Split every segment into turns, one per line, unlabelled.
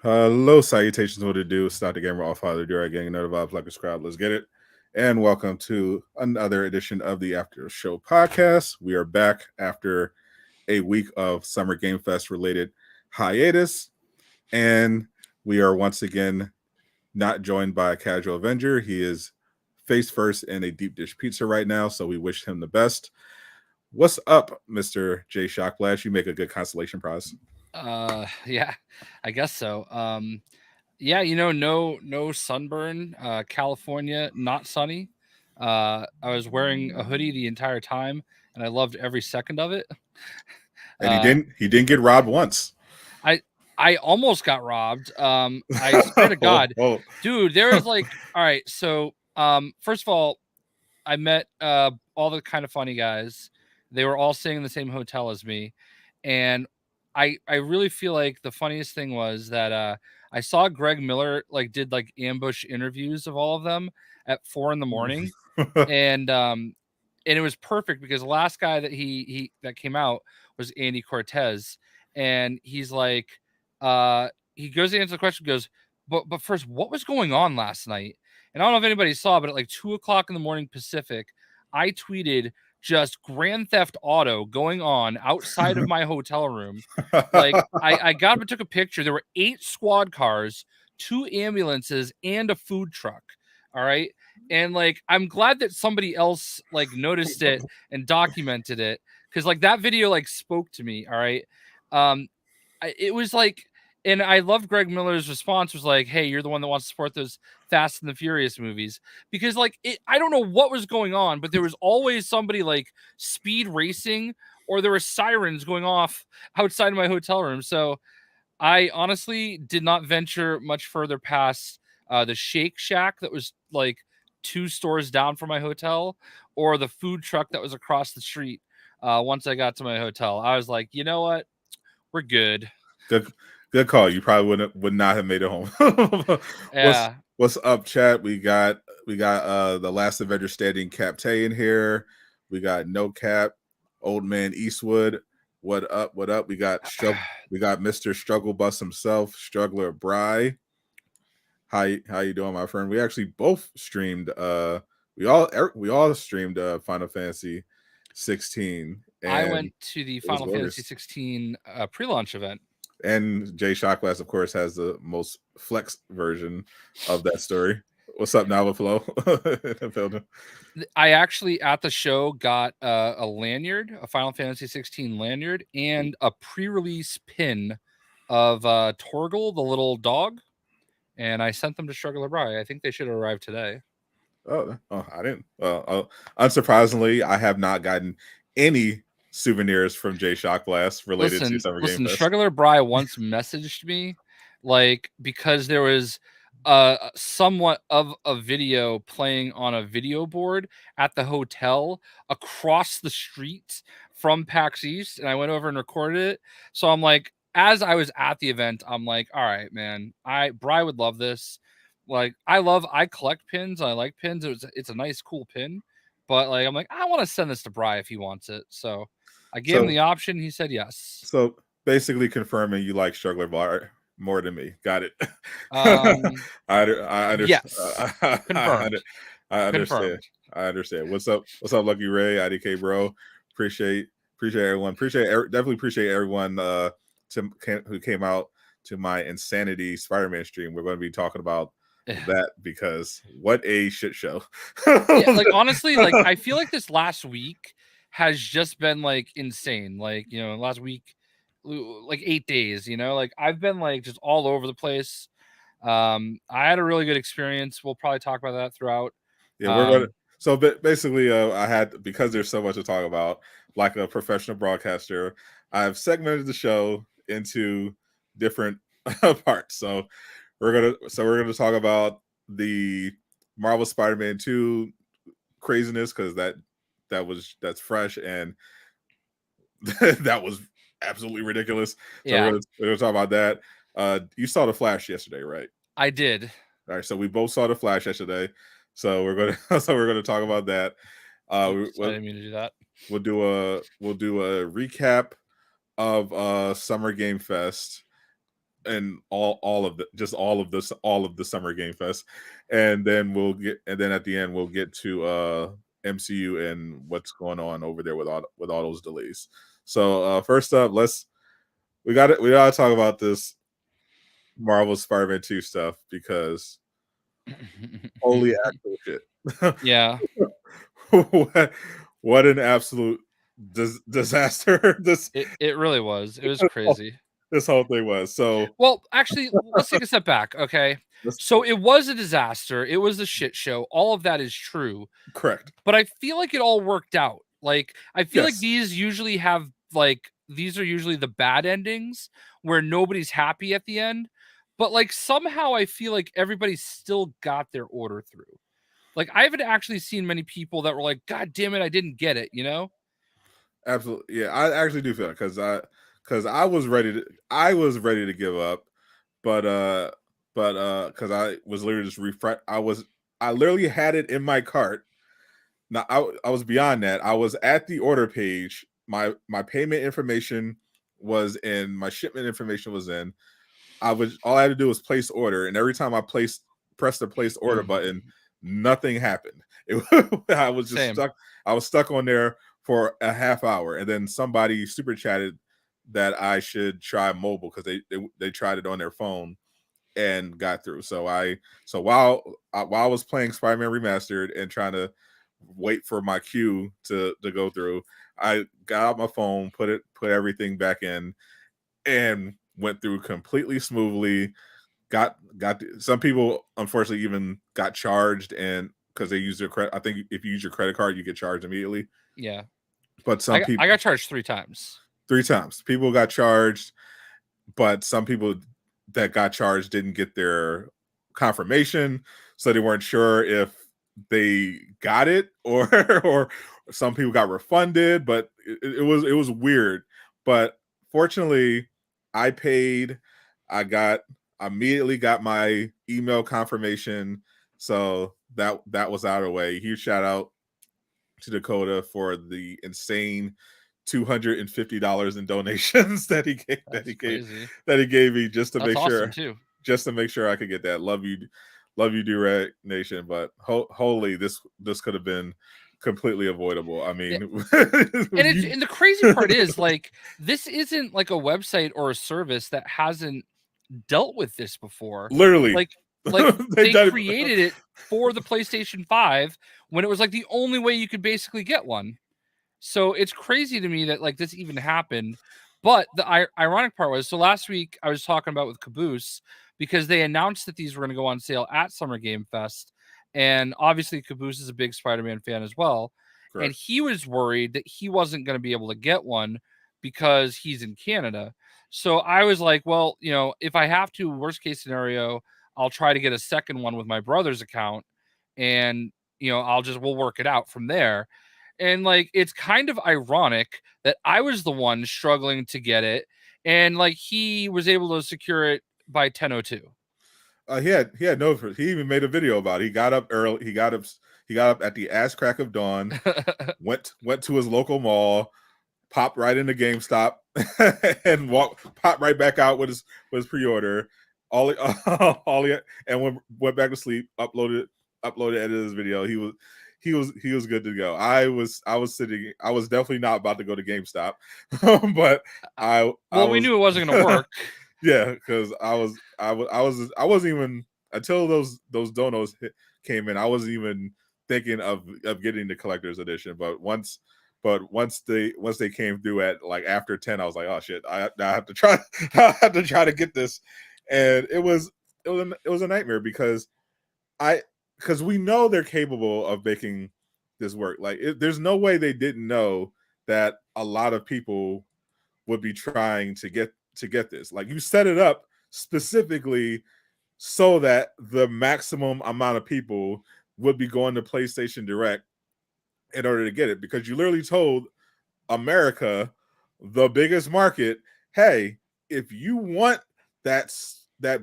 Hello, salutations. What it do? Sadot the Gamer, all father, direct gang, another vibes like a scribe. Let's get it. And welcome to another edition of the Aftershow Podcast. We are back after a week of Summer Game Fest related hiatus, and we are once again not joined by a casual Avenger. He is face first in a deep dish pizza right now, so we wish him the best. What's up, Mr. Jayshockblast? You make a good consolation prize.
Yeah, I guess so. Yeah, no sunburn. California, not sunny. I was wearing a hoodie the entire time, and I loved every second of it.
And he
Uh,
didn't he didn't get robbed once.
I I almost got robbed. I swear to God,
Oh,
dude, there was like, all right. So, first of all, I met all the kind of funny guys. They were all staying in the same hotel as me, and I really feel like the funniest thing was that I saw Greg Miller did like ambush interviews of all of them at 4 in the morning, and it was perfect because the last guy that he that came out was Andy Cortez, and he's like, he goes to answer the question, goes, but first, what was going on last night? And I don't know if anybody saw, but at like 2 o'clock in the morning Pacific, I tweeted just Grand Theft Auto going on outside of my hotel room. Like I got up and took a picture. There were 8 squad cars, 2 ambulances, and a food truck. All right. And like I'm glad that somebody else like noticed it and documented it. Cause like that video like spoke to me. All right. It was like, and I loved Greg Miller's response was like, "Hey, you're the one that wants to support those Fast and the Furious movies," because like I don't know what was going on, but there was always somebody like speed racing, or there were sirens going off outside of my hotel room. So I honestly did not venture much further past the Shake Shack that was like 2 stores down from my hotel, or the food truck that was across the street. Once I got to my hotel, I was like, you know what, we're good.
good, good call. You probably would not have made it home. what's
Yeah.
what's up, chat? We got the last Avenger standing Captain in here. We got No Cap, Old Man Eastwood. What up? What up? We got Mr. Struggle Bus himself, Struggler Bry. How you doing, my friend? We actually both streamed. We all streamed Final Fantasy 16,
I
and
went to the
it was
Final Fantasy
glorious.
16 pre-launch event.
And Jay Shocklast, of course, has the most flex version of that story. What's up, Nava Flow? In the building.
I actually at the show got a lanyard, a Final Fantasy 16 lanyard, and a pre-release pin of Torgal, the little dog, and I sent them to Struggler Bry. I think they should have arrived today.
I didn't. Unsurprisingly, I have not gotten any souvenirs from Jay Shockblast related to Summer Game
Listen,
Fest.
Struggler Bry once messaged me, like, because there was somewhat of a video playing on a video board at the hotel across the street from PAX East, and I went over and recorded it. So I'm like, as I was at the event, I'm like, all right, man, Bry would love this. Like, I collect pins, I like pins. It's a nice, cool pin, but like, I'm like, I want to send this to Bry if he wants it. So I gave him
So,
the option. He said yes.
so basically confirming you like Struggler Bar more than me. Got it.
Um,
I understand.
yes, confirmed,
I understand.
confirmed.
I understand. What's up? What's up, Lucky Ray? IDK bro. Appreciate everyone. Definitely appreciate everyone who came out to my Insanity Spider-Man stream. We're going to be talking about that because what a shit show.
Yeah, like honestly, like I feel like this last week has just been like insane. Like, last week, like 8 days, like I've been like just all over the place. I had a really good experience. We'll probably talk about that throughout.
Yeah, we're gonna.
Um,
So basically, I had because there's so much to talk about. Like a professional broadcaster, I've segmented the show into different parts. So we're gonna talk about the Marvel Spider-Man 2 craziness because that's fresh and that was absolutely ridiculous. So we're
yeah,
gonna talk about that. You saw the Flash yesterday, right?
I did.
All right, so we both saw the Flash yesterday. So we're gonna talk about that.
Oops, I
We'll,
didn't mean to do that.
we'll do a recap of Summer Game Fest. and all of the Summer Game Fest, and then at the end we'll get to MCU and what's going on over there with all those delays. So first up, we gotta talk about this Marvel Spider-Man 2 stuff, because holy actual shit.
Yeah.
what an absolute disaster
It really was. It was crazy.
this whole thing was. So
Well, actually, let's take a step back, okay? So it was a disaster. It was a shit show. All of that is true.
correct.
But I feel like it all worked out. Like, I feel like
Yes.
these usually have, like, these are usually the bad endings where nobody's happy at the end. But, like, somehow I feel like everybody still got their order through. Like, I haven't actually seen many people that were like, God damn it, I didn't get it, you know?
Absolutely. Yeah, I actually do feel it, because I was ready to give up, but because I was literally just refresh. I literally had it in my cart. Now I was beyond that. I was at the order page. My payment information was in. My shipment information was in. All I had to do was place order, and every time I pressed the place order button, nothing happened. I was just
Same.
stuck. I was stuck on there for a half hour, and then somebody super chatted that I should try mobile, because they tried it on their phone and got through. So while I was playing Spider-Man Remastered and trying to wait for my queue to go through, I got out my phone, put everything back in, and went through completely smoothly. Got some people unfortunately even got charged, and because they use their credit. I think if you use your credit card, you get charged immediately.
Yeah.
But some people
I got charged 3 times.
3 times. People got charged, but some people that got charged didn't get their confirmation, so they weren't sure if they got it, or or some people got refunded. But it was weird. But fortunately, I paid. I immediately got my email confirmation, so that was out of the way. Huge shout out to Dakota for the insane $250 in donations that he gave me just to
That's
make
awesome
sure
too.
I could get that. Love you, Durag Nation. But holy, this could have been completely avoidable. I mean,
And the crazy part is, like, this isn't like a website or a service that hasn't dealt with this before.
literally,
Like they
done
created it for the PlayStation 5 when it was like the only way you could basically get one. So it's crazy to me that like this even happened. But the ironic part was, so last week I was talking about with Caboose, because they announced that these were going to go on sale at Summer Game Fest. And obviously Caboose is a big Spider-Man fan as well.
Correct.
And he was worried that he wasn't going to be able to get one because he's in Canada. So I was like, well, you know, if I have to, worst case scenario, I'll try to get a second one with my brother's account, and you know, we'll work it out from there. And like, it's kind of ironic that I was the one struggling to get it, and like he was able to secure it by 10:02.
He had no. He even made a video about it. He got up early. He got up at the ass crack of dawn. went to his local mall, popped right into GameStop, and popped right back out with his pre-order. And went back to sleep. Uploaded, edited his video. He was good to go. I was definitely not about to go to GameStop, but
we knew it wasn't going to work.
Yeah, because I wasn't even, until those donos came in, I wasn't even thinking of getting the collector's edition. But once they came through at like after 10, I was like, oh shit, I have to try to get this. And it was a nightmare, because we know they're capable of making this work. Like, there's no way they didn't know that a lot of people would be trying to get this. Like, you set it up specifically so that the maximum amount of people would be going to PlayStation Direct in order to get it, because you literally told America, the biggest market, hey, if you want that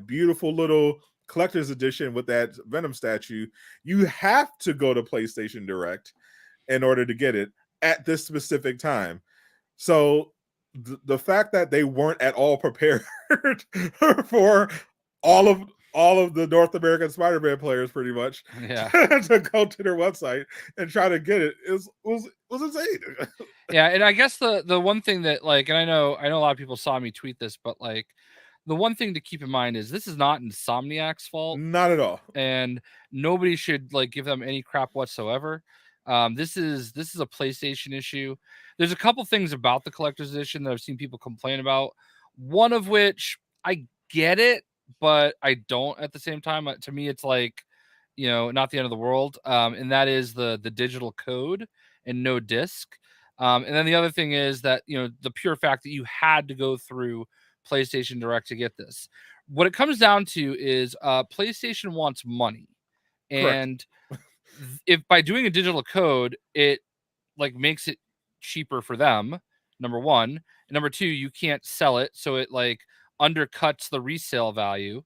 beautiful little collector's edition with that Venom statue, you have to go to PlayStation Direct in order to get it at this specific time. So the fact that they weren't at all prepared for all of the North American Spider-Man players, pretty much,
Yeah.
to go to their website and try to get it was insane.
Yeah, and I guess the one thing that, like, and I know a lot of people saw me tweet this, but like the one thing to keep in mind is this is not Insomniac's fault,
Not at all.
and nobody should like give them any crap whatsoever. This is a PlayStation issue. There's a couple things about the collector's edition that I've seen people complain about. One of which I get it, but I don't at the same time. To me, it's like, not the end of the world. And that is the digital code and no disc. And then the other thing is that, the pure fact that you had to go through PlayStation Direct to get this. What it comes down to is PlayStation wants money.
Correct.
And if by doing a digital code, it like makes it cheaper for them, number one. And number two, you can't sell it. So it like undercuts the resale value.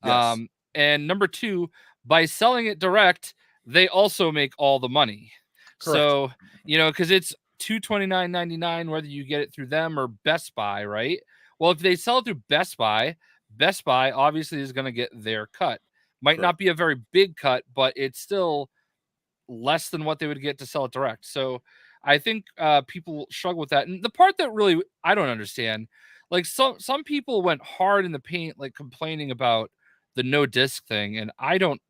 Yes.
And number two, by selling it direct, they also make all the money.
Correct.
So, because it's $229.99 whether you get it through them or Best Buy, right? Well, if they sell it through Best Buy obviously is going to get their cut. Might
Correct.
not be a very big cut, but it's still less than what they would get to sell it direct. So I think people struggle with that. And the part that really I don't understand, like some people went hard in the paint, like complaining about the no disc thing, and I don't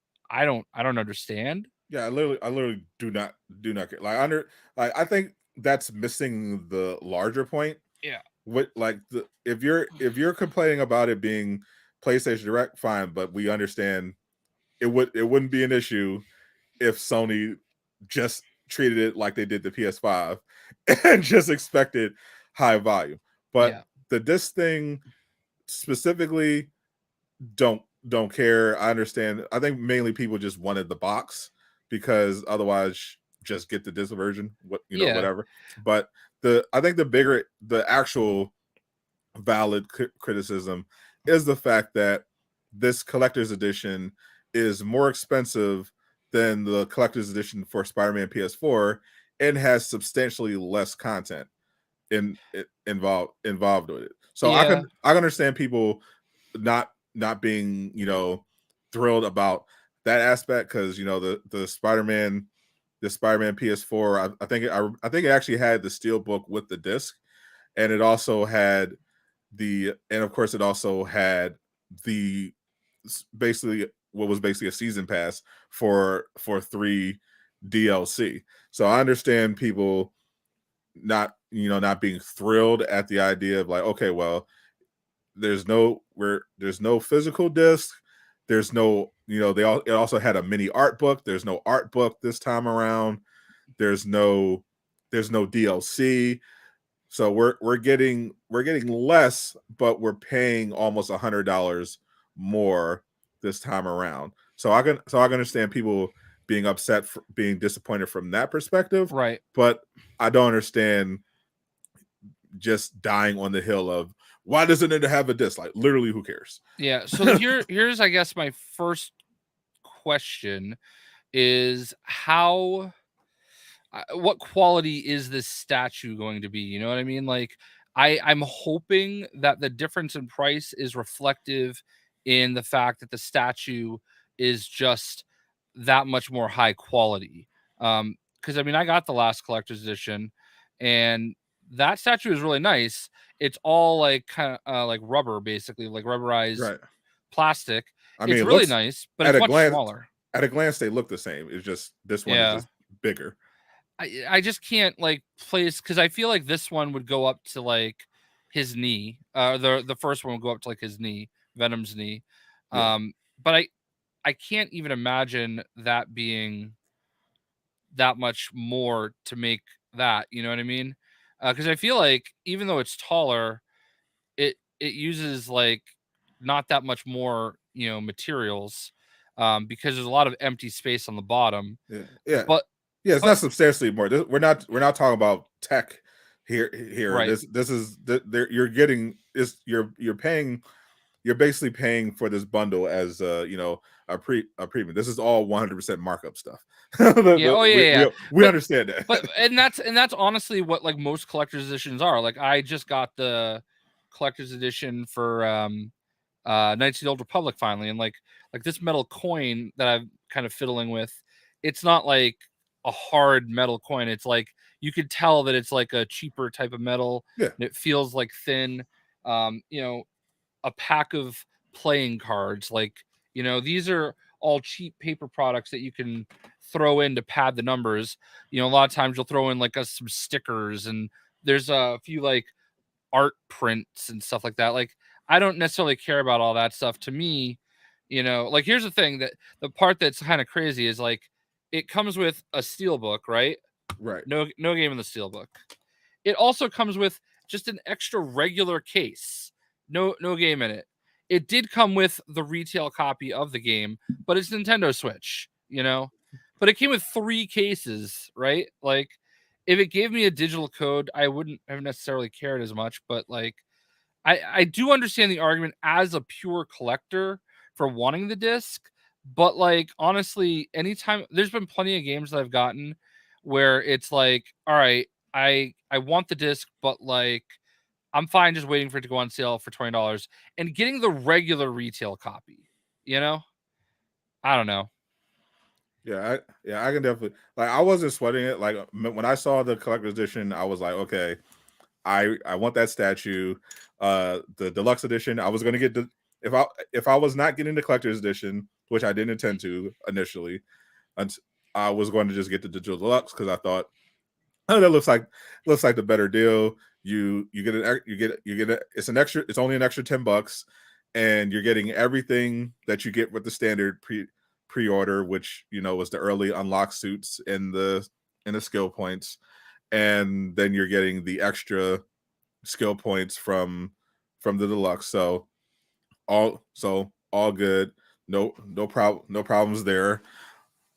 understand.
Yeah, I literally do not get like I think that's missing the larger point.
Yeah.
What like if you're complaining about it being PlayStation Direct, fine, but we understand it wouldn't be an issue if Sony just treated it like they did the PS5 and just expected high volume. But
Yeah.
the disc thing specifically, don't care. I understand. I think mainly people just wanted the box because otherwise just get the disc version,
Yeah.
whatever. But I think the actual valid criticism is the fact that this collector's edition is more expensive than the collector's edition for Spider-Man PS4 and has substantially less content involved with it. So
Yeah.
I can understand people not being thrilled about that aspect because the Spider-Man PS4 I think it actually had the steelbook with the disc, and it also had and of course it also had the basically what was basically a season pass for 3 DLC. So I understand people not being thrilled at the idea of like, okay, well, there's no physical disc, there's no it also had a mini art book, there's no art book this time around, there's no DLC. So we're getting less, but we're paying almost $100 more this time around. So I can understand people being upset, being disappointed from that perspective.
Right.
But I don't understand just dying on the hill of why doesn't it have a disc? Like literally, who cares?
Yeah. So here's I guess my first question is what quality is this statue going to be? You know what I mean? Like I'm hoping that the difference in price is reflective in the fact that the statue is just that much more high quality. Because I mean, I got the last collector's edition, and that statue is really nice. It's all like kind of like rubber, basically, like rubberized
Right.
plastic.
I mean,
It's
it
really
looks
nice, but
at
it's
a
much
glance
smaller.
they look the same. It's just this one is
Yeah.
just bigger.
I just can't like place because I feel like this one would go up to like his knee. The first one would go up to like his knee, Venom's knee.
Yeah.
But I can't even imagine that being that much more to make that. You know what I mean? Because I feel like even though it's taller, it uses like not that much more materials, because there's a lot of empty space on the bottom.
Yeah. Yeah.
But
Yeah, it's
but
not substantially more. We're not talking about tech here.
right.
This is you're getting is you're paying you're basically paying for this bundle as a premium. This is all 100% markup stuff.
Yeah. Oh yeah, yeah.
We understand that.
But that's honestly what like most collector's editions are. Like I just got the collector's edition for Knights of the Old Republic finally, and like this metal coin that I'm kind of fiddling with, it's not like a hard metal coin. It's like you could tell that it's like a cheaper type of metal,
Yeah.
and it feels like thin. You know, a pack of playing cards, like, you know, these are all cheap paper products that you can throw in to pad the numbers. You know, a lot of times you'll throw in like some stickers, and there's a few like art prints and stuff like that. Like I don't necessarily care about all that stuff. To me, you know, like here's the thing, that the part that's kind of crazy is like it comes with a steel book, right?
Right.
No game in the steel book. It also comes with just an extra regular case. No game in it. It did come with the retail copy of the game, but it's Nintendo Switch, you know? But it came with 3 cases, right? Like if it gave me a digital code, I wouldn't have necessarily cared as much, but like I do understand the argument as a pure collector for wanting the disc, but like honestly, anytime there's been plenty of games that I've gotten where it's like, all right, I want the disc, but like I'm fine just waiting for it to go on sale for $20 and getting the regular retail copy. You know, I don't know.
Yeah, I can definitely, like, I wasn't sweating it. Like when I saw the collector's edition, I was like, okay, I want that statue. The deluxe edition, I was gonna get the if I was not getting the collector's edition, which I didn't intend to initially, I was going to just get the digital deluxe because I thought, oh, that looks like the better deal. You get it's an extra. It's only an extra $10, and you're getting everything that you get with the standard pre-order, which, you know, was the early unlock suits and the skill points, and then you're getting the extra skill points from the deluxe. So all good. No problems there.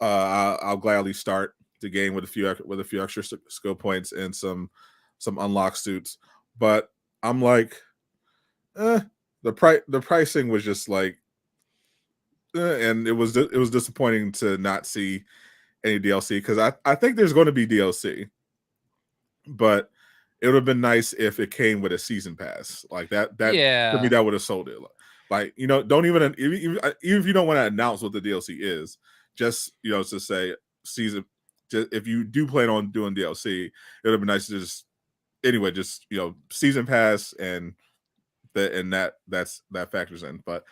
I'll gladly start the game with a few extra skill points and some unlock suits. But I'm like, the pricing was just like, and it was disappointing to not see any DLC, because I think there's going to be DLC, but it would have been nice if it came with a season pass like that. To me,
Yeah.
that would have sold it. Like, you know, don't even if you don't want to announce what the DLC is, just, you know, to say season. Just, if you do plan on doing DLC, it would have been nice to just, anyway, just, you know, season pass, and that factors in. But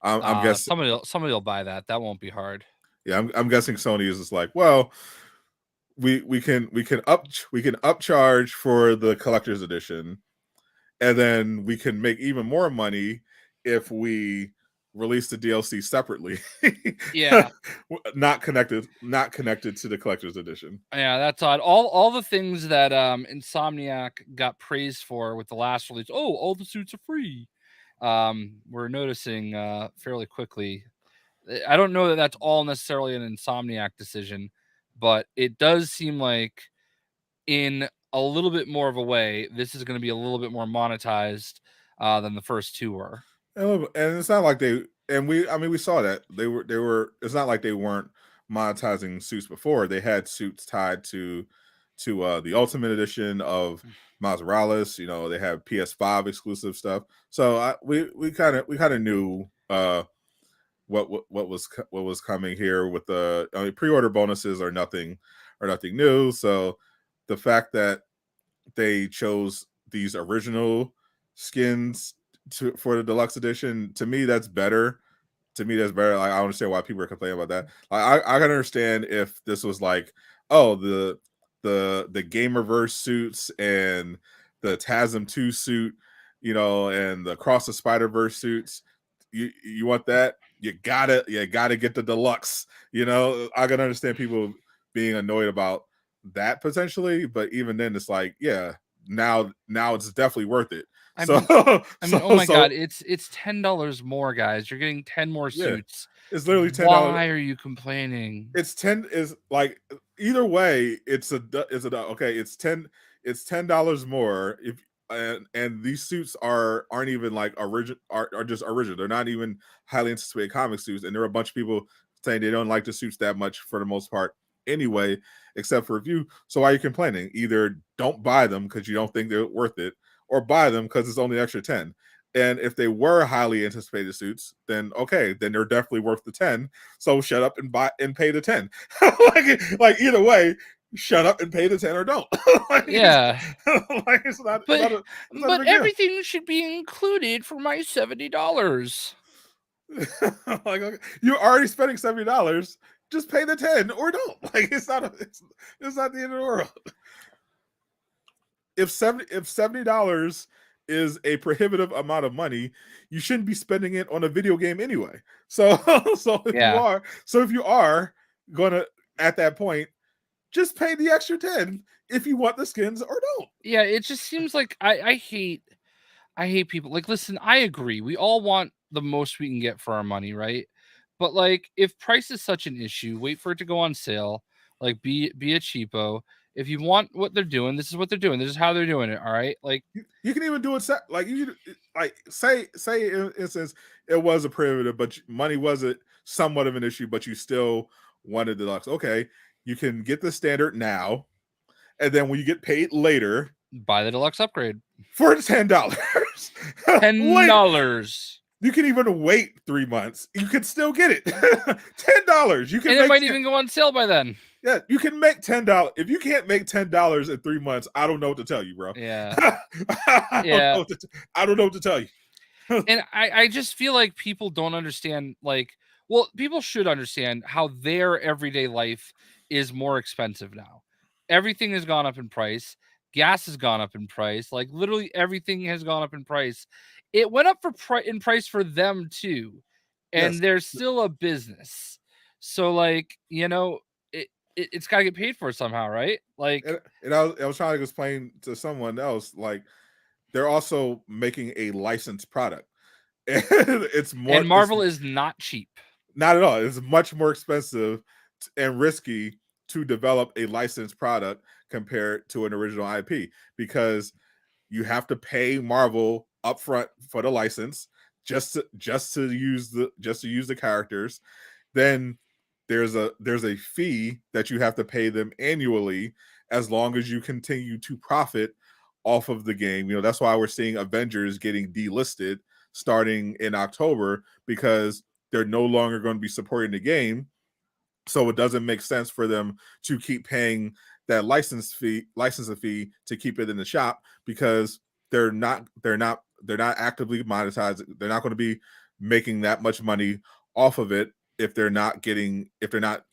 I'm guessing
Somebody will buy that. That won't be hard.
yeah, I'm guessing Sony is just like, well, we can upcharge for the collector's edition, and then we can make even more money if we release the DLC separately.
Yeah.
not connected to the collector's edition.
Yeah, that's odd. All the things that Insomniac got praised for with the last release. Oh, all the suits are free. We're noticing fairly quickly. I don't know that that's all necessarily an Insomniac decision, but it does seem like in a little bit more of a way, this is going to be a little bit more monetized than the first 2 were.
And it's not like we saw that they were. It's not like they weren't monetizing suits before. They had suits tied to the Ultimate Edition of Miles Morales. You know, they have PS5 exclusive stuff. So we kind of knew what was coming here with the, I mean, pre-order bonuses are nothing new. So the fact that they chose these original skins for the deluxe edition, to me that's better. Like, I understand why people are complaining about that. I can understand if this was like, oh, the Gamerverse suits and the TASM 2 suit, you know, and the Cross the Spider-Verse suits. You want that? You gotta get the deluxe. You know, I can understand people being annoyed about that potentially, but even then, it's like, yeah, now it's definitely worth it.
I
So,
mean, oh my god, it's $10 more, guys. You're getting 10 more
yeah,
suits.
it's literally $10.
Why are you complaining?
It's 10 is like, either way, it's $10 more. If and these suits aren't even like original, are just original. They're not even highly anticipated comic suits, and there are a bunch of people saying they don't like the suits that much for the most part anyway, except for a few. So why are you complaining? Either don't buy them because you don't think they're worth it, or buy them because it's only extra 10. And if they were highly anticipated suits, then okay, then they're definitely worth the 10. So shut up and buy and pay the 10. like either way, shut up and pay the 10 or don't.
Yeah.
Like it's not,
But
it's not a big
everything should be included for my $70.
like okay, you're already spending $70. Just pay the 10 or don't. Like it's not the end of the world. If $70 is a prohibitive amount of money, you shouldn't be spending it on a video game anyway. So if you are gonna at that point, just pay the extra 10 if you want the skins or don't.
Yeah, it just seems like I hate people. Like, listen, I agree. We all want the most we can get for our money, right? But like, if price is such an issue, wait for it to go on sale. Like, be a cheapo. If you want what they're doing, this is what they're doing. This is how they're doing it. All right, like
you can even do it like you like say in instance it was a prohibitive, but money wasn't somewhat of an issue, but you still wanted deluxe. Okay, you can get the standard now, and then when you get paid later,
buy the deluxe upgrade
for $10.
$10.
You can even wait 3 months. You can still get it. $10. You can,
and it might even go on sale by then.
Yeah, you can make $10. If you can't make $10 in 3 months, I don't know what to tell you, bro.
Yeah,
I don't know what to tell you.
And I just feel like people don't understand. Like, well, people should understand how their everyday life is more expensive now. Everything has gone up in price. Gas has gone up in price. Like, literally everything has gone up in price. It went up in price for them too, and
Yes.
they're still a business. So, like, it's got to get paid for somehow, right? Like,
and I was trying to explain to someone else, like, they're also making a licensed product, and it's more.
And Marvel is not cheap.
Not at all. It's much more expensive and risky to develop a licensed product compared to an original IP, because you have to pay Marvel upfront for the license just to use the characters. Then there's a fee that you have to pay them annually as long as you continue to profit off of the game. That's why we're seeing Avengers getting delisted starting in October, because they're no longer going to be supporting the game. So it doesn't make sense for them to keep paying that licensing fee to keep it in the shop, because they're not actively monetizing. They're not going to be making that much money off of it if they're not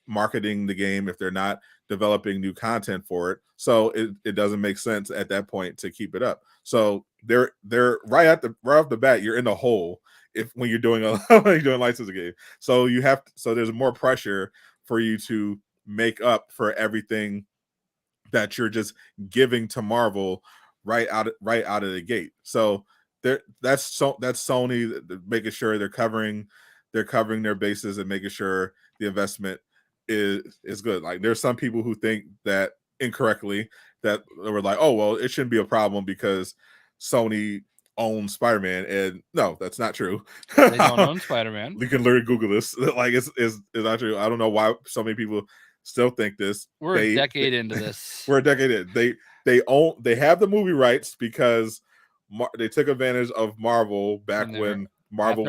marketing the game, if they're not developing new content for it. So it doesn't make sense at that point to keep it up. So they're right off the bat, you're in the hole when you're doing a licensing game. So there's more pressure for you to make up for everything that you're just giving to Marvel right out of the gate. So that's Sony making sure they're covering their bases and making sure the investment is good. Like, there's some people who think that incorrectly, that were like, oh well, it shouldn't be a problem because Sony owns Spider-Man, and no, that's not true.
They don't own Spider-Man.
You can literally Google this. Like, it's not true. I don't know why so many people still think this.
We're a decade into this.
We're a decade in. They have the movie rights because they took advantage of Marvel back when Marvel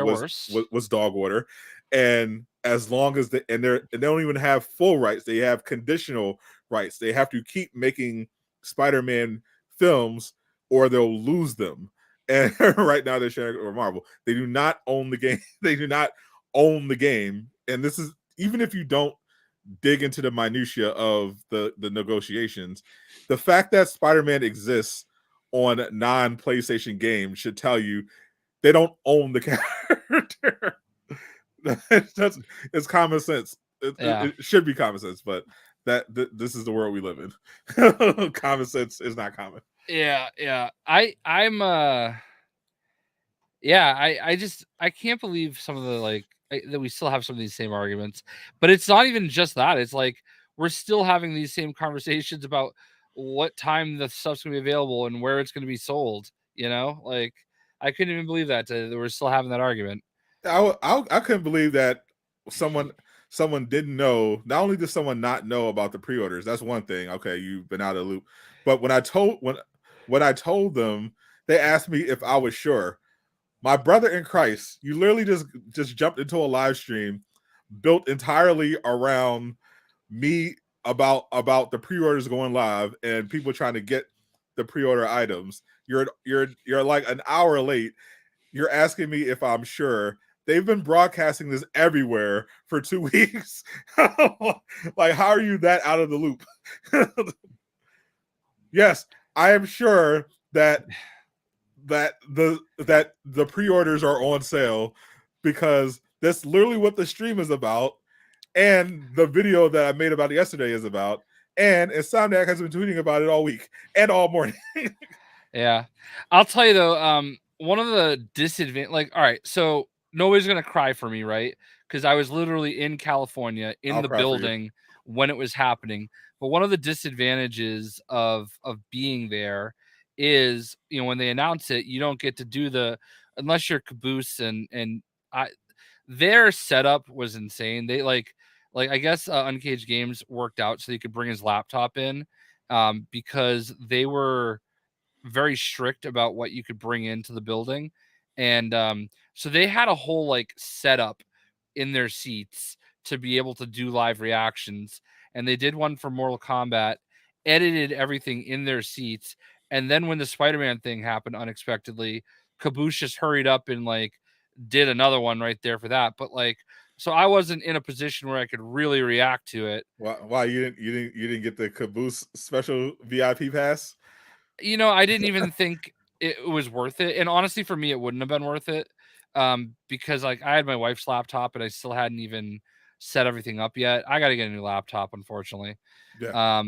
was dog water, and as long as they don't even have full rights, they have conditional rights. They have to keep making Spider-Man films or they'll lose them. And right now they're sharing it with Marvel. They do not own the game. They do not own the game. And this is, even if you don't dig into the minutia of the negotiations, the fact that Spider-Man exists on non-PlayStation games should tell you they don't own the character. It's common sense. It should be common sense, but this is the world we live in. Common sense is not common.
Yeah. I can't believe some of the that we still have some of these same arguments. But it's not even just that. It's like we're still having these same conversations about what time the stuff's gonna be available and where it's gonna be sold. You know, like I couldn't even believe that we're still having that argument.
I couldn't believe that someone didn't know. Not only did someone not know about the pre-orders, that's one thing. Okay, you've been out of the loop. But when I told them, they asked me if I was sure. My brother in Christ, you literally just jumped into a live stream built entirely around me about the pre-orders going live and people trying to get the pre-order items. You're like an hour late. You're asking me if I'm sure. They've been broadcasting this everywhere for 2 weeks. Like, how are you that out of the loop? Yes, I am sure that the pre-orders are on sale because that's literally what the stream is about, and the video that I made about it yesterday is about, and Insomniac has been tweeting about it all week and all morning.
Yeah, I'll tell you though. One of the disadvantage, like, all right, so nobody's gonna cry for me, right? Because I was literally in California in
I'll
the
cry for you.
building when it was happening. But one of the disadvantages of being there is, you know, when they announce it, you don't get to do unless you're Caboose and I their setup was insane. They like I guess Uncaged Games worked out so he could bring his laptop in, because they were very strict about what you could bring into the building. And so they had a whole like setup in their seats to be able to do live reactions. And they did one for Mortal Kombat, edited everything in their seats. And then when the Spider-Man thing happened unexpectedly, Caboose just hurried up and like did another one right there for that. But like, so I wasn't in a position where I could really react to it.
Why you didn't get the Caboose special VIP pass?
You know, I didn't even think it was worth it. And honestly, for me, it wouldn't have been worth it. Because like I had my wife's laptop and I still hadn't even set everything up yet. I got to get a new laptop, unfortunately.
Yeah.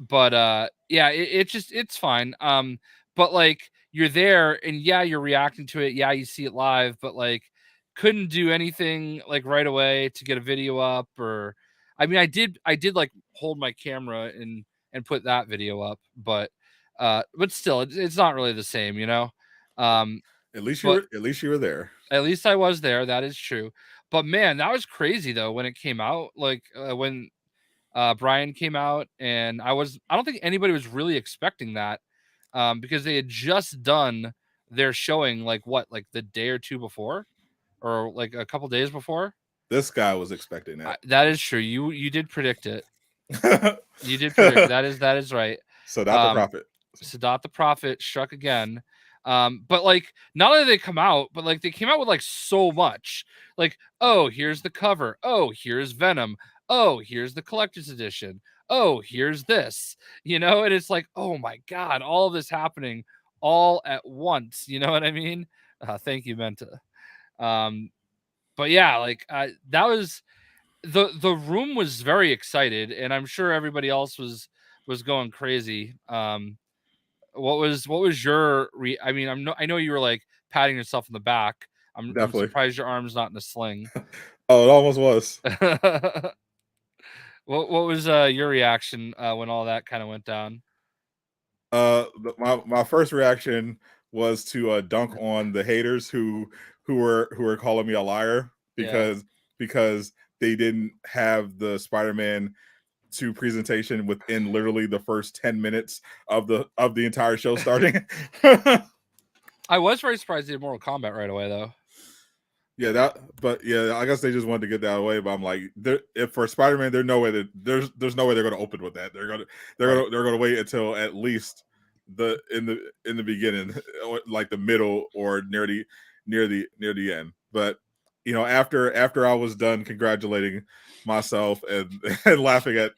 But yeah, it's fine. But like you're there and yeah, you're reacting to it. Yeah, you see it live, but like couldn't do anything like right away to get a video up. Or I mean, I did like hold my camera and put that video up, but still it's not really the same, you know.
At least
But
you were there.
at least I was there, that is true. But man, that was crazy though when it came out, like when Brian came out, and I don't think anybody was really expecting that, because they had just done their showing like the day or two before, or like a couple days before.
This guy was expecting that.
That is true. You did predict it. You did predict it. That is right.
So not the prophet.
Sadot the Prophet struck again. But like not only did they come out, but like they came out with like so much. Like, oh, here's the cover. Oh, here's Venom. Oh, here's the collector's edition. Oh, here's this. You know, and it's like, oh my god, all of this happening all at once. You know what I mean? Thank you, Menta. But yeah, like that was the room was very excited, and I'm sure everybody else was going crazy. What was your I mean, I know you were like patting yourself in the back. I'm
Definitely.
surprised your arm's not in a sling.
Oh, it almost was.
What was your reaction when all that kind of went down?
My first reaction was to dunk on the haters who were calling me a liar because they didn't have the Spider-Man 2 presentation within literally the first 10 minutes of the entire show starting.
I was very surprised they did Mortal Kombat right away though.
Yeah, I guess they just wanted to get that away. But I'm like, if for Spider-Man, there's no way there's no way they're going to open with that. They're going to wait until at least in the beginning, like the middle or near the end. But you know, after I was done congratulating myself and laughing at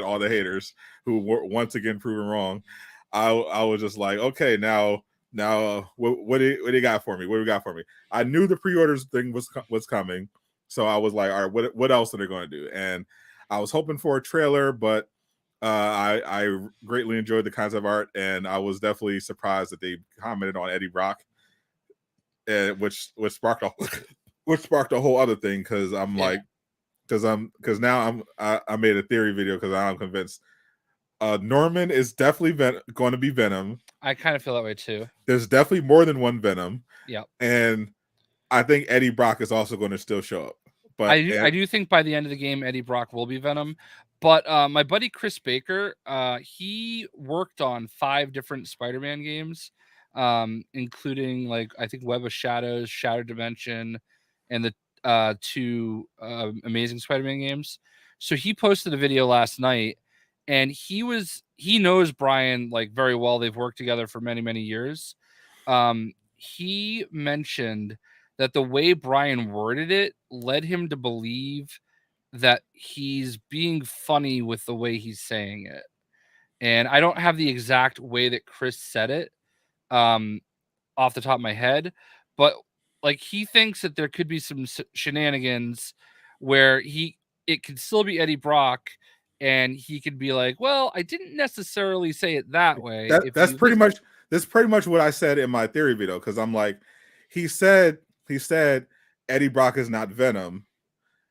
all the haters who were once again proven wrong, I was just like, okay, now what do you got for me? What do you got for me? I knew the pre-orders thing was coming, so I was like, all right, what else are they going to do? And I was hoping for a trailer, but I greatly enjoyed the concept art, and I was definitely surprised that they commented on Eddie Brock, which sparked a whole other thing because I'm like, because now I made a theory video because I'm convinced Norman is definitely going to be Venom.
I kind of feel that way too.
There's definitely more than one Venom.
Yeah.
And I think Eddie Brock is also going to still show up. But
I do think by the end of the game, Eddie Brock will be Venom. But my buddy Chris Baker, he worked on 5 different Spider-Man games, including like I think Web of Shadows, Shattered Dimension, and the 2 Amazing Spider-Man games. So he posted a video last night, and he knows Brian like very well. They've worked together for many years. He mentioned that the way Brian worded it led him to believe that he's being funny with the way he's saying it. And I don't have the exact way that Chris said it off the top of my head, but like he thinks that there could be some shenanigans where it could still be Eddie Brock, and he could be like, well, I didn't necessarily say it that way.
That's pretty much what I said in my theory video, because I'm like, he said Eddie Brock is not Venom,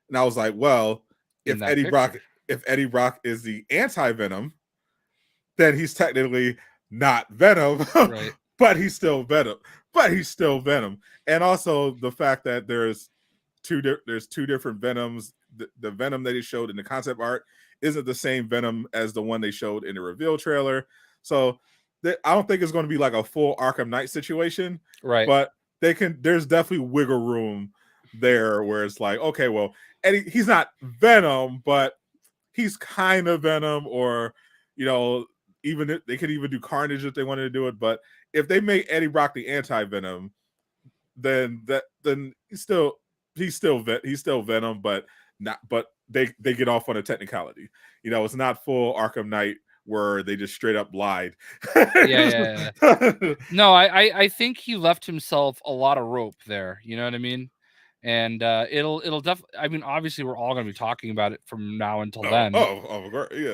and I was like, well, if Eddie Brock is the anti-Venom, then he's technically not Venom,
right?
but he's still Venom. And also the fact that there's two different Venoms. The Venom that he showed in the concept art isn't the same Venom as the one they showed in the reveal trailer. So I don't think it's going to be like a full Arkham Knight situation,
right?
But there's definitely wiggle room there where it's like, okay, well, Eddie, he's not Venom, but he's kind of Venom, or even they could even do Carnage if they wanted to do it. But if they make Eddie Brock the anti-Venom, then he's still Venom, but they get off on a technicality. It's not full Arkham Knight where they just straight up lied.
Yeah. No, I think he left himself a lot of rope there. You know what I mean? And it'll definitely. I mean, obviously, we're all going to be talking about it from now until then.
Of course, yeah.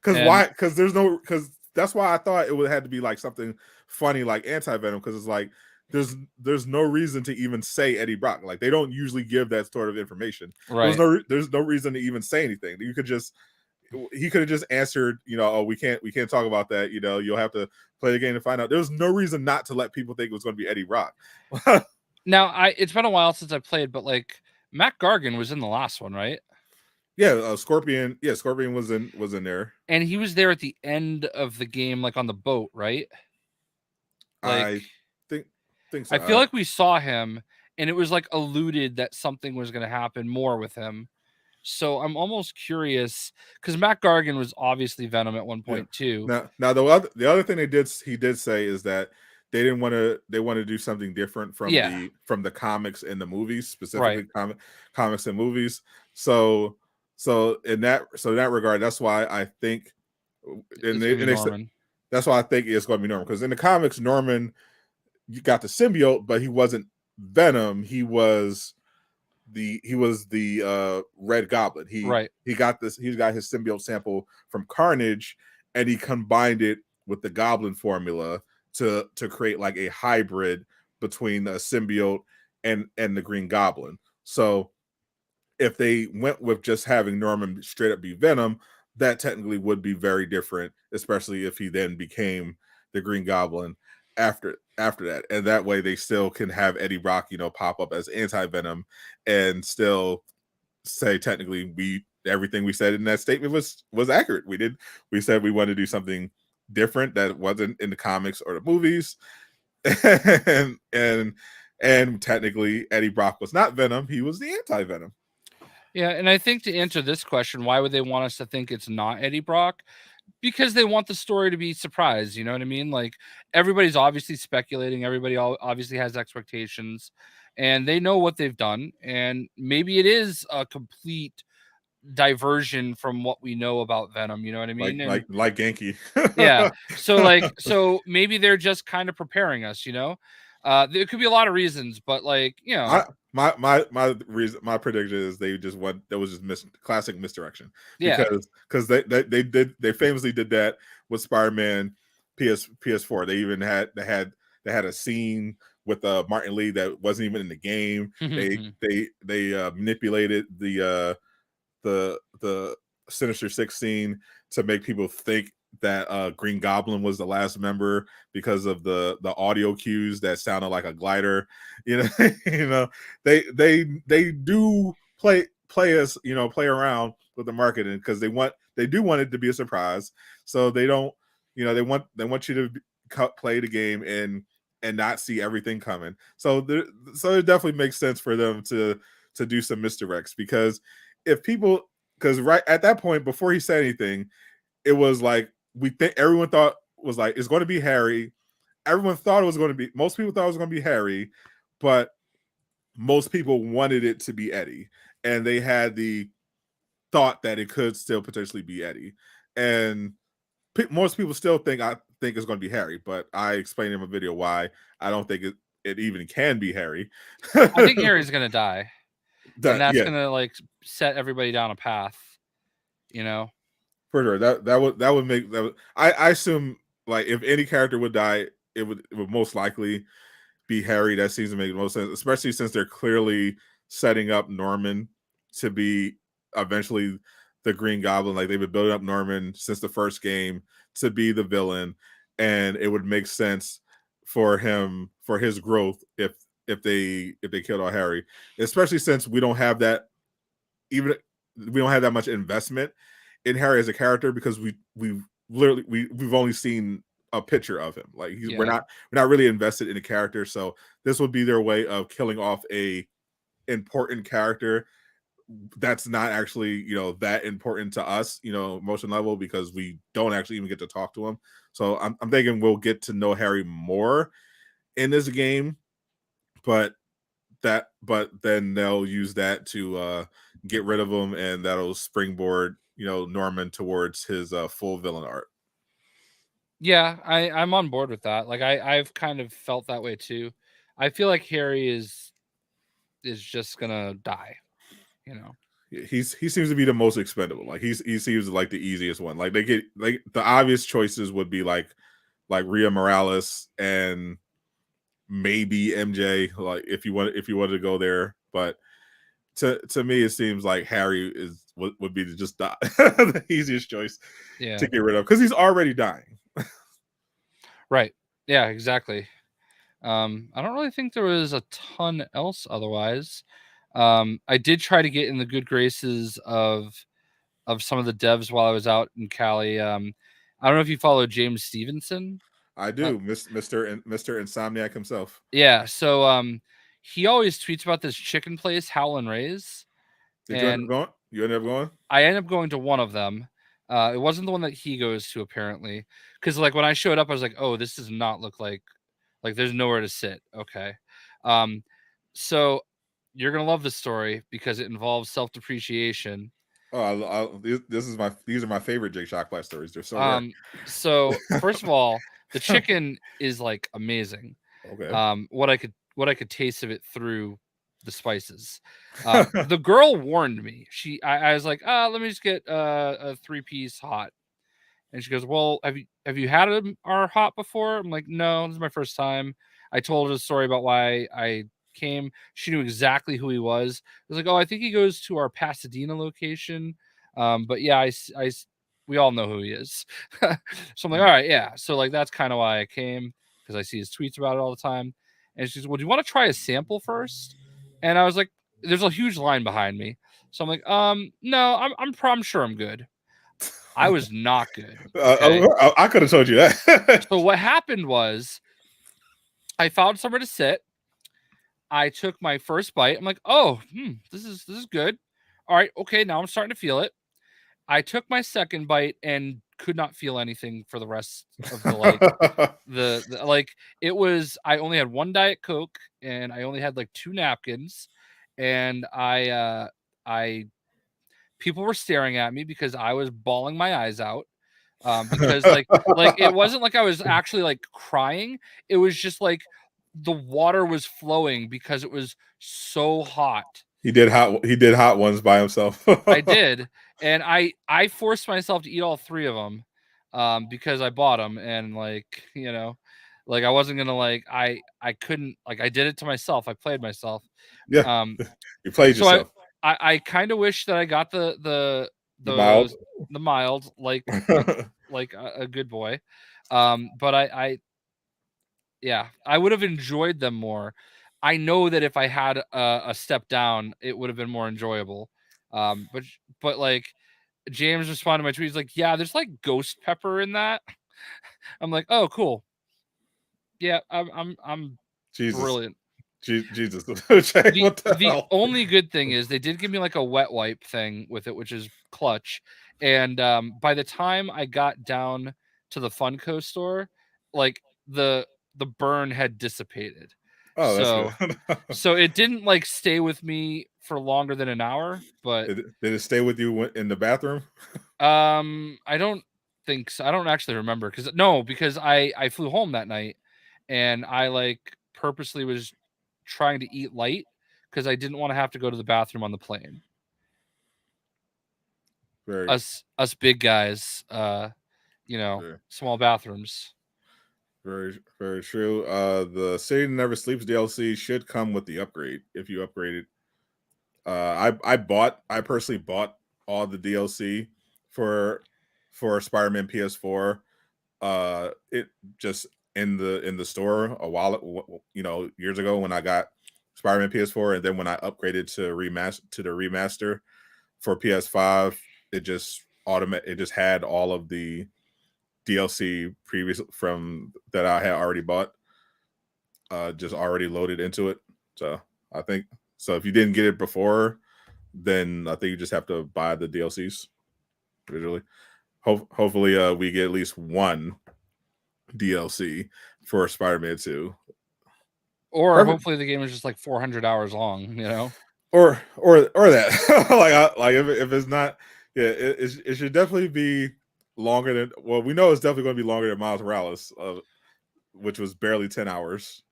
Because that's why I thought it would have to be like something funny like anti-Venom, because it's like there's no reason to even say Eddie Brock. Like, they don't usually give that sort of information.
Right.
There's no reason to even say anything. He could have just answered, oh, we can't talk about that. You'll have to play the game to find out. There's no reason not to let people think it was going to be Eddie Brock.
Now, it's been a while since I played, but like Matt Gargan was in the last one, right?
Yeah, Scorpion. Yeah, Scorpion was in there,
and he was there at the end of the game, like on the boat, right?
Like, I think so.
I feel like we saw him, and it was like alluded that something was going to happen more with him. So I'm almost curious, because Matt Gargan was obviously Venom at one point too.
Now the other thing he did say is that they want to do something different from the comics and the movies, specifically comics and movies. So in that regard, that's why I think that's why I think it's going to be Norman, because in the comics, Norman, you got the symbiote, but he wasn't Venom. He was the Red Goblin. He got his symbiote sample from Carnage, and he combined it with the Goblin formula to create like a hybrid between a symbiote and the Green Goblin. So if they went with just having Norman straight up be Venom, that technically would be very different, especially if he then became the Green Goblin after that. And that way they still can have Eddie Brock, pop up as anti-Venom and still say technically everything we said in that statement was accurate. We said we wanted to do something different that wasn't in the comics or the movies. and technically Eddie Brock was not Venom, he was the anti-Venom.
Yeah, and I think to answer this question, why would they want us to think it's not Eddie Brock? Because they want the story to be surprised, you know what I mean? Like, everybody's obviously speculating, everybody obviously has expectations, and they know what they've done, and maybe it is a complete diversion from what we know about Venom, you know what I mean?
Like Genki.
Yeah. So maybe they're just kind of preparing us, there could be a lot of reasons, but
my prediction is there was just classic misdirection. Because they famously did that with Spider-Man PS4. They even had a scene with Martin Lee that wasn't even in the game. They manipulated the Sinister Six scene to make people think that Green Goblin was the last member because of the audio cues that sounded like a glider. You know, they do play us, play around with the marketing because they do want it to be a surprise. So they don't, they want you to play the game and not see everything coming. So it definitely makes sense for them to do some misdirects, because if people, because right at that point before he said anything, it was like everyone thought was like it's going to be Harry. Everyone thought it was going to be, most people thought it was going to be Harry, but most people wanted it to be Eddie, and they had the thought that it could still potentially be Eddie. And most people still think it's going to be Harry, but I explained in my video why I don't think it even can be Harry.
I think Harry's gonna die, and that's
Yeah,
gonna like set everybody down a path.
For sure. That would make that. I assume, like, if any character would die, it would most likely be Harry. That seems to make the most sense, especially since they're clearly setting up Norman to be eventually the Green Goblin. Like, they've been building up Norman since the first game to be the villain, and it would make sense for him, for his growth, if they killed off Harry, especially since we don't have that much investment in Harry as a character, because we've only seen a picture of him. Like, we're not really invested in a character. So this would be their way of killing off a important character that's not actually, that important to us, emotion level, because we don't actually even get to talk to him. So I'm thinking we'll get to know Harry more in this game, but then they'll use that to get rid of him, and that'll springboard Norman towards his full villain art.
Yeah, I'm on board with that. Like, I've kind of felt that way too. I feel like Harry is just gonna die.
He seems to be the most expendable. Like, he seems like the easiest one. Like, they get, like, the obvious choices would be like Rhea Morales and maybe MJ, like, if you wanted to go there. But to me, it seems like Harry would be just the easiest choice to get rid of, because he's already dying.
Right. Yeah, exactly. I don't really think there was a ton else otherwise. I did try to get in the good graces of some of the devs while I was out in Cali. I don't know if you follow James Stevenson.
I do, Mr. Insomniac himself.
Yeah, so he always tweets about this chicken place, Howlin' Ray's.
Did you end up going? You ended up going?
I ended up going to one of them. It wasn't the one that he goes to, apparently, because like when I showed up, I was like, "Oh, this does not look like there's nowhere to sit." Okay, so you're gonna love this story because it involves self-depreciation.
Oh, these are my favorite Jayshockblast stories. They're so rare.
So first of all, the chicken is like amazing.
Okay.
What I could taste of it through the spices. The girl warned me. I was like, let me just get a 3-piece hot. And she goes, well, have you had our hot before? I'm like, no, this is my first time. I told her the story about why I came. She knew exactly who he was. I was like, oh, I think he goes to our Pasadena location. But yeah, we all know who he is. So I'm like, all right, yeah. So like, that's kind of why I came, because I see his tweets about it all the time. And she's, well, do you want to try a sample first? And I was like, there's a huge line behind me. So I'm like, no, I'm sure I'm good. I was not good. Okay?
I could have told you that.
So what happened was, I found somewhere to sit. I took my first bite. I'm like, oh, this is good. All right, okay, now I'm starting to feel it. I took my second bite and could not feel anything for the rest of the like it was, I only had one Diet Coke and I only had like 2 napkins, and I people were staring at me because I was bawling my eyes out. Because like it wasn't like I was actually like crying. It was just like the water was flowing because it was so hot.
He did hot ones by himself.
I did, and I forced myself to eat all 3 of them, because I bought them, and like like I wasn't gonna like I couldn't, like, I did it to myself. I played myself.
Yeah, you played
so
yourself.
I kind of wish that I got the
The mild.
the mild, like a good boy. But yeah, I would have enjoyed them more. I know that if I had a step down, it would have been more enjoyable. But like James responded to my tweet, he's like, "Yeah, there's like ghost pepper in that." I'm like, "Oh, cool. Yeah, I'm
Jesus.
brilliant."
Jesus. What the
The
hell?
only good thing is they did give me like a wet wipe thing with it, which is clutch. And by the time I got down to the Funko store, like the burn had dissipated.
Oh, that's good.
So it didn't like stay with me for longer than an hour, but
Did it stay with you in the bathroom?
I don't think so. I don't actually remember because I flew home that night and I like purposely was trying to eat light because I didn't want to have to go to the bathroom on the plane.
Very,
Us big guys,
very,
small bathrooms.
very, very true. The City Never Sleeps DLC should come with the upgrade if you upgrade it. I personally bought all the DLC for Spider-Man PS4. It just in the store a while, years ago when I got Spider-Man PS4, and then when I upgraded to the remaster for PS5, it just had all of the DLC previous from that I had already bought, just already loaded into it. So I think so. If you didn't get it before, then I think you just have to buy the DLCs visually. Hopefully, we get at least one DLC for Spider-Man 2.
Or
Perfect.
hopefully the game is just like 400 hours long.
Or that like if it's not, yeah, it should definitely be longer than. Well, we know it's definitely going to be longer than Miles Morales, which was barely 10 hours.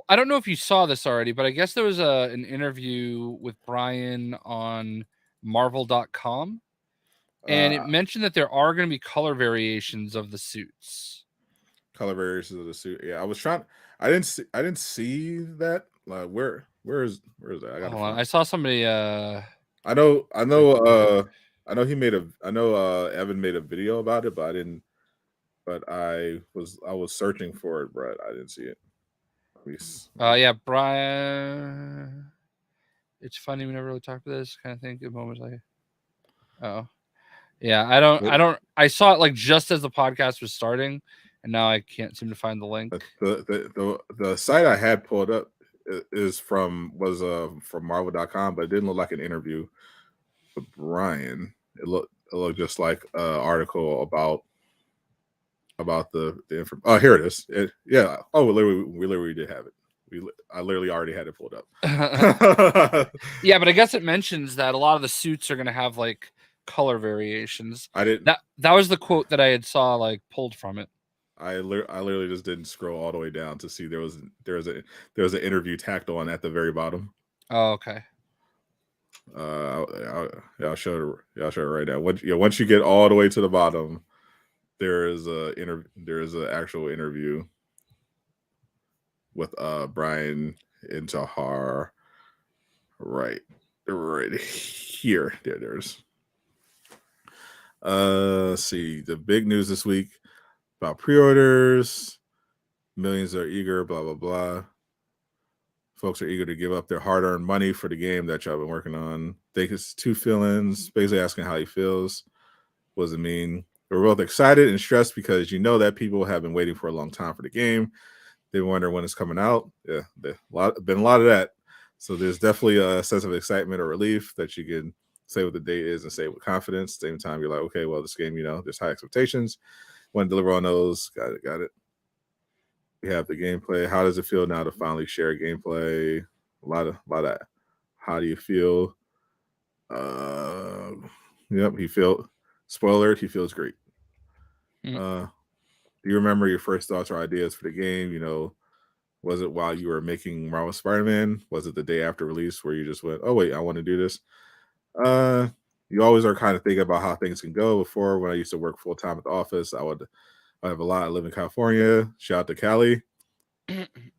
I don't know if you saw this already, but I guess there was an interview with Brian on Marvel.com, and it mentioned that there are going to be color variations of the suits.
Color variations of the suit. Yeah, I was trying. I didn't see that. Like where is that? I got to find.
I saw somebody.
I know. I know he made a. I know Evan made a video about it, but I didn't. But I was searching for it, but I didn't see it.
Yeah, Brian. It's funny we never really talked about this kind of thing. Good moments like. Oh, yeah. I saw it like just as the podcast was starting, and now I can't seem to find the link.
The site I had pulled up was from Marvel.com, but it didn't look like an interview with Brian. It looked just like an article about the information. Oh, here it is. Yeah. Oh, we literally did have it. I literally already had it pulled up.
Yeah, but I guess it mentions that a lot of the suits are going to have like color variations.
I didn't.
That was the quote that I had saw like pulled from it.
I literally just didn't scroll all the way down to see there was an interview tacked on at the very bottom.
Oh, okay.
I'll show it right now. Once you get all the way to the bottom, there is an actual interview with Brian and Tahar right here. There's let's see the big news this week about pre-orders. Millions are eager, blah blah blah. Folks are eager to give up their hard-earned money for the game that y'all been working on. Think it's two feelings, basically asking how he feels. What does it mean? We're both excited and stressed because you know that people have been waiting for a long time for the game. They wonder when it's coming out. Yeah, been a lot of that. So there's definitely a sense of excitement or relief that you can say what the date is and say it with confidence. At the same time, you're like, okay, well, this game, there's high expectations. Want to deliver on those. Got it. We have the gameplay. How does it feel now to finally share gameplay? A lot of how do you feel? Yep, spoiler, he feels great. Do you remember your first thoughts or ideas for the game? Was it while you were making Marvel Spider-Man? Was it the day after release where you just went, oh wait, I want to do this? You always are kind of thinking about how things can go. Before, when I used to work full time at the office, I have a lot. I live in California. Shout out to Cali.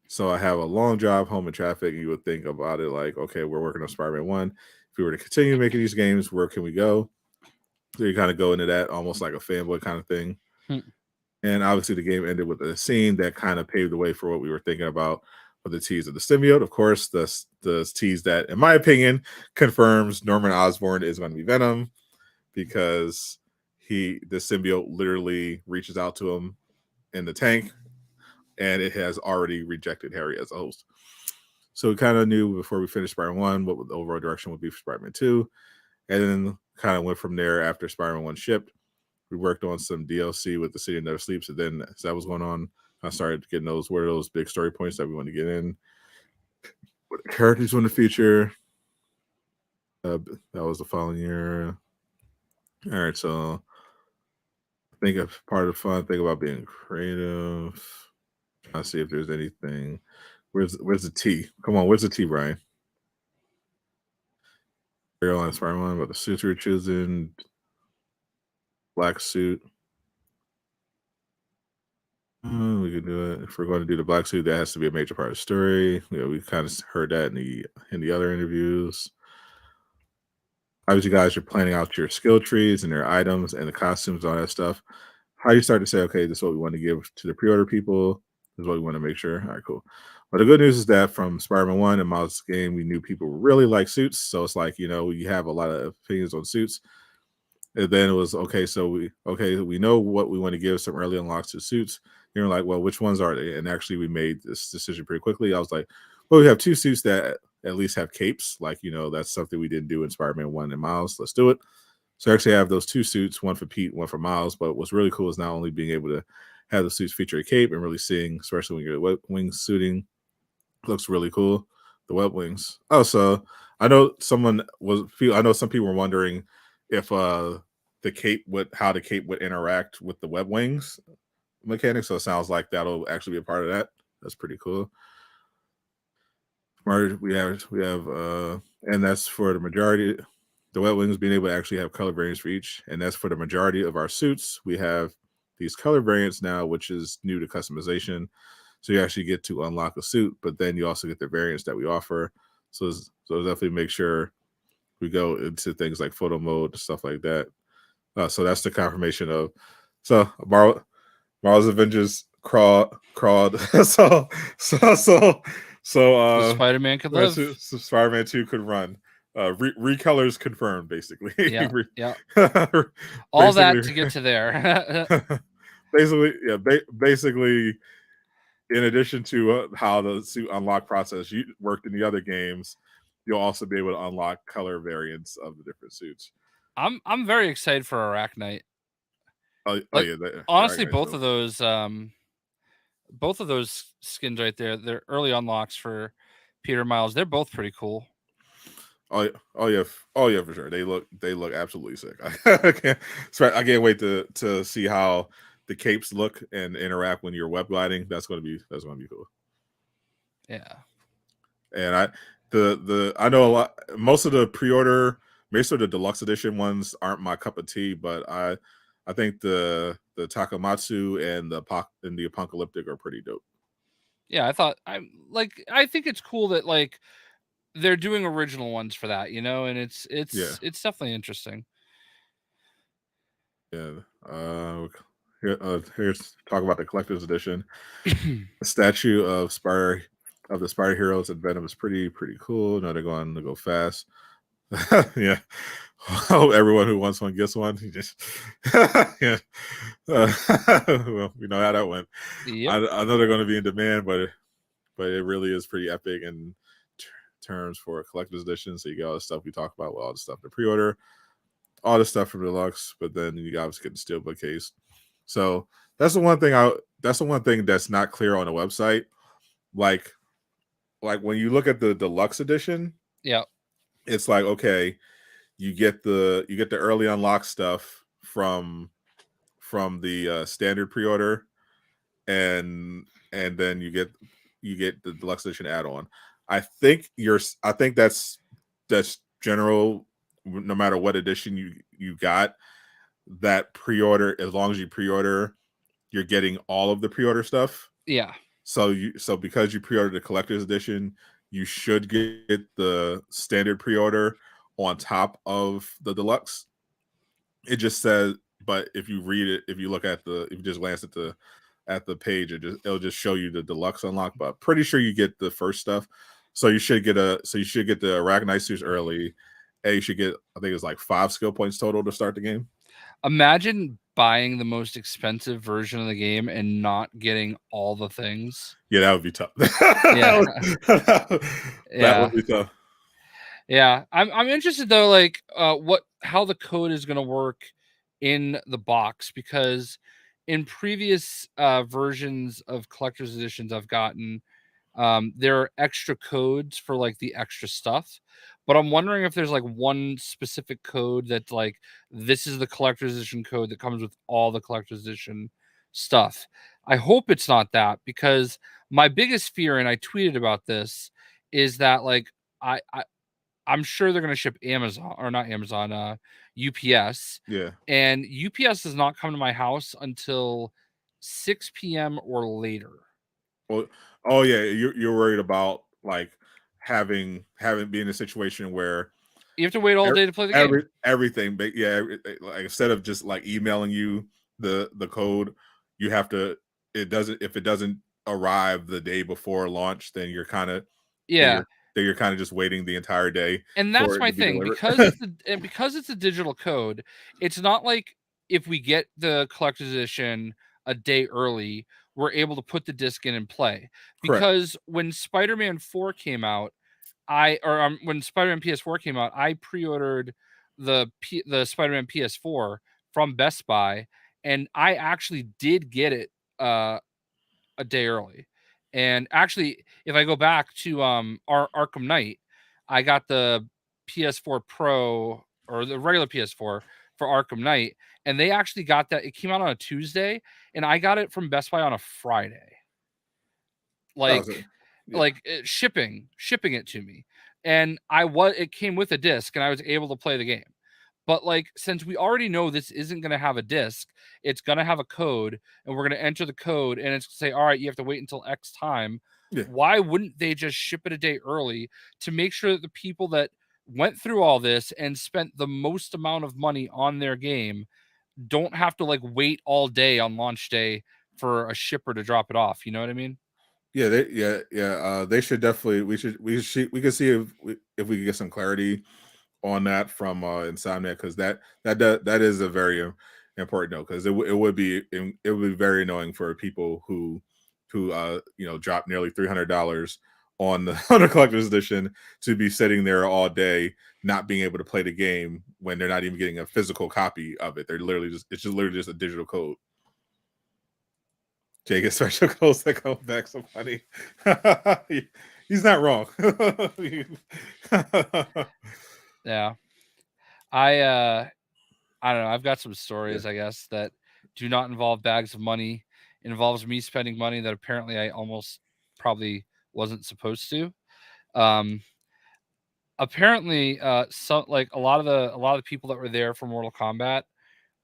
So I have a long drive home in traffic, and you would think about it like, okay, we're working on Spider-Man 1. If we were to continue making these games, where can we go? So you kind of go into that almost like a fanboy kind of thing.
Hmm.
And obviously, the game ended with a scene that kind of paved the way for what we were thinking about for the tease of the symbiote. Of course, the tease that, in my opinion, confirms Norman Osborn is going to be Venom because the symbiote literally reaches out to him in the tank, and it has already rejected Harry as a host. So we kind of knew before we finished Spider-Man 1 what the overall direction would be for Spider-Man 2, and then kind of went from there after Spider-Man 1 shipped. We worked on some DLC with The City Never Sleeps, and then as that was going on, I started getting those big story points that we wanted to get in. What characters want to feature? That was the following year. All right, so I think a part of the fun thing about being creative. Trying to see if there's anything. Where's the T? Come on, where's the T, Brian? Airline Spider-Man, about the suits we were choosing. Black suit. We could do it. If we're going to do the black suit, that has to be a major part of the story. We kind of heard that in the other interviews. Obviously, guys, you're planning out your skill trees and their items and the costumes, all that stuff. How you start to say, okay, this is what we want to give to the pre-order people. This is what we want to make sure. All right, cool. But the good news is that from Spider-Man 1 and Miles' game, we knew people really like suits. So it's like, you have a lot of opinions on suits. And then it was okay. So we know what we want to give some early unlocks to suits. You're like, well, which ones are they? And actually, we made this decision pretty quickly. I was like, well, we have 2 suits that at least have capes. Like, that's something we didn't do in Spider-Man 1 and Miles. Let's do it. So I actually have those 2 suits, one for Pete, one for Miles. But what's really cool is not only being able to have the suits feature a cape and really seeing, especially when you're wing suiting, looks really cool. The web wings. Oh, so I know some people were wondering if how the cape would interact with the web wings mechanics. So it sounds like that'll actually be a part of that. That's pretty cool. We have and that's for the majority. The web wings being able to actually have color variants for each, and that's for the majority of our suits. We have these color variants now, which is new to customization. So you actually get to unlock a suit, but then you also get the variants that we offer. So definitely make sure we go into things like photo mode, stuff like that. So that's the confirmation of Marvel's Avengers crawled. So
Spider-Man could live.
So Spider-Man 2 could run. Recolors confirmed, basically.
Yeah. All that to get to there.
Basically, in addition to how the suit unlock process worked in the other games, you'll also be able to unlock color variants of the different suits.
I'm very excited for Arachnite. Honestly, both of those skins right there, they're early unlocks for Peter Miles. They're both pretty cool.
Oh yeah, for sure. They look absolutely sick. I can't wait to see how the capes look and interact when you're web gliding. That's gonna be cool.
Yeah.
And I know a lot. Most of the pre-order, most of the deluxe edition ones aren't my cup of tea, but I think the Takamatsu and the Apocalyptic are pretty dope.
Yeah, I think it's cool that like they're doing original ones for that, and it's definitely interesting.
Yeah. Here's talk about the collector's edition. The statue of the Spider Heroes and Venom is pretty cool. Now they're going to go fast. Yeah. Oh, everyone who wants one gets one. Just yeah. Well, we know how that went.
Yep.
I know they're going to be in demand, but it really is pretty epic in terms for a collector's edition. So you get all the stuff we talk about, all the stuff to pre-order, all the stuff from deluxe, but then you obviously get the steelbook case. So that's the one thing that's not clear on the website. Like when you look at the deluxe edition,
yeah,
it's like, okay, you get the early unlock stuff from the standard pre-order, and then you get the deluxe edition add-on. I think that's general. No matter what edition you got, that pre-order, as long as you pre-order, you're getting all of the pre-order stuff.
Yeah.
So because you pre-ordered the collector's edition, you should get the standard pre-order on top of the deluxe. it just says, but if you read it, if you look at if you just glance at the page, it'll just show you the deluxe unlock. But pretty sure you get the first stuff, so you should get the Arachnite suits early, and you should get, I think it's like 5 skill points total to start the game.
Imagine buying the most expensive version of the game and not getting all the things.
Yeah, that would be tough.
Yeah.
That would be tough.
Yeah, I'm interested though, like how the code is going to work in the box, because in previous versions of collector's editions I've gotten, there are extra codes for like the extra stuff, but I'm wondering if there's like one specific code that like this is the collector's edition code that comes with all the collector's edition stuff. I hope it's not that, because my biggest fear, and I tweeted about this, is that like I'm sure they're going to ship Amazon, or not Amazon, UPS.
Yeah.
And UPS does not come to my house until 6 p.m. or later.
Well, oh yeah, you're worried about like having being in a situation where
you have to wait all day to play the game.
Everything, but yeah, like instead of just like emailing you the code, you have to. If it doesn't arrive the day before launch, then you're kind of you're kind of just waiting the entire day.
And that's my thing, because it's a digital code. It's not like if we get the collector's edition a day early, we're able to put the disc in and play. Because
Correct.
when Spider-Man 4 came out, when Spider-Man PS4 came out, I pre-ordered the Spider-Man PS4 from Best Buy, and I actually did get it a day early. And actually, if I go back to our Arkham Knight, I got the PS4 Pro, or the regular PS4 for Arkham Knight, and they actually got that. It came out on a Tuesday, and I got it from Best Buy on a Friday. Shipping it to me, and it came with a disc, and I was able to play the game. But like, since we already know this isn't going to have a disc, it's going to have a code, and we're going to enter the code, and it's going to say, all right, you have to wait until X time.
Yeah.
Why wouldn't they just ship it a day early to make sure that the people that went through all this and spent the most amount of money on their game don't have to like wait all day on launch day for a shipper to drop it off? You know what I mean?
Yeah, they should definitely. We could see if we could get some clarity on that from Insomniac, because that is a very important note, because it would be very annoying for people who dropped nearly $300 on the collector's edition to be sitting there all day not being able to play the game when they're not even getting a physical copy of it. They're literally it's literally just a digital code. Jake gets special codes that come back some money. He's not wrong.
Yeah. I don't know. I've got some stories, I guess, that do not involve bags of money. It involves me spending money that apparently I almost probably wasn't supposed to. Apparently, like a lot of the people that were there for Mortal Kombat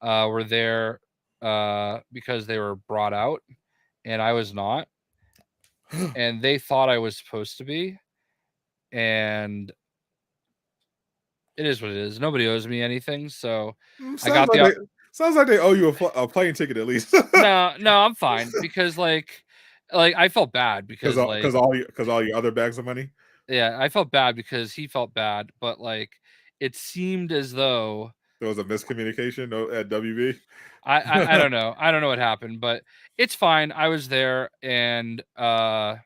were there because they were brought out, and I was not, and they thought I was supposed to be, and it is what it is. Nobody owes me anything, so
sounds like they owe you a plane ticket at least.
No, I'm fine, because like I felt bad because
all your other bags of money.
Yeah, I felt bad because he felt bad, but like it seemed as though
there was a miscommunication at WB.
I don't know. I don't know what happened, but it's fine. I was there, and my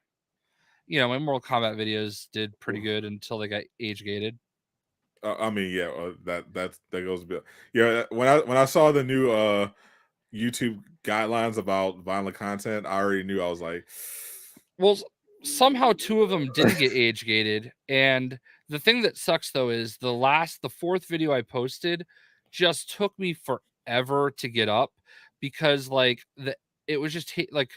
Mortal Kombat videos did pretty good until they got age gated.
I mean, yeah, that goes a bit. Yeah, when I saw the new YouTube guidelines about violent content, I already knew. I was like,
well, somehow 2 of them didn't get age gated, and the thing that sucks though is the 4th video I posted just took me forever to get up, because like it was just like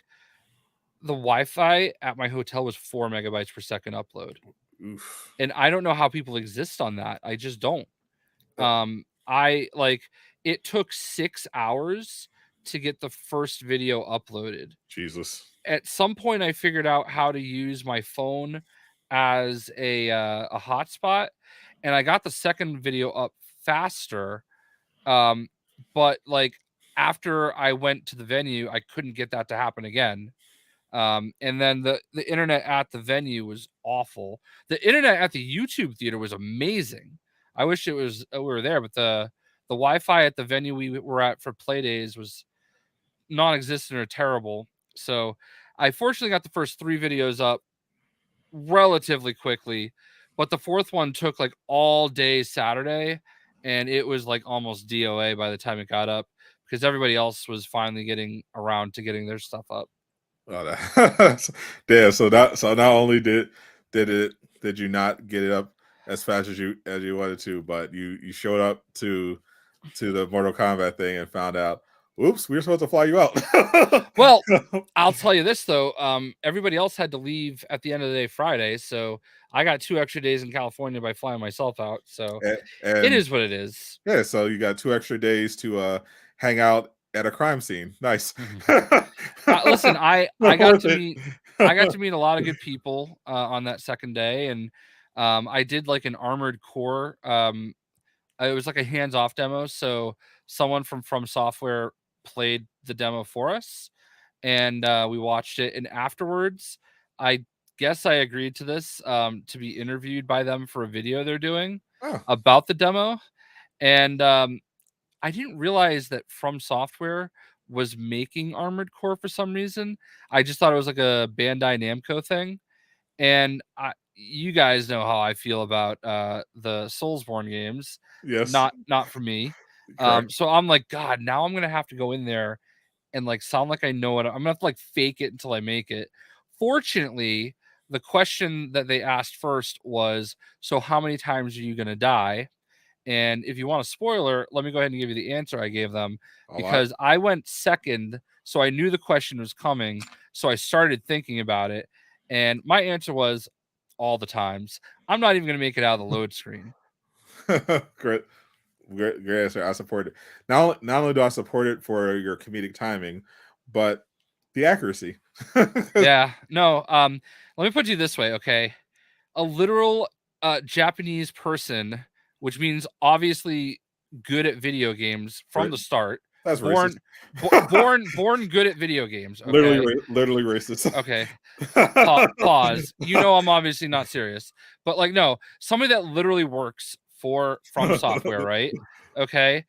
the Wi-Fi at my hotel was 4 megabytes per second upload.
Oof.
And I don't know how people exist on that. I just don't. It took 6 hours to get the first video uploaded.
Jesus.
At some point I figured out how to use my phone as a hotspot, and I got the second video up faster. but like after I went to the venue, I couldn't get that to happen again. And then the internet at the venue was awful. The internet at the YouTube theater was amazing. I wish it was we were there, but the Wi-Fi at the venue we were at for play days was non-existent or terrible. So I fortunately got the first 3 videos up relatively quickly, but the fourth one took like all day Saturday, and it was like almost DOA by the time it got up because everybody else was finally getting around to getting their stuff up.
Oh, that, yeah. So not only did you not get it up as fast as you wanted to, but you showed up to the Mortal Kombat thing and found out, oops, we were supposed to fly you out.
Well, I'll tell you this though, everybody else had to leave at the end of the day Friday, so I got 2 extra days in California by flying myself out. So it
and
is what it is.
yeah, so you got 2 extra days to hang out at a crime scene. Nice.
Listen, I got to meet a lot of good people on that second day, and I did like an Armored Core. It was like a hands-off demo, so someone from Software played the demo for us, and we watched it. And afterwards, I guess I agreed to this to be interviewed by them for a video they're doing
Oh,
about the demo, and I didn't realize that From Software was making Armored Core for some reason. I just thought it was like a Bandai Namco thing. And you guys know how I feel about the Soulsborne games.
yes,
Not for me.
correct.
So I'm like, God, now I'm gonna have to go in there and like sound like I know it. I'm gonna have to like fake it until I make it. Fortunately, the question that they asked first was, so how many times are you gonna die? And if you want a spoiler, let me go ahead and give you the answer I gave them
A lot.
because I went second. So I knew the question was coming. So I started thinking about it. And my answer was all the times. I'm not even going to make it out of the load screen.
Great. Great answer. I support it. Not only do I support it for your comedic timing, but the accuracy.
Yeah. No. Let me put you this way. Okay. A literal Japanese person, which means obviously good at video games from the start.
That's racist.
Born, born good at video games.
literally,
Okay.
literally racist.
Okay. Pause. You know I'm obviously not serious, but like no, somebody that literally works for From Software, right? Okay,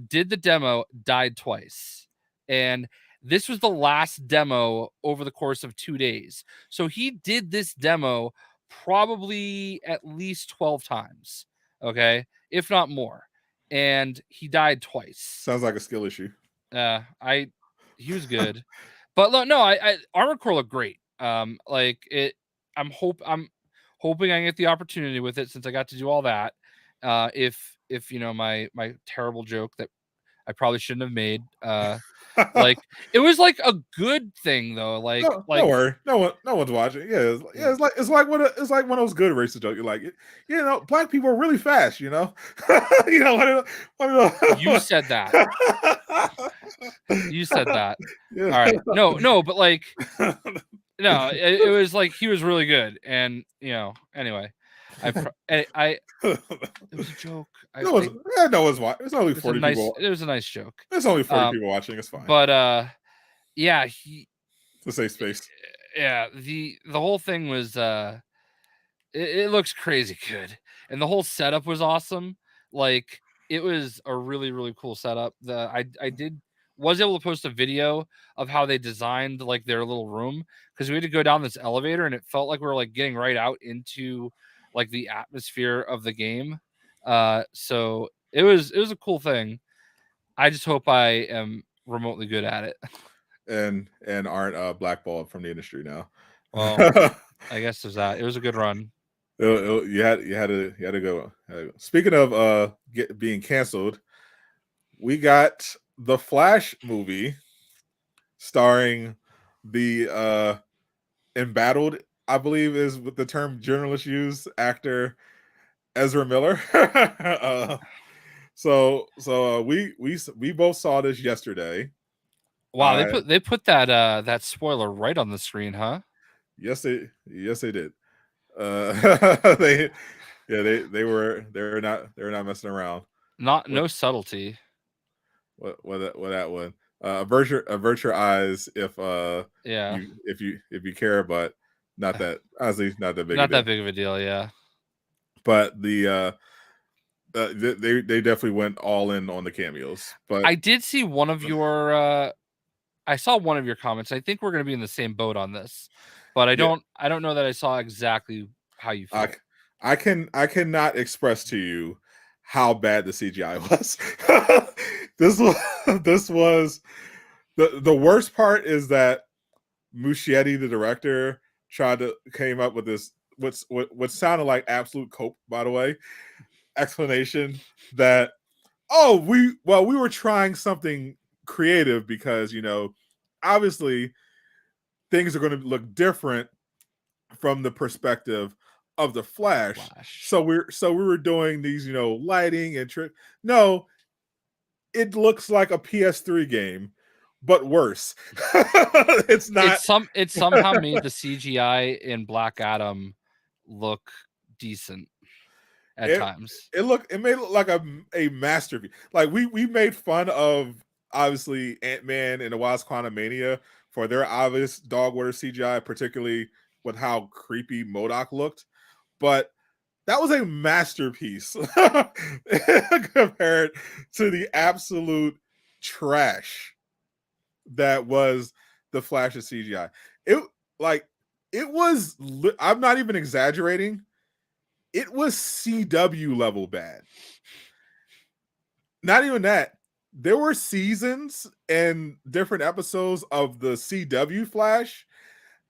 did the demo, died twice, and this was the last demo over the course of 2 days. So he did this demo probably at least 12 times, okay, if not more, and he died twice.
Sounds like a skill issue.
He was good. But no, I Armored Core looked great. Like it, I'm hoping I get the opportunity with it since I got to do all that. If you know my terrible joke that I probably shouldn't have made. Like it was like a good thing though. Like
No, don't worry. No one's watching. Yeah, it's like one of those good racist jokes. You're like, black people are really fast. You know,
you said that. You said that.
Yeah.
All right. No, but like, no, it was like he was really good, and anyway, it was a joke.
No one's watching. It's only 40 people.
It was a nice joke.
There's only 40 people watching. It's fine.
But yeah,
it's a safe space.
Yeah, the whole thing was it looks crazy good, and the whole setup was awesome. Like it was a really really cool setup. Was able to post a video of how they designed like their little room because we had to go down this elevator and it felt like we were like getting right out into like the atmosphere of the game. So it was a cool thing. I just hope I am remotely good at it.
And aren't blackballed from the industry now.
Well, I guess there's that. It was a good run.
You had to go. Speaking of being canceled, we got the Flash movie starring the embattled, I believe is what the term journalists use, actor Ezra Miller. So we both saw this yesterday.
Wow, they put that spoiler right on the screen, huh?
Yes, they did. They were not messing around.
No subtlety.
what that one? Avert your eyes if
Yeah,
you care, but not that honestly not that big a
not
deal.
that big of a deal. Yeah,
But they definitely went all in on the cameos. But
I did see one of your. I saw one of your comments. I think we're going to be in the same boat on this, but I
yeah,
don't know that I saw exactly how you felt.
I cannot express to you how bad the CGI was. This was the worst part is that Muschietti, the director, came up with this what sounded like absolute cope, by the way, explanation that we were trying something creative because obviously things are going to look different from the perspective of the Flash.
Flash.
So we were doing these lighting and trick. No, it looks like a PS3 game, but worse. It's not.
It somehow made the CGI in Black Adam look decent at
it
times.
it made it look like a masterpiece. Like we made fun of obviously Ant-Man and the Wasp: Quantumania for their obvious dog water CGI, particularly with how creepy MODOK looked. But that was a masterpiece compared to the absolute trash that was the Flash's CGI. It like it was. I'm not even exaggerating. It was CW level bad. Not even that. There were seasons and different episodes of the CW Flash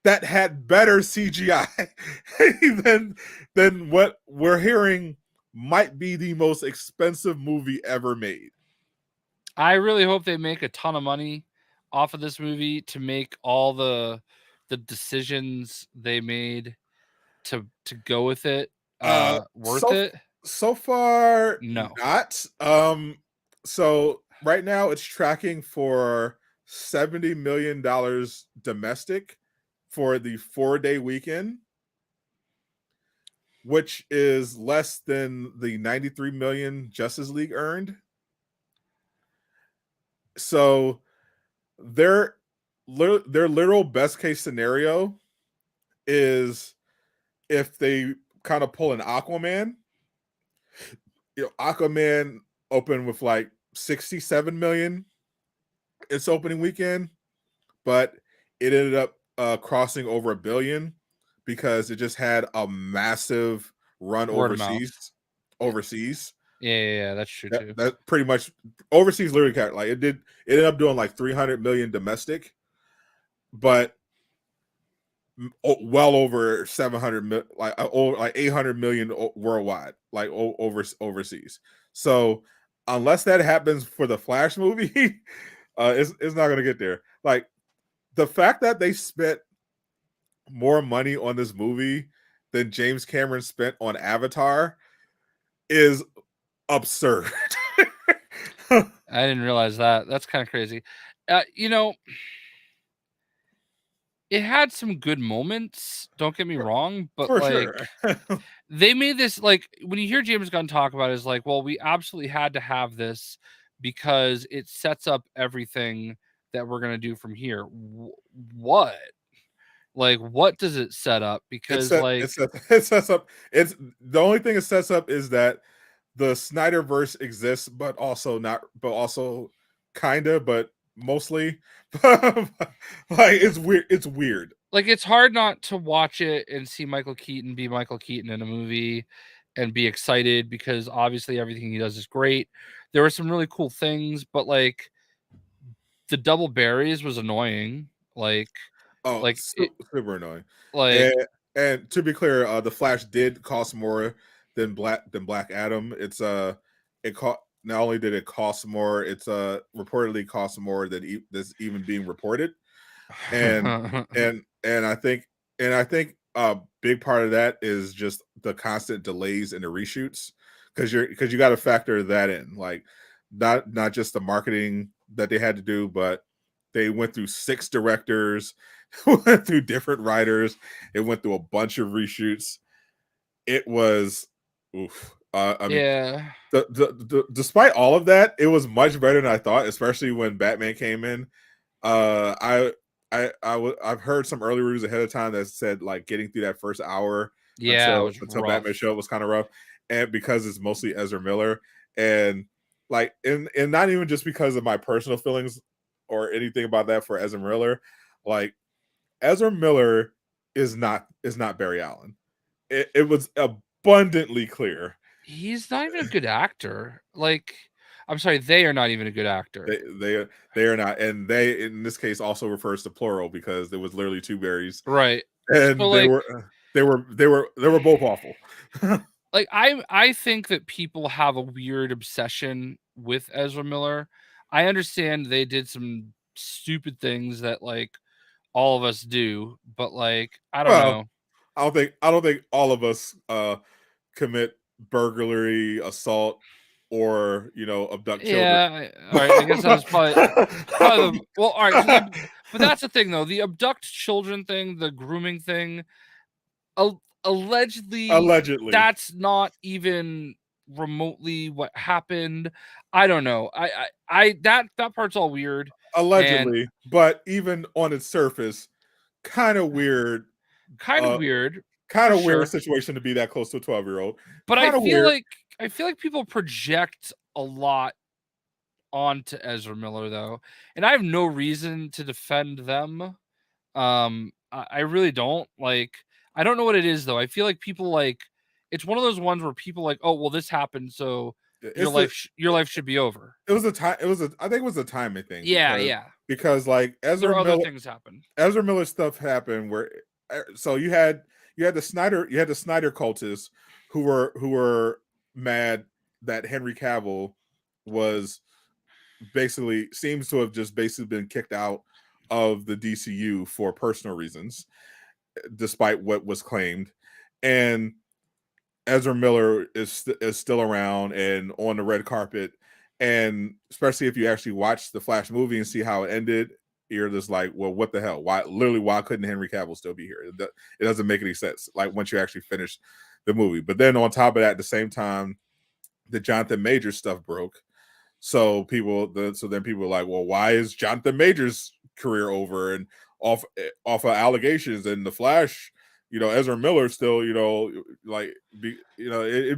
that had better CGI than what we're hearing might be the most expensive movie ever made.
I really hope they make a ton of money off of this movie to make all the decisions they made to go with it worth
So
it.
so far
No.
not. So right now it's tracking for $70 million domestic for the 4-day weekend, which is less than the 93 million Justice League earned. So their literal best case scenario is if they kind of pull an Aquaman. Aquaman opened with like 67 million its opening weekend, but it ended up crossing over a billion because it just had a massive run
Word of mouth.
overseas.
Yeah, that's true too.
That pretty much overseas literally like it ended up doing like 300 million domestic, but well over 700 like over like 800 million worldwide, like overseas. So unless that happens for the Flash movie, it's not going to get there. Like the fact that they spent more money on this movie than James Cameron spent on Avatar is absurd.
I didn't realize that. That's kind of crazy. It had some good moments, don't get me wrong, but
For
like
sure.
they made this, like, when you hear James Gunn talk about it, is like, well, we absolutely had to have this because it sets up everything that we're going to do from here. What? Like, what does it set up? Because like
It sets up. It's the only thing it sets up is that the Snyderverse exists, but also not, but also kind of, but mostly. Like it's weird. It's weird.
like it's hard not to watch it and see Michael Keaton be Michael Keaton in a movie and be excited because obviously everything he does is great. There were some really cool things, but like the double berries was annoying.
Oh,
Like it,
super annoying.
like
And to be clear, the Flash did cost more than Black Adam. It cost, not only did it cost more, it's reportedly cost more than this even being reported. And and I think a big part of that is just the constant delays in the reshoots because you got to factor that in, like not just the marketing that they had to do, but they went through 6 directors, went through different writers, it went through a bunch of reshoots. It was oof. I mean,
Yeah.
despite all of that, it was much better than I thought, especially when Batman came in. Uh, I I've heard some early reviews ahead of time that said like getting through that first hour
Yeah, it was
until
rough.
Batman show was kind of rough, and because it's mostly Ezra Miller, and like and not even just because of my personal feelings or anything about that for Ezra Miller, like Ezra Miller is not Barry Allen. It was abundantly clear.
He's not even a good actor. Like, I'm sorry, they are not even a good actor.
They are not, and they in this case also refers to plural because there was literally two berries,
Right. So
and
like
they were both awful.
like I think that people have a weird obsession with Ezra Miller. I understand they did some stupid things that like all of us do, but like I don't
Well,
know.
I don't think all of us commit burglary, assault, or abduct children.
Yeah, all right. I guess that was probably the well. All right, so but that's the thing though. The abduct children thing, the grooming thing, allegedly,
Allegedly,
that's not even remotely what happened. I don't know. That part's all weird, and
allegedly, but even on its surface, kind of weird.
kind of
Uh,
weird
kind
for
of weird
sure.
situation to be that close to a 12-year-old.
But
Kind of weird.
I feel like people project a lot onto Ezra Miller though, and I have no reason to defend them. I really don't. Like, I don't know what it is though. I feel like people like it's one of those ones where people like, oh well, this happened, so
It's the
your life should be over.
it was a time. It was a. I think it was a timing thing
Yeah, yeah.
because like
There are other things happen.
Ezra Miller stuff happened where so you had the Snyder cultists who were mad that Henry Cavill was basically seems to have just basically been kicked out of the DCU for personal reasons, despite what was claimed, and Ezra Miller is still around and on the red carpet, and especially if you actually watch the Flash movie and see how it ended, you're just like, well, what the hell? Why couldn't Henry Cavill still be here? It doesn't make any sense. Like once you actually finish the movie, but then on top of that, at the same time, the Jonathan Majors stuff broke. So then people were like, well, why is Jonathan Majors' career over and off of allegations and the Flash? Ezra Miller still, it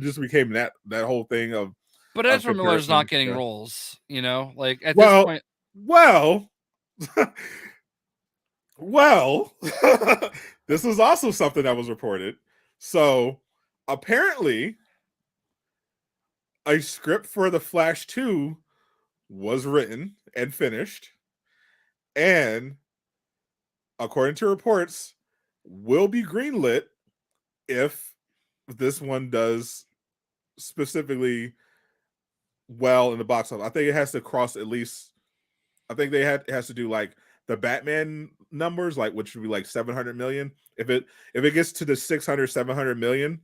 just became that whole thing
But
of
Ezra Miller's not
comparison.
getting
Yeah.
roles, like at this
Well,
point.
well, well. This was also something that was reported. So apparently, a script for the Flash 2 was written and finished, and according to reports, will be greenlit if this one does specifically well in the box office. I think it has to cross at least. I think it has to do like the Batman numbers, like which would be like 700 million. If it gets to the 600 700 million,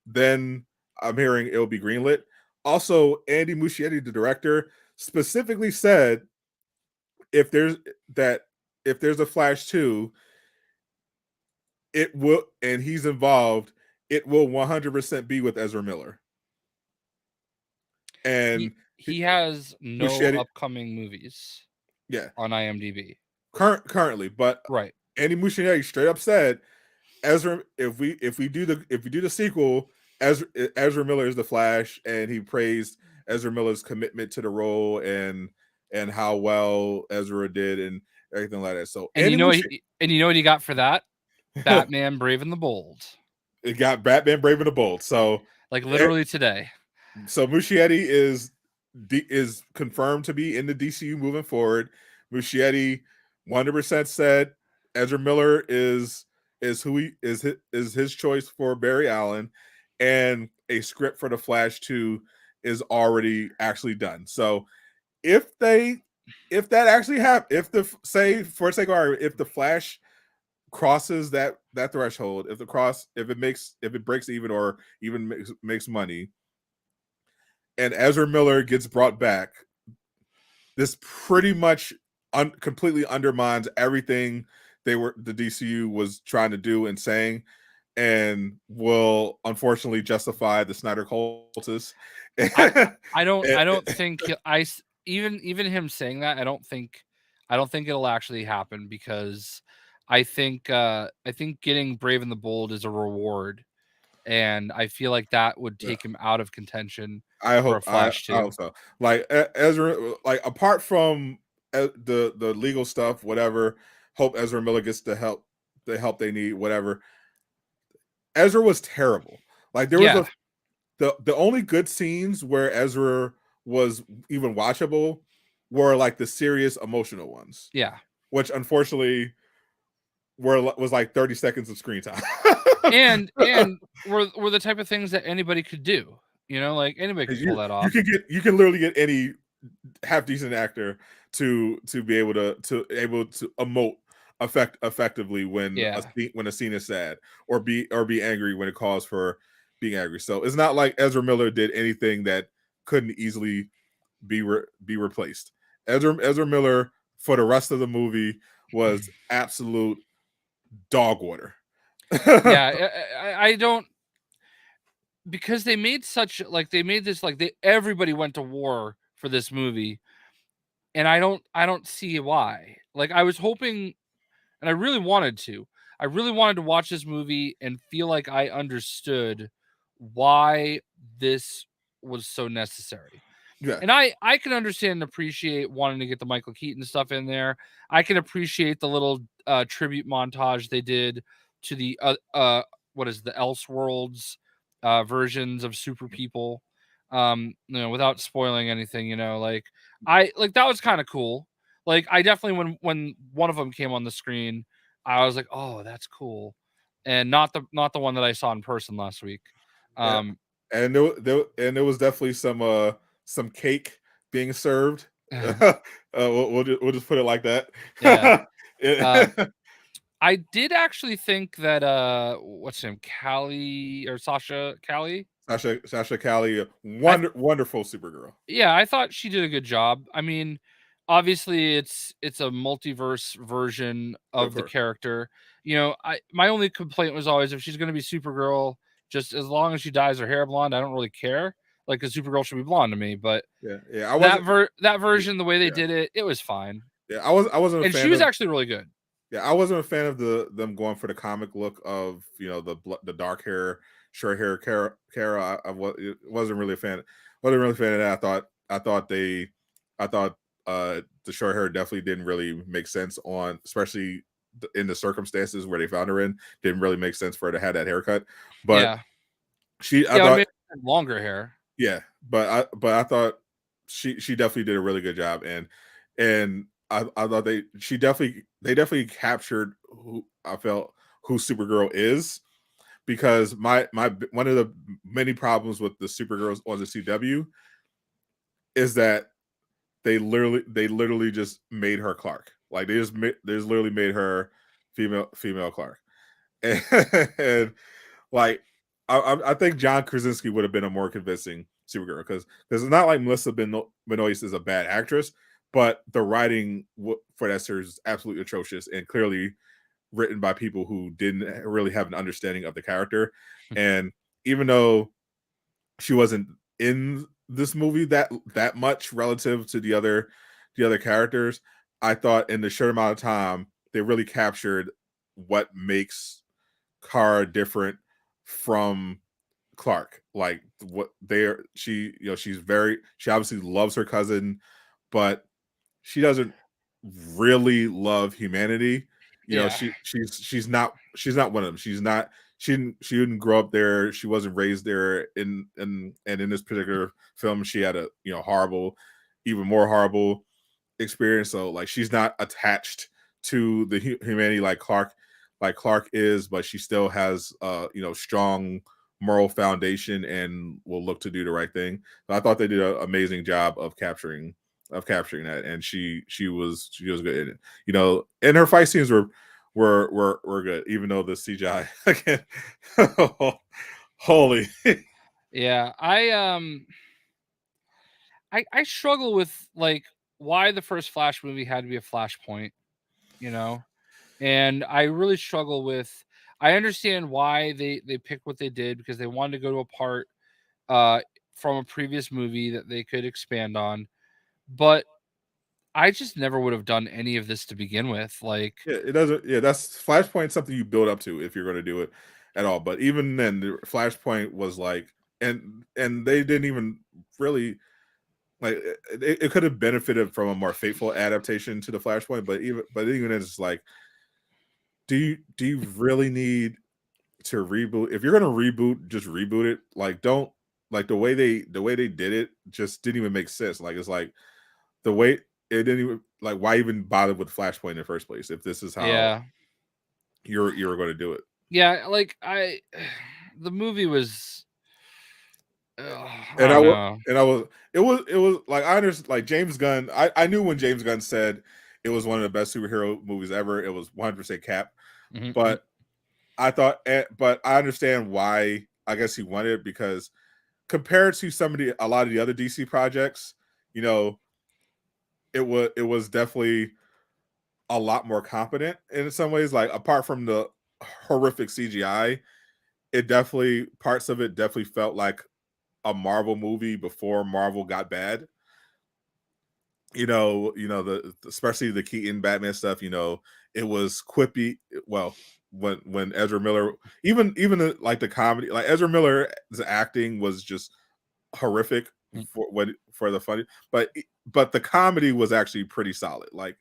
then I'm hearing it'll be greenlit. Also, Andy Muschietti, the director, specifically said if there's that if there's a Flash 2, it will, and he's involved, it will 100% be with Ezra Miller. And
He has no
Muschietti,
upcoming movies
yeah,
on IMDb.
currently, but
Right.
Andy Muschietti straight up said, Ezra, if we do the sequel, Ezra Miller is the Flash, and he praised Ezra Miller's commitment to the role and how well Ezra did and everything like that. So
And
Andy Muschietti,
you know what he got for that? Batman Brave and the Bold.
it got Batman Brave and the Bold.
Like literally today.
So Muschietti is confirmed to be in the DCU moving forward. Muschietti 100% said Ezra Miller is who he is his choice for Barry Allen, and a script for the Flash 2 is already actually done. So if that actually happens, if the say for sake of argument, if the Flash crosses that threshold, if it breaks even or even makes money, and Ezra Miller gets brought back, this pretty much completely undermines everything the DCU was trying to do and saying. and will unfortunately justify the Snyder cultists.
I don't think even him saying that, I don't think it'll actually happen, because I think getting Brave and the Bold is a reward, and I feel like that would
Yeah.
take him out of contention
I
for a
hope
Flash
I
2.
hope so. Like Ezra, like apart from the legal stuff, whatever. Hope Ezra Miller gets the help they need, whatever. Ezra was terrible. Like there was
Yeah,
the only good scenes where Ezra was even watchable were like the serious emotional ones,
yeah.
which unfortunately was like 30 seconds of screen time.
And were the type of things that anybody could do. Like anybody could pull that
You
off.
you can literally get any half decent actor to be able to emote effectively
Yeah.
when a scene is sad, or be angry when it calls for being angry. So it's not like Ezra Miller did anything that couldn't easily be replaced. Ezra Miller for the rest of the movie was absolute dog water.
Yeah, I don't, because they made this like everybody went to war for this movie, and I don't see why. Like I was hoping, and I really wanted to watch this movie and feel like I understood why this was so necessary.
Yeah,
And I can understand and appreciate wanting to get the Michael Keaton stuff in there. I can appreciate the little tribute montage they did to the what is the Elseworlds versions of super people. Without spoiling anything, like that was kind of cool. Like I definitely, when one of them came on the screen, I was like, oh, that's cool, and not the one that I saw in person last week.
yeah.
Um,
And there was definitely some cake being served. We'll just put it like that.
yeah. Uh,
It-
I did actually think that what's her name? Callie or Sasha Callie?
Sasha Callie,
I
wonderful Supergirl.
Yeah, I thought she did a good job. I mean, obviously it's a multiverse version
Of
of the
course.
character. I my only complaint was always, if she's going to be Supergirl, just as long as she dyes her hair blonde, I don't really care. Like, a Supergirl should be blonde to me, but
Yeah. I wasn't.
that version, the way they
Yeah,
did it, it was fine.
yeah. I wasn't a
And she
fan
was
of.
actually really good.
Yeah, I wasn't a fan of them going for the comic look of the dark hair, short hair Kara. Wasn't really a fan. Wasn't really a fan of that. I thought the short hair definitely didn't really make sense on, especially in the circumstances where they found her in. Didn't really make sense for her to have that haircut. But
Yeah.
I
Yeah, it would
thought,
make longer hair.
yeah, but I thought she definitely did a really good job, and I thought they definitely captured who I felt who Supergirl is, because my one of the many problems with the Supergirls on the CW is that they literally just made her Clark. Like they just literally made her female Clark. And like I think John Krasinski would have been a more convincing Supergirl, because it's not like Melissa Benoist is a bad actress, but the writing for that series is absolutely atrocious and clearly written by people who didn't really have an understanding of the character. And even though she wasn't in this movie that much relative to the other characters, I thought in the short amount of time they really captured what makes Kara different from Clark. Like what they're she obviously loves her cousin, but she doesn't really love humanity.
Yeah.
She's not one of them. She didn't grow up there. She wasn't raised there. And in this particular film, she had a horrible, even more horrible experience. So like she's not attached to the humanity like Clark is, but she still has strong moral foundation and will look to do the right thing. So I thought they did an amazing job of capturing that, and she was good in it. And her fight scenes were good, even though the CGI again, holy.
Yeah, I struggle with, like, why the first Flash movie had to be a Flashpoint, you know? And I really struggle with, I understand why they picked what they did, because they wanted to go to a part from a previous movie that they could expand on. But I just never would have done any of this to begin with. Like,
Yeah, it doesn't. Yeah, that's Flashpoint. Something you build up to if you're going to do it at all. But even then, the Flashpoint was like, and they didn't even really like. It could have benefited from a more faithful adaptation to the Flashpoint. But even it's like, do you really need to reboot? If you're going to reboot, just reboot it. Like, don't like the way they did it just didn't even make sense. Like, it's like the way it didn't even like, why even bother with Flashpoint in the first place if this is how
yeah,
you're going to do it.
yeah. Like the movie was, I
And I
don't
was,
know.
and I was, it was like, I understand, like James Gunn. I knew when James Gunn said it was one of the best superhero movies ever. It was 100% Cap,
Mm-hmm.
but but I understand why. I guess he wanted it because compared to a lot of the other DC projects, you know, it was definitely a lot more competent in some ways. Like, apart from the horrific CGI, it definitely parts of it definitely felt like a Marvel movie before Marvel got bad. The especially the Keaton Batman stuff. It was quippy. Well, when Ezra Miller, even like the comedy, like Ezra Miller's acting was just horrific for the funny, but the comedy was actually pretty solid. Like,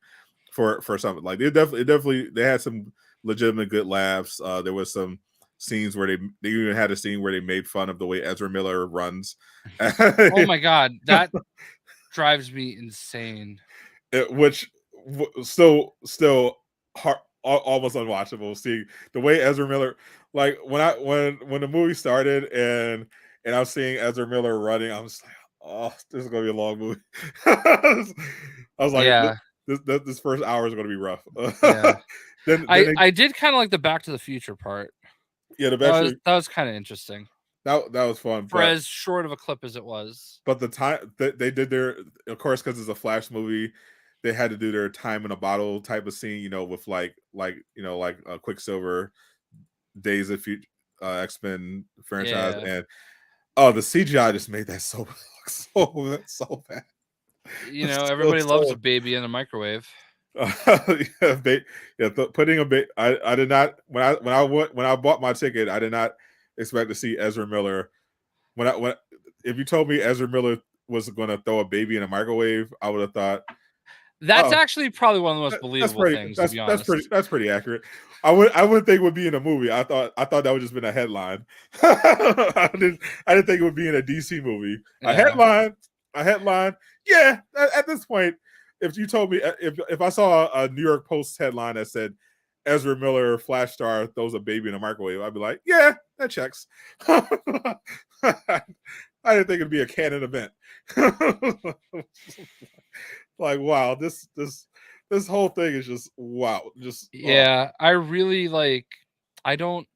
for something like, they had some legitimate good laughs. There was some scenes where they even had a scene where they made fun of the way Ezra Miller runs.
Oh my god, that drives me insane.
Which still hard, almost unwatchable. See the way Ezra Miller, like when the movie started and I was seeing Ezra Miller running, I was like, oh, this is gonna be a long movie. I was like,
Yeah,
this first hour is gonna be rough.
yeah.
Then they,
I did kind of like the Back to the Future part.
yeah,
That
eventually
was kind of interesting,
that was fun,
for as short of a clip as it was.
but the time that they did their, of course, because it's a Flash movie, they had to do their time in a bottle type of scene, with like a Quicksilver, Days of Future, X-Men franchise,
Yeah,
and oh, the CGI just made that so bad. So,
everybody loves a baby in a microwave.
yeah, putting a bit. I did not, when I bought my ticket, I did not expect to see Ezra Miller. When if you told me Ezra Miller was going to throw a baby in a microwave, I would have thought,
That's
oh,
actually probably one of the most
that's
believable
pretty.
things, to be honest.
That's pretty accurate. I wouldn't think it would be in a movie. I thought that would just been a headline. I didn't think it would be in a DC movie.
Yeah.
A headline. Yeah. At this point, if you told me, if I saw a New York Post headline that said Ezra Miller Flash star throws a baby in a microwave, I'd be like, yeah, that checks. I didn't think it'd be a canon event. Like, wow, this whole thing is just wow. Just
Yeah, I really like I don't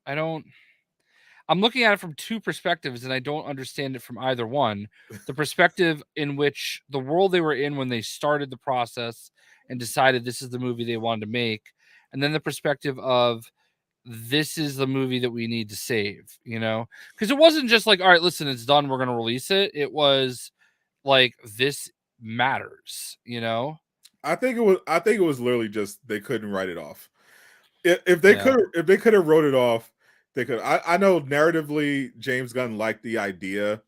I'm looking at it from two perspectives, and I don't understand it from either one. The perspective in which the world they were in when they started the process and decided this is the movie they wanted to make, and then the perspective of this is the movie that we need to save, Because it wasn't just like, all right, listen, it's done, we're going to release it. It was like, this matters.
I think it was literally just they couldn't write it off.
Yeah.
If they could have wrote it off, they could. I know narratively James Gunn liked the idea.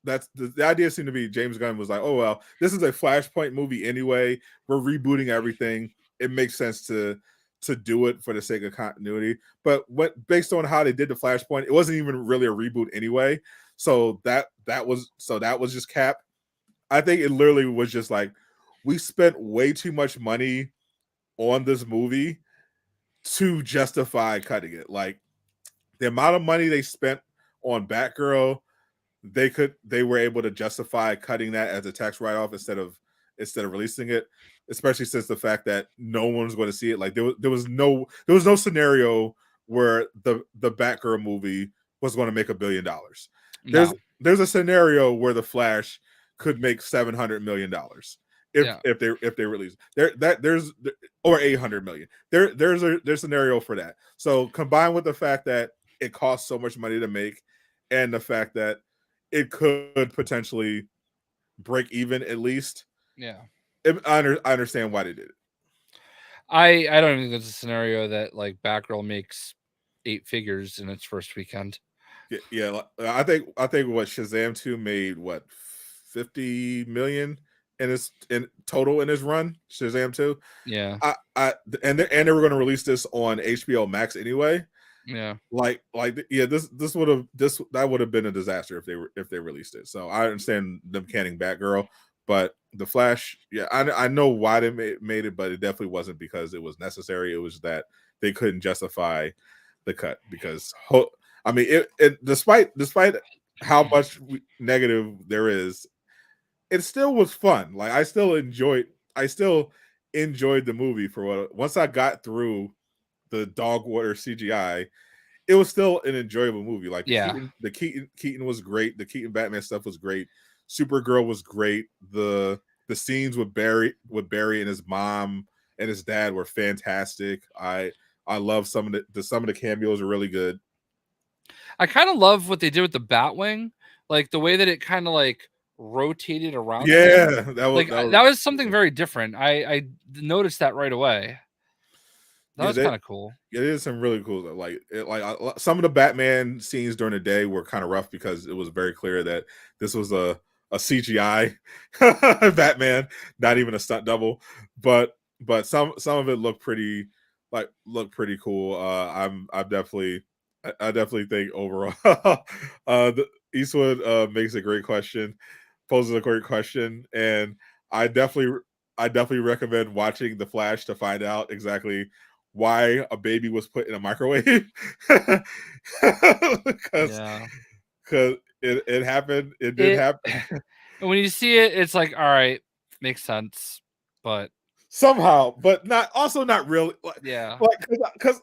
That's the idea seemed to be James Gunn was like, oh well, this is a Flashpoint movie anyway. We're rebooting everything. It makes sense to do it for the sake of continuity. But based on how they did the Flashpoint, it wasn't even really a reboot anyway. So that was just Cap. I think it literally was just like, we spent way too much money on this movie to justify cutting it. Like, the amount of money they spent on Batgirl, they were able to justify cutting that as a tax write-off instead of releasing it, especially since the fact that no one's going to see it. Like, there was no scenario where the Batgirl movie was going to make $1 billion.
No.
There's a scenario where the Flash could make $700 million. if they release there's or 800 million. There's a scenario for that. So combined with the fact that it costs so much money to make, and the fact that it could potentially break even at least.
Yeah.
I understand why they did it.
I don't think there's a scenario that like Batgirl makes 8 figures in its first weekend.
Yeah, I think what Shazam 2 made, what, 50 million in total in his run. Shazam 2.
Yeah.
And they were going to release this on HBO Max anyway.
Yeah.
Like that would have been a disaster if they released it. So I understand them canning Batgirl, but the Flash, yeah, I know why they made it, but it definitely wasn't because it was necessary. It was that they couldn't justify the cut because I mean it despite how much negative there is, it still was fun. Like I still enjoyed the movie for what once I got through the dog water CGI, it was still an enjoyable movie. Like the Keaton was great. The Keaton Batman stuff was great. Supergirl was great. The scenes with Barry and his mom and his dad were fantastic. I love some of the cameos are really good.
I kind of love what they did with the Batwing, like the way that it kind of like rotated around.
Yeah,
that was something very different. I noticed that right away. That was kind of cool.
It is some really cool. Like some of the Batman scenes during the day were kind of rough because it was very clear that this was a CGI Batman, not even a stunt double. But some of it looked pretty cool. I definitely think overall, Eastwood makes a great question, poses a great question, and I definitely recommend watching The Flash to find out exactly why a baby was put in a microwave. Because it happened. It did happen.
And when you see it, it's like, all right, makes sense, but
somehow, but not really. Like,
yeah,
like because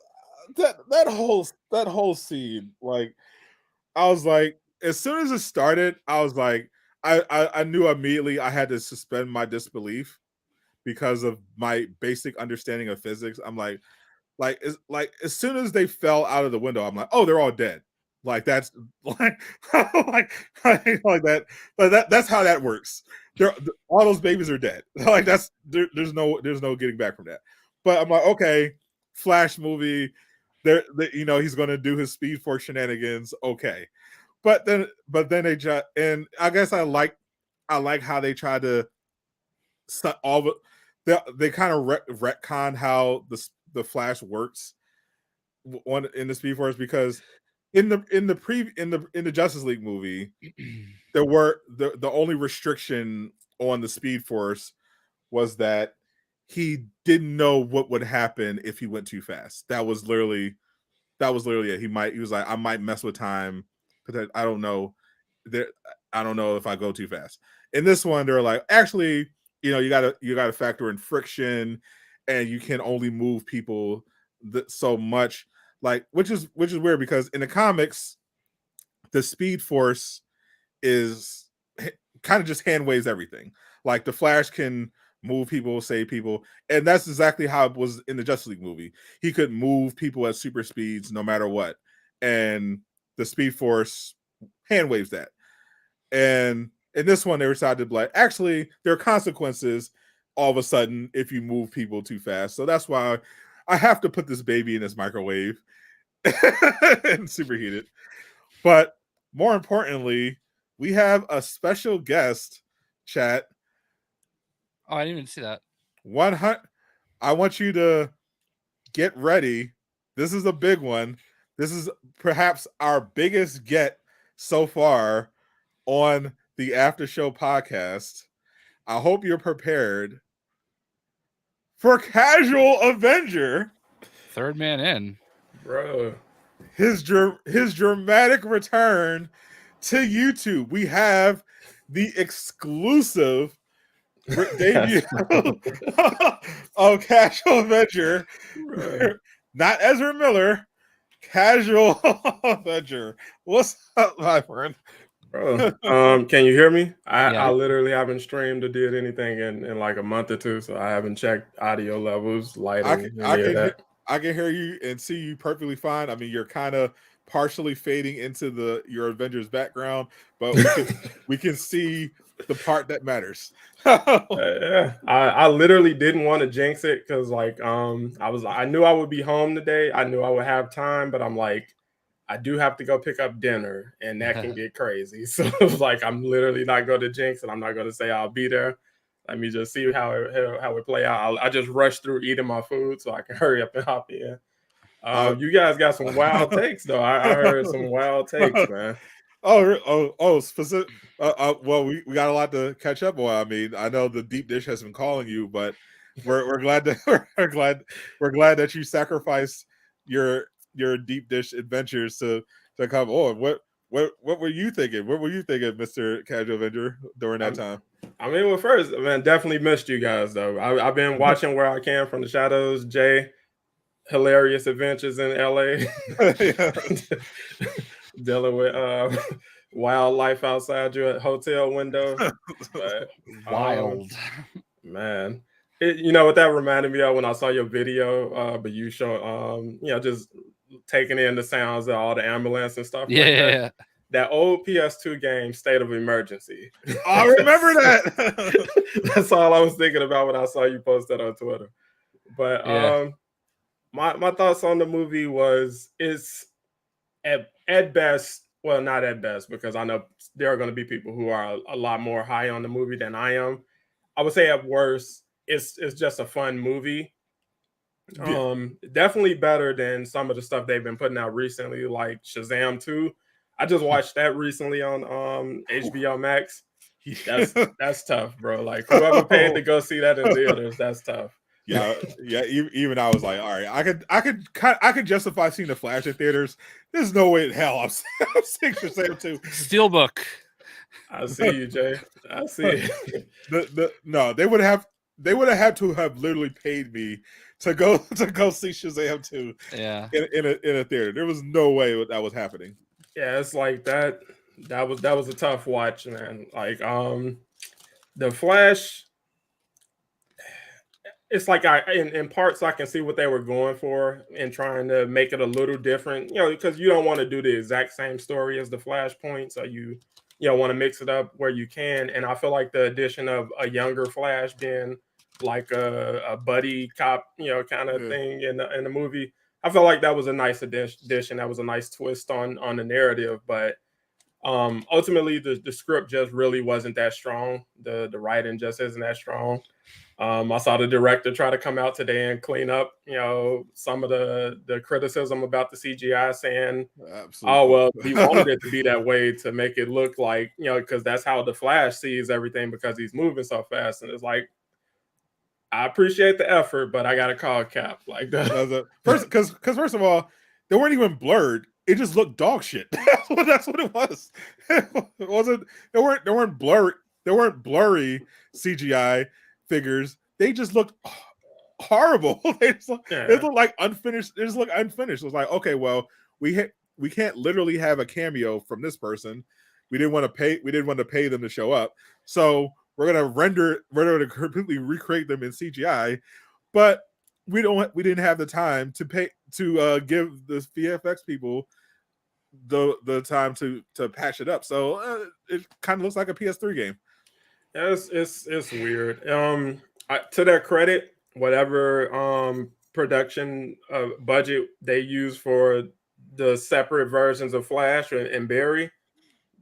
that whole scene, like I was like, as soon as it started, I was like, I knew immediately I had to suspend my disbelief because of my basic understanding of physics. I'm like as soon as they fell out of the window, I'm like, oh, they're all dead. Like that's like that. But that's how that works. All those babies are dead. Like that's there's no getting back from that. But I'm like, okay, Flash movie. He's going to do his Speed Force shenanigans. Okay, but then they just, and I guess I like how they try to they kind of retcon how the Flash works in the Speed Force, because in the Justice League movie, there were the only restriction on the Speed Force was that he didn't know what would happen if he went too fast. That was literally it. He was like, I might mess with time, but I don't know. I don't know if I go too fast. In this one, they're like, actually, you gotta factor in friction, and you can only move people so much. Like, which is weird because in the comics, the Speed Force is kind of just hand waves everything. Like the Flash can move people, save people, and that's exactly how it was in the Justice League movie. He could move people at super speeds no matter what, and the Speed Force hand waves that. And in this one, they decided to be like, actually, there are consequences all of a sudden if you move people too fast. So that's why I have to put this baby in this microwave and superheat it. But more importantly, we have a special guest, chat.
Oh, I didn't even see that.
100. I want you to get ready. This is a big one. This is perhaps our biggest get so far on the Aftershow podcast. I hope you're prepared for Casual Avenger.
Third man in.
Bro.
His dramatic return to YouTube. We have the exclusive debut of Casual Avenger. Right. Not Ezra Miller. Casual Avenger. What's up, my friend?
Bro, can you hear me?
Yeah.
I literally haven't streamed or did anything in like a month or two, so I haven't checked audio levels, lighting, any of that.
I can hear you and see you perfectly fine. I mean, you're kind of partially fading into your Avengers background, but we can see the part that matters.
Yeah, I literally didn't want to jinx it because like I knew I would be home today. I knew I would have time, but I'm like, I do have to go pick up dinner, and that can get crazy. So it's like I'm literally not going to jinx, and I'm not going to say I'll be there. Let me just see how it play out. I just rush through eating my food so I can hurry up and hop in. You guys got some wild takes though. I heard some wild takes, man.
Specific. Well, we got a lot to catch up on. I mean, I know the deep dish has been calling you, but we're glad that we're glad that you sacrificed your deep dish adventures to come on. What were you thinking? What were you thinking, Mr. Casual Avenger, during that time?
I mean, well, first, man, definitely missed you guys though. I've been watching where I can from the shadows. Jay, hilarious adventures in LA. Dealing with wildlife outside your hotel window. But,
Wild.
Man. You know what that reminded me of when I saw your video, but you show just taking in the sounds of all the ambulance and stuff.
Yeah.
That old PS2 game, State of Emergency.
I remember that.
That's all I was thinking about when I saw you post that on Twitter. But my thoughts on the movie was it's at best, well, not at best, because I know there are going to be people who are a lot more high on the movie than I am. I would say at worst, it's just a fun movie. Yeah. Definitely better than some of the stuff they've been putting out recently, like Shazam 2. I just watched that recently on HBO Max. That's tough, bro. Like whoever paid to go see that in theaters, that's tough.
Yeah. Even I was like, all right, I could justify seeing the Flash in theaters. There's no way in hell I'm seeing Shazam 2.
Steelbook.
I see you, Jay. I see you.
No, they would have had to have literally paid me to go see Shazam 2.
Yeah.
In a theater. There was no way that was happening.
Yeah, it's like that. That was a tough watch, man. Like the Flash. It's like in parts I can see what they were going for and trying to make it a little different, because you don't want to do the exact same story as the Flashpoint, so you want to mix it up where you can. And I feel like the addition of a younger Flash being like a buddy cop, kind of thing in the movie, I felt like that was a nice addition. That was a nice twist on the narrative, but ultimately the script just really wasn't that strong. The writing just isn't that strong. I saw the director try to come out today and clean up, some of the criticism about the CGI, saying, absolutely. Oh, well, he wanted it to be that way to make it look like, because that's how the Flash sees everything because he's moving so fast. And it's like, I appreciate the effort, but I got to call Cap like that.
Because first of all, they weren't even blurred. It just looked dog shit. That's what it was. It wasn't. They weren't blurry. There weren't blurry CGI figures. They just looked horrible. They look like unfinished. They just look unfinished. It was like, okay, well, we can't literally have a cameo from this person. We didn't want to pay them to show up. So we're gonna completely recreate them in CGI, but we didn't have the time to pay to give the VFX people the time to patch it up. So it kind of looks like a PS3 game.
It's weird. To their credit, whatever production budget they use for the separate versions of Flash and Barry,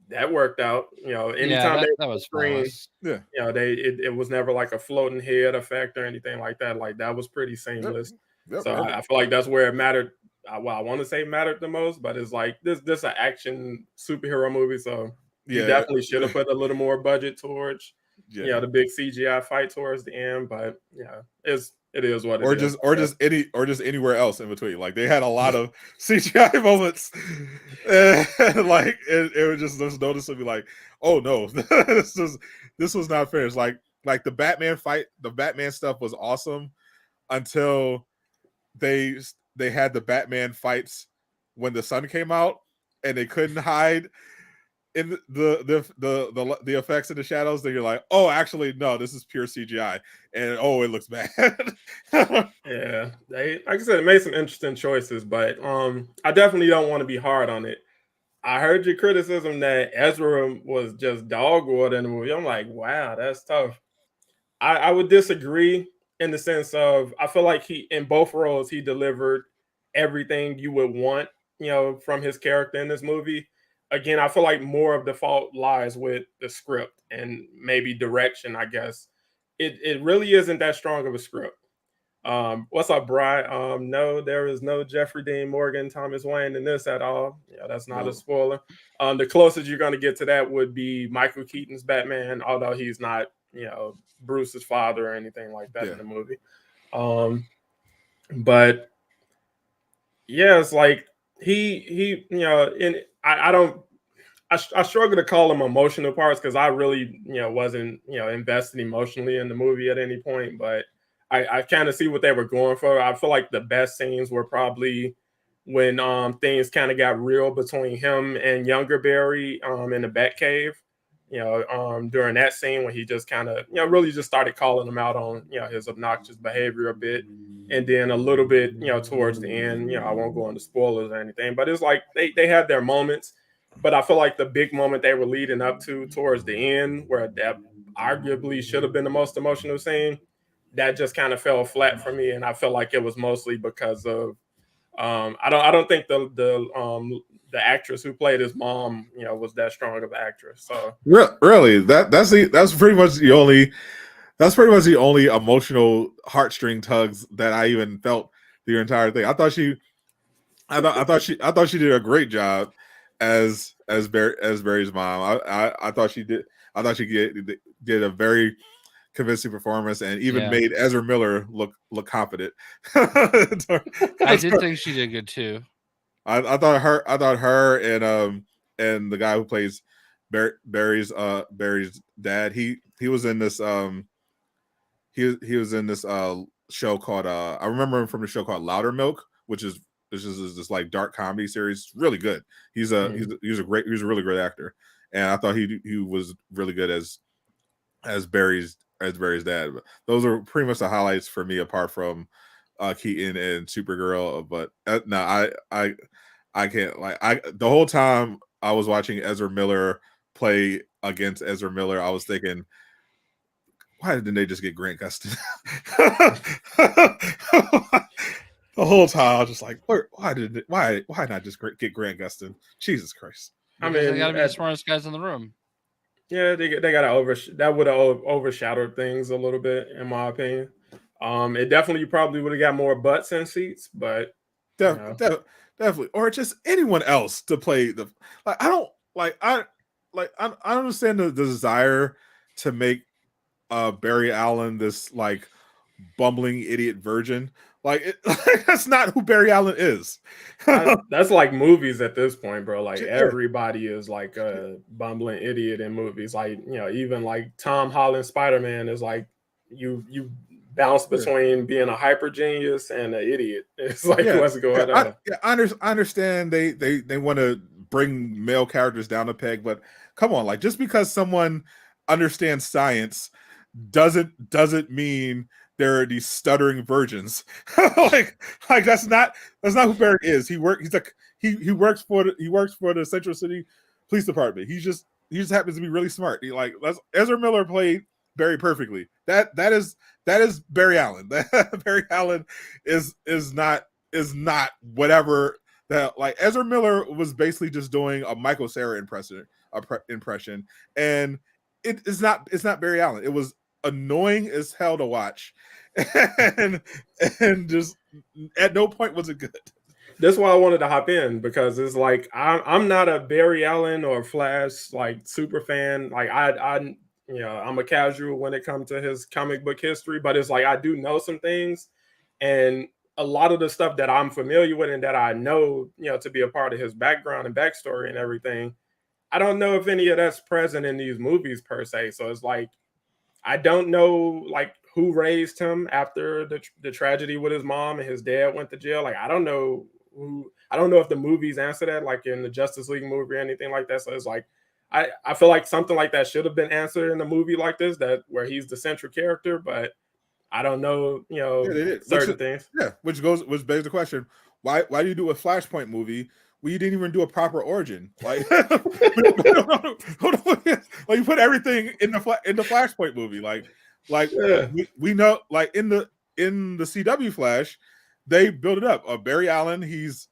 that worked out. Anytime
that was screen,
it was never like a floating head effect or anything like that. Like that was pretty seamless. Yep, so I feel like that's where it mattered. Well, I want to say mattered the most, but it's like this an action superhero movie, so you definitely should have put a little more budget towards the big CGI fight towards the end. But it is what it is.
Or just anywhere else in between. Like they had a lot of CGI moments, and like it was just noticeably like, oh no, this was not finished. Like the Batman fight, the Batman stuff was awesome until they had the Batman fights when the sun came out and they couldn't hide. in the effects in the shadows, then you're like, oh, actually, no, this is pure CGI, and oh, it looks bad.
Yeah, they, like I said, it made some interesting choices, but I definitely don't want to be hard on it. I heard your criticism that Ezra was just dog water in the movie. I'm like, wow, that's tough. I would disagree in the sense of I feel like he in both roles he delivered everything you would want, from his character in this movie. Again, I feel like more of the fault lies with the script and maybe direction, I guess. It really isn't that strong of a script. What's up, Bry? No, there is no Jeffrey Dean Morgan, Thomas Wayne in this at all. Yeah, that's not a spoiler. The closest you're going to get to that would be Michael Keaton's Batman, although he's not, Bruce's father or anything like that in the movie. But yeah, it's like he, and I struggle to call them emotional parts because I really, wasn't, invested emotionally in the movie at any point, but I kind of see what they were going for. I feel like the best scenes were probably when things kind of got real between him and younger Barry in the Batcave. During that scene when he just kind of, really just started calling him out on, his obnoxious behavior a bit. And then a little bit, towards the end, I won't go into spoilers or anything, but it's like they had their moments. But I feel like the big moment they were leading up to towards the end, where that arguably should have been the most emotional scene, that just kind of fell flat for me, and I felt like it was mostly because of I don't think the actress who played his mom, was that strong of an actress. So
really, that's pretty much the only emotional heartstring tugs that I even felt the entire thing. I thought she did a great job as Barry's mom. I thought she did a very convincing performance and even made Ezra Miller look confident.
I did think she did good too.
I thought her and the guy who plays Barry's dad, he was in this he was in this show called I remember him from the show called Louder Milk, which is this like dark comedy series. Really good. He's a really great actor, and I thought he was really good as Barry's dad. But those are pretty much the highlights for me, apart from Keaton and Supergirl. But no, I can't, like, the whole time I was watching Ezra Miller play against Ezra Miller, I was thinking, why didn't they just get Grant Gustin? The whole time I was just like, why not just get Grant Gustin? Jesus Christ!
I mean, they got to be the smartest guys in the room.
Yeah, they got to that would have overshadowed things a little bit, in my opinion. It definitely probably would have got more butts and seats, but
definitely, or just anyone else to play the, like, I understand the desire to make Barry Allen this like bumbling idiot virgin. Like, that's not who Barry Allen is.
That's like movies at this point, bro. Like, everybody is like a bumbling idiot in movies. Like, even like Tom Holland Spider-Man is like you bounce between being a hyper genius and an idiot. It's like, what's going on?
I understand they want to bring male characters down a peg, but come on, like, just because someone understands science doesn't mean there are these stuttering virgins. like that's not who Barry is. He works for the Central City Police Department. He just happens to be really smart. Ezra Miller played Barry perfectly. That is Barry Allen. Barry Allen is not whatever that, like, Ezra Miller was basically just doing a Michael Cera impression, and it's not Barry Allen. It was annoying as hell to watch, and just at no point was it good.
That's why I wanted to hop in, because it's like I'm not a Barry Allen or Flash like super fan. Like, I'm a casual when it comes to his comic book history, but it's like I do know some things, and a lot of the stuff that I'm familiar with and that I know, to be a part of his background and backstory and everything, I don't know if any of that's present in these movies per se. So it's like, I don't know, like, who raised him after the tragedy with his mom and his dad went to jail. Like, I don't know if the movies answer that, like in the Justice League movie or anything like that. So it's like, I feel like something like that should have been answered in a movie like this, that where he's the central character, but I don't know, certain things.
Yeah, which begs the question: why do you do a Flashpoint movie where you didn't even do a proper origin? Like, like you put everything in the Flashpoint movie. We know, like in the CW Flash, they build it up. Barry Allen, he's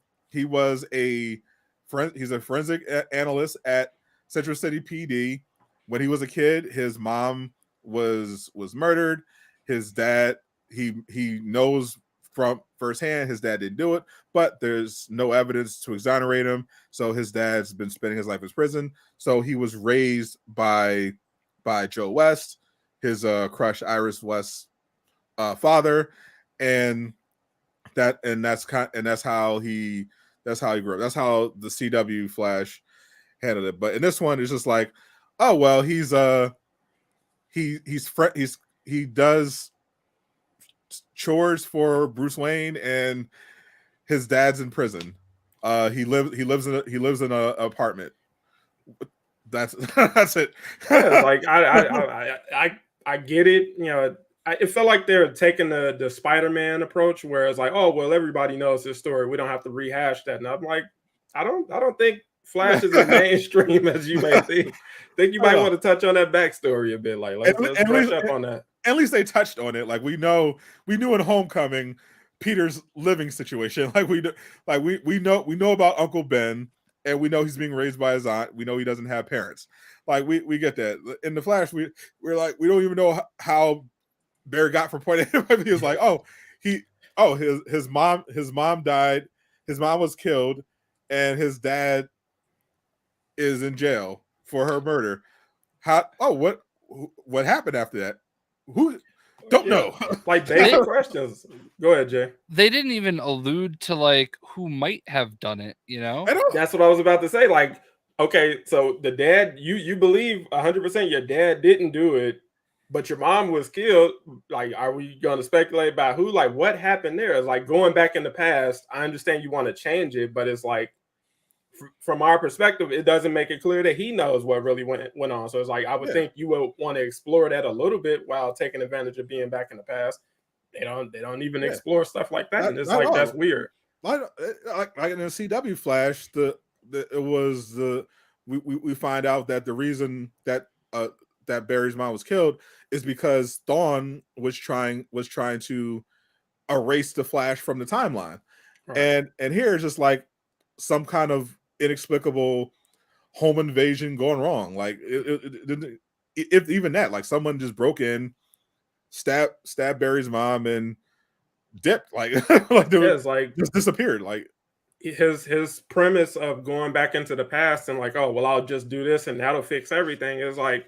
a forensic analyst at Central City PD. When he was a kid, his mom was murdered. His dad, he knows from firsthand his dad didn't do it, but there's no evidence to exonerate him. So his dad's been spending his life in prison. So he was raised by Joe West, his crush Iris West's father, and that's how he grew up. That's how the CW Flash handled it. But in this one, it's just like, oh well, he does chores for Bruce Wayne, and his dad's in prison. He lives in a apartment. That's it.
Yeah, like I get it. It felt like they're taking the Spider-Man approach, where it's like, oh well, everybody knows this story. We don't have to rehash that. And I'm like, I don't think Flash is as mainstream as you may think. Think you might want to touch on that backstory a bit. Like, let's brush up on that.
At least they touched on it. Like we knew in Homecoming, Peter's living situation. Like we know about Uncle Ben, and we know he's being raised by his aunt. We know he doesn't have parents. Like we get that. In the Flash, we're like, we don't even know how Barry got from point A. He was like, his mom died. His mom was killed, and his dad is in jail for her murder. What happened after that? Who don't know?
Like basic questions. Go ahead, Jay.
They didn't even allude to like who might have done it,
That's what I was about to say. Like, okay, so the dad, you believe 100% your dad didn't do it, but your mom was killed. Like, are we going to speculate about who? Like, what happened there? It's like going back in the past. I understand you want to change it, but it's like, from our perspective, it doesn't make it clear that he knows what really went on. So it's like, I would think you would want to explore that a little bit while taking advantage of being back in the past. They don't even explore stuff like that. And it's like, that's weird.
Like in the CW Flash, we find out that the reason that Barry's mom was killed is because Dawn was trying to erase the Flash from the timeline. Right. And here it's just like some kind of inexplicable home invasion going wrong. Like if even that, like someone just broke in, stabbed Barry's mom and dipped. Like, just disappeared. Like
his premise of going back into the past and like, oh well, I'll just do this and that'll fix everything, is like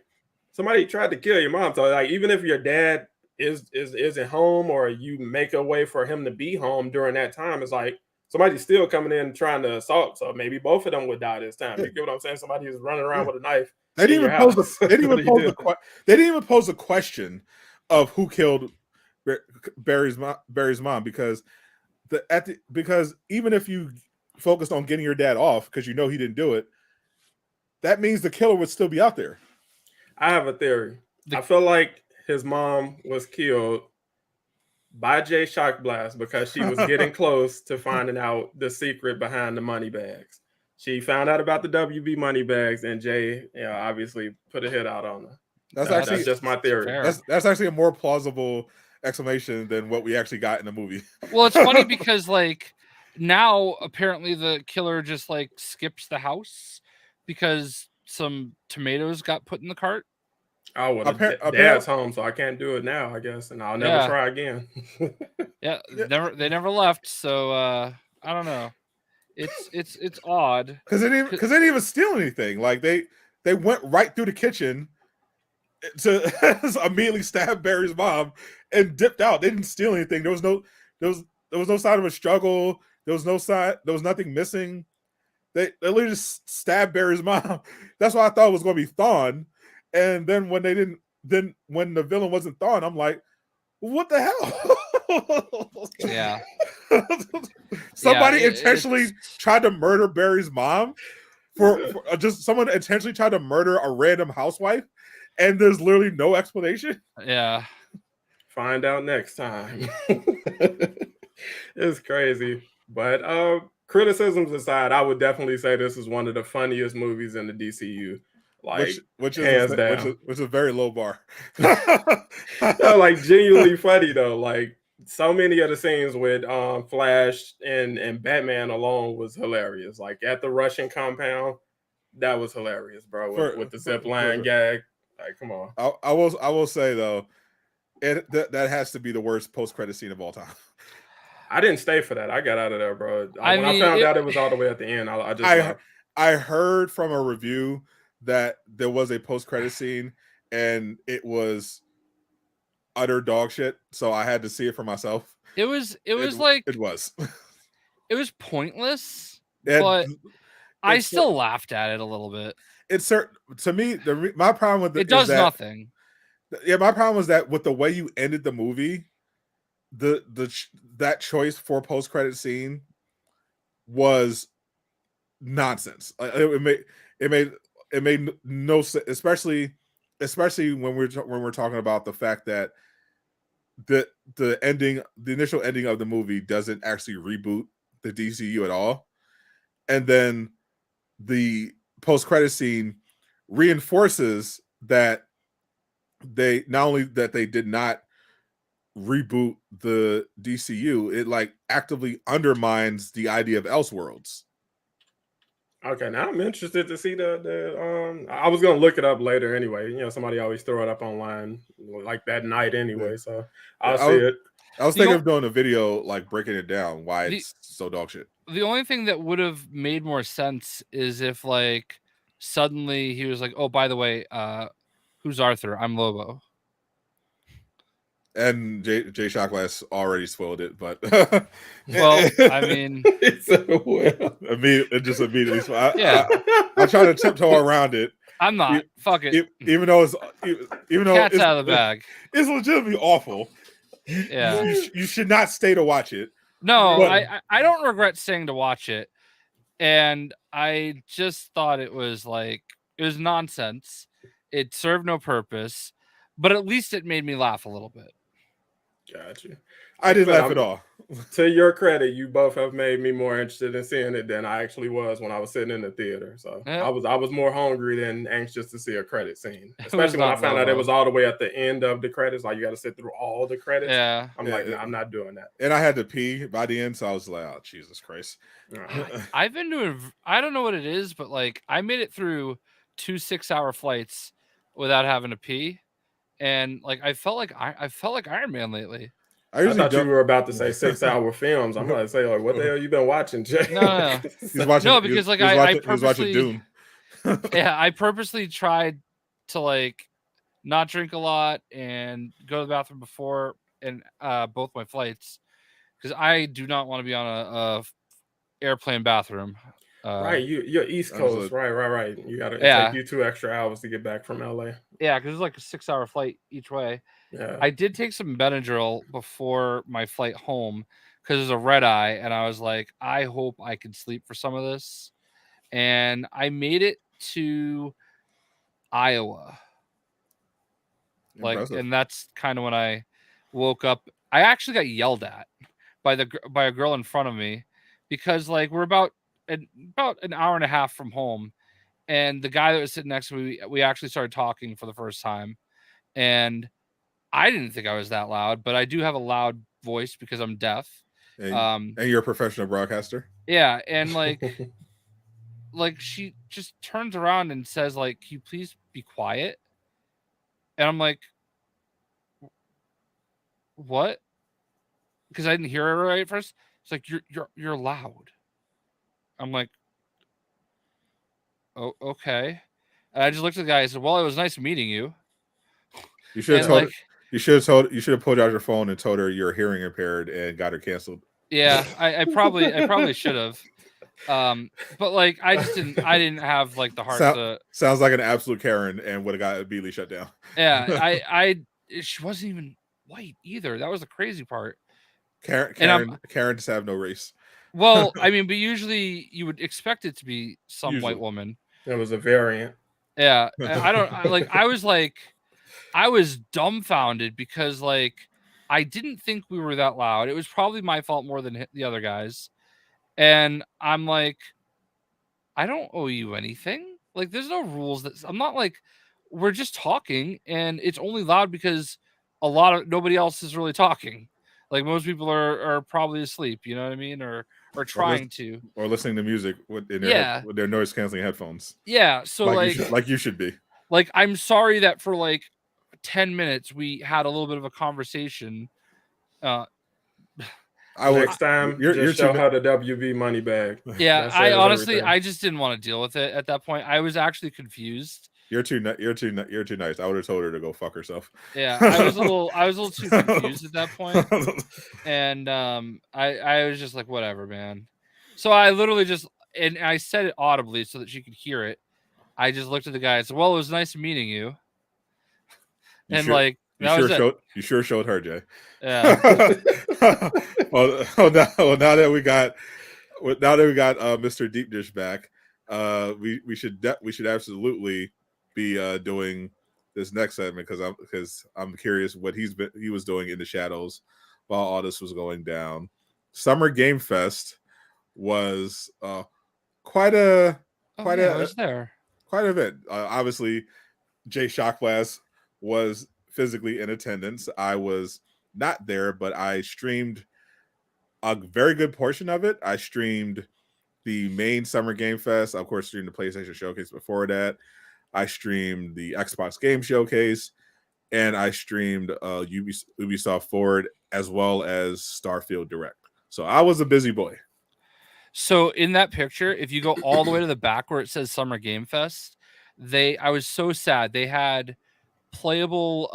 somebody tried to kill your mom. So like, even if your dad isn't home, or you make a way for him to be home during that time, it's like somebody's still coming in trying to assault. So maybe both of them would die this time. You get what I'm saying? Somebody who's running around with a knife. They didn't
even pose a question of who killed Barry's mom, because even if you focused on getting your dad off because you know he didn't do it, that means the killer would still be out there.
I have a theory. I feel like his mom was killed by Jayshockblast because she was getting close to finding out the secret behind the money bags. She found out about the WB money bags, and Jay, obviously put a hit out on her. That's just my theory.
That's actually a more plausible explanation than what we actually got in the movie.
Well, it's funny because like now apparently the killer just like skips the house because some tomatoes got put in the cart.
Oh, well, Dad's home, so I can't do it now, I guess, and I'll never try again.
They never left, so I don't know. It's odd
because they didn't even steal anything. Like they went right through the kitchen to immediately stab Barry's mom and dipped out. They didn't steal anything. There was no sign of a struggle. There was nothing missing. They literally just stabbed Barry's mom. That's why I thought it was going to be Thawne. And then when when the villain wasn't Thawne, I'm like, what the hell?
Yeah.
Somebody intentionally tried to murder Barry's mom for just someone intentionally tried to murder a random housewife, and there's literally no explanation.
Yeah.
Find out next time. It's crazy. But criticisms aside, I would definitely say this is one of the funniest movies in the DCU. Like
which
hands
is
down.
which is a very low bar.
No, like genuinely funny though. Like so many of the scenes with Flash and Batman alone was hilarious. Like at the Russian compound, that was hilarious, bro. With the zip line gag. Like, come on.
I will say though, that has to be the worst post-credit scene of all time.
I didn't stay for that. I got out of there, bro. I found out it was all the way at the end, I just left.
I heard from a review that there was a post-credit scene and it was utter dog shit, so I had to see it for myself.
It was pointless, but I still laughed at it a little bit.
It's certain to me. My problem with
it does nothing.
Yeah, my problem was that with the way you ended the movie, that choice for post-credit scene was nonsense. It made no sense, especially when we're talking about the fact that the initial ending of the movie doesn't actually reboot the DCU at all, and then the post-credit scene reinforces that they not only that they did not reboot the DCU, it like actively undermines the idea of Elseworlds.
Okay, now I'm interested to see the I was gonna look it up later anyway. You know, somebody always throw it up online like that night anyway, so I'll see it.
I was thinking of doing a video like breaking it down why it's so dog shit.
The only thing that would have made more sense is if like suddenly he was like, "Oh, by the way, who's Arthur? I'm Lobo."
And Jayshockblast already spoiled it, but
well, I mean,
immediately. So I try to tiptoe around it.
I'm not. Fuck it.
Even though
cat's out of the bag.
It's legitimately awful.
Yeah,
you should not stay to watch it.
No, but I don't regret staying to watch it, and I just thought it was nonsense. It served no purpose, but at least it made me laugh a little bit.
Got you.
I didn't laugh at all.
To your credit, you both have made me more interested in seeing it than I actually was when I was sitting in the theater. So I was more hungry than anxious to see a credit scene, especially when I found out it was all the way at the end of the credits. Like you got to sit through all the credits.
Yeah,
I'm like, nah, I'm not doing that.
And I had to pee by the end, so I was like, oh Jesus Christ.
I've been doing. I don't know what it is, but like I made it through 2 6-hour flights without having to pee, and like I felt like Iron Man lately.
I thought you were about to say 6-hour films. I'm going to say, like, what the hell you been watching, Jay?
No. Because like I purposely, Dune. Yeah, I purposely tried to like not drink a lot and go to the bathroom before and both my flights because I do not want to be on a airplane bathroom.
Right, you're East Coast, right. You got to take you 2 extra hours to get back from LA.
Yeah, because it's like a 6-hour flight each way.
Yeah.
I did take some Benadryl before my flight home because there's a red eye, and I was like, I hope I can sleep for some of this. And I made it to Iowa.
Impressive.
And that's kind of when I woke up. I actually got yelled at by a girl in front of me because like we're about an hour and a half from home, and the guy that was sitting next to me, we actually started talking for the first time, and I didn't think I was that loud, but I do have a loud voice because I'm deaf.
And you're a professional broadcaster.
Yeah, and like she just turns around and says like, "Can you please be quiet?" And I'm like, "What?" Because I didn't hear her right at first. It's like you're loud. I'm like, "Oh, okay." And I just looked at the guy and said, "Well, it was nice meeting you."
You should have told her. You should have pulled out your phone and told her you're hearing impaired and got her canceled.
Yeah, I probably should have. But like I didn't have like the heart
sounds like an absolute Karen and would have got immediately shut down.
Yeah, she wasn't even white either. That was the crazy part.
Karen just have no race.
Well, I mean, but usually you would expect it to be some
Usually.
white woman.
It was a variant.
Yeah, I was dumbfounded because like I didn't think we were that loud. It was probably my fault more than the other guys. And I'm like, I don't owe you anything. Like, there's no rules that I'm not like, we're just talking, and it's only loud because nobody else is really talking. Like most people are probably asleep, you know what I mean, or trying to,
or listening to music with their noise canceling headphones.
Yeah, so
like you should be.
Like, I'm sorry that for like 10 minutes we had a little bit of a conversation.
Next time, just show her the WB money bag.
Yeah, I honestly, I just didn't want to deal with it at that point. I was actually confused.
You're too nice. I would have told her to go fuck herself.
Yeah, I was a little too confused at that point, and I was just like, whatever, man. So I literally and I said it audibly so that she could hear it. I just looked at the guy and said, "Well, it was nice meeting you." And like,
you sure showed her, Jay.
Yeah.
Now that we got Mr. Deep Dish back, we should absolutely be doing this next segment because I'm curious what he was doing in the shadows while all this was going down. Summer Game Fest was quite an event. Obviously, Jayshockblast was physically in attendance. I was not there, but I streamed a very good portion of it. I streamed the main Summer Game Fest. Of course, streamed the PlayStation Showcase before that. I streamed the Xbox Game Showcase, and I streamed Ubisoft Forward as well as Starfield Direct. So I was a busy boy.
So in that picture, if you go all the way to the back where it says Summer Game Fest, I was so sad. They had playable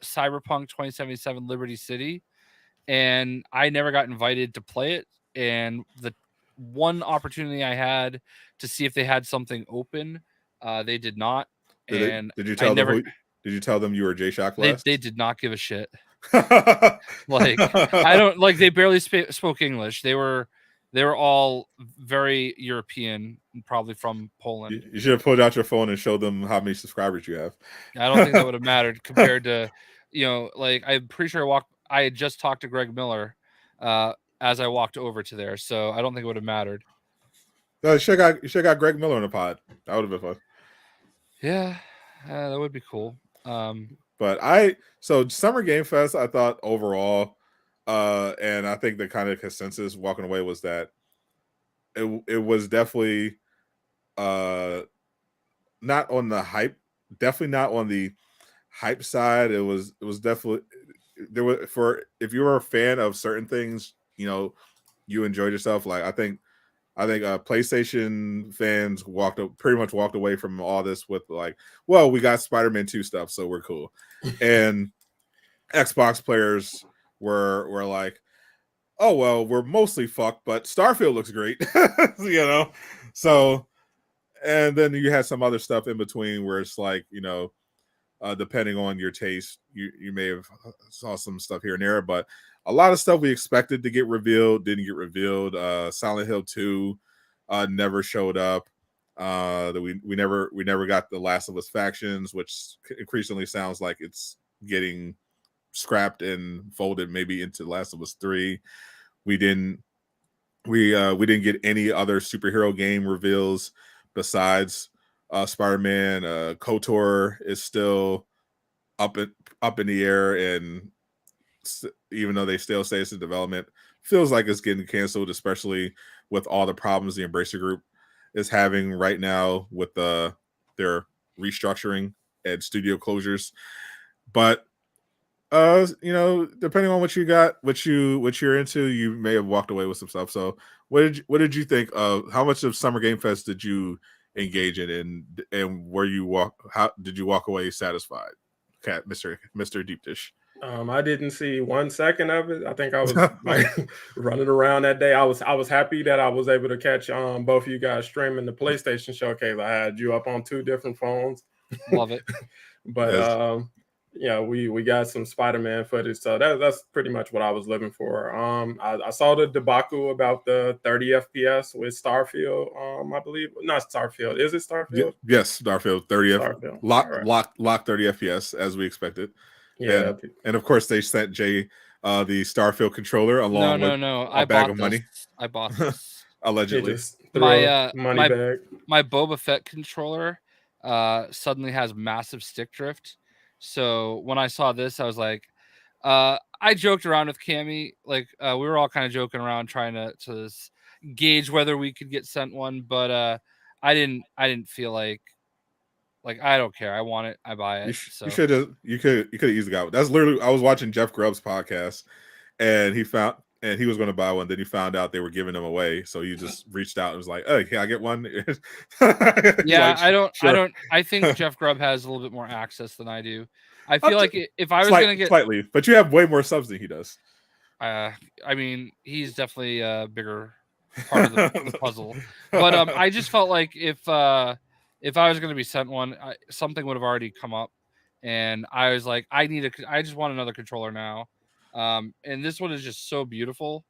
Cyberpunk 2077 Liberty City, and I never got invited to play it. And the one opportunity I had to see if they had something open, they did not.
Did you tell them you were Jayshockblast?
They did not give a shit. Like, I don't like, they barely spoke English. They were all very European, probably from Poland.
You should have pulled out your phone and showed them how many subscribers you have.
I don't think that would have mattered compared to, like, I'm pretty sure I had just talked to Greg Miller as I walked over to there, so I don't think it would have mattered.
No, you should have got Greg Miller on the pod. That would have been fun.
Yeah, that would be cool.
So Summer Game Fest, I thought overall, and I think the kind of consensus walking away was that it was definitely not on the hype, definitely not on the hype side. It was definitely there was, for if you were a fan of certain things, you enjoyed yourself. Like I think PlayStation fans pretty much walked away from all this with like, well, we got Spider-Man 2 stuff, so we're cool. And Xbox players were like, oh well, we're mostly fucked, but Starfield looks great. So, and then you had some other stuff in between where it's like, depending on your taste, you may have saw some stuff here and there, but a lot of stuff we expected to get revealed didn't get revealed. Silent Hill 2 never showed up. We never got the Last of Us factions, which increasingly sounds like it's getting scrapped and folded maybe into Last of Us 3. We didn't get any other superhero game reveals besides Spider-Man. KOTOR is still up in the air, and even though they still say it's in development, feels like it's getting canceled, especially with all the problems the Embracer Group is having right now with their restructuring and studio closures. But depending on what you got, what you're into, you may have walked away with some stuff. So what did you think of, how much of Summer Game Fest did you engage in, and how did you walk away satisfied, Mr. Deep Dish?
I didn't see 1 second of it. I think I was like running around that day. I was happy that I was able to catch both of you guys streaming the PlayStation Showcase. I had you up on 2 different phones.
Love it.
But Yeah, we got some Spider-Man footage, so that's pretty much what I was looking for. I saw the debacle about the 30 FPS with Starfield. I believe not Starfield. Is it Starfield?
Yes, Starfield 30
Starfield. All right.
lock 30 FPS as we expected.
Yeah.
And of course they sent Jay the Starfield controller along with
No.
a bag of money.
I bought this.
He
Allegedly.
just threw a money
my
bag.
my Boba Fett controller suddenly has massive stick drift. So when I saw this, I was like, I joked around with Cammy, like we were all kind of joking around trying to gauge whether we could get sent one, but I didn't feel like I don't care. I want it. I buy it.
You could have easily got it. That's literally, I was watching Jeff Grubb's podcast and he was going to buy one. Then he found out they were giving them away. So he just reached out and was like, "Oh, can I get one?"
Yeah,
like, sure.
I think Jeff Grubb has a little bit more access than I do. I feel like if I was going to get
slightly, but you have way more subs than he does.
I mean, he's definitely a bigger part of the puzzle. But I just felt like if I was going to be sent one, something would have already come up, and I was like, I just want another controller now. And this one is just so beautiful.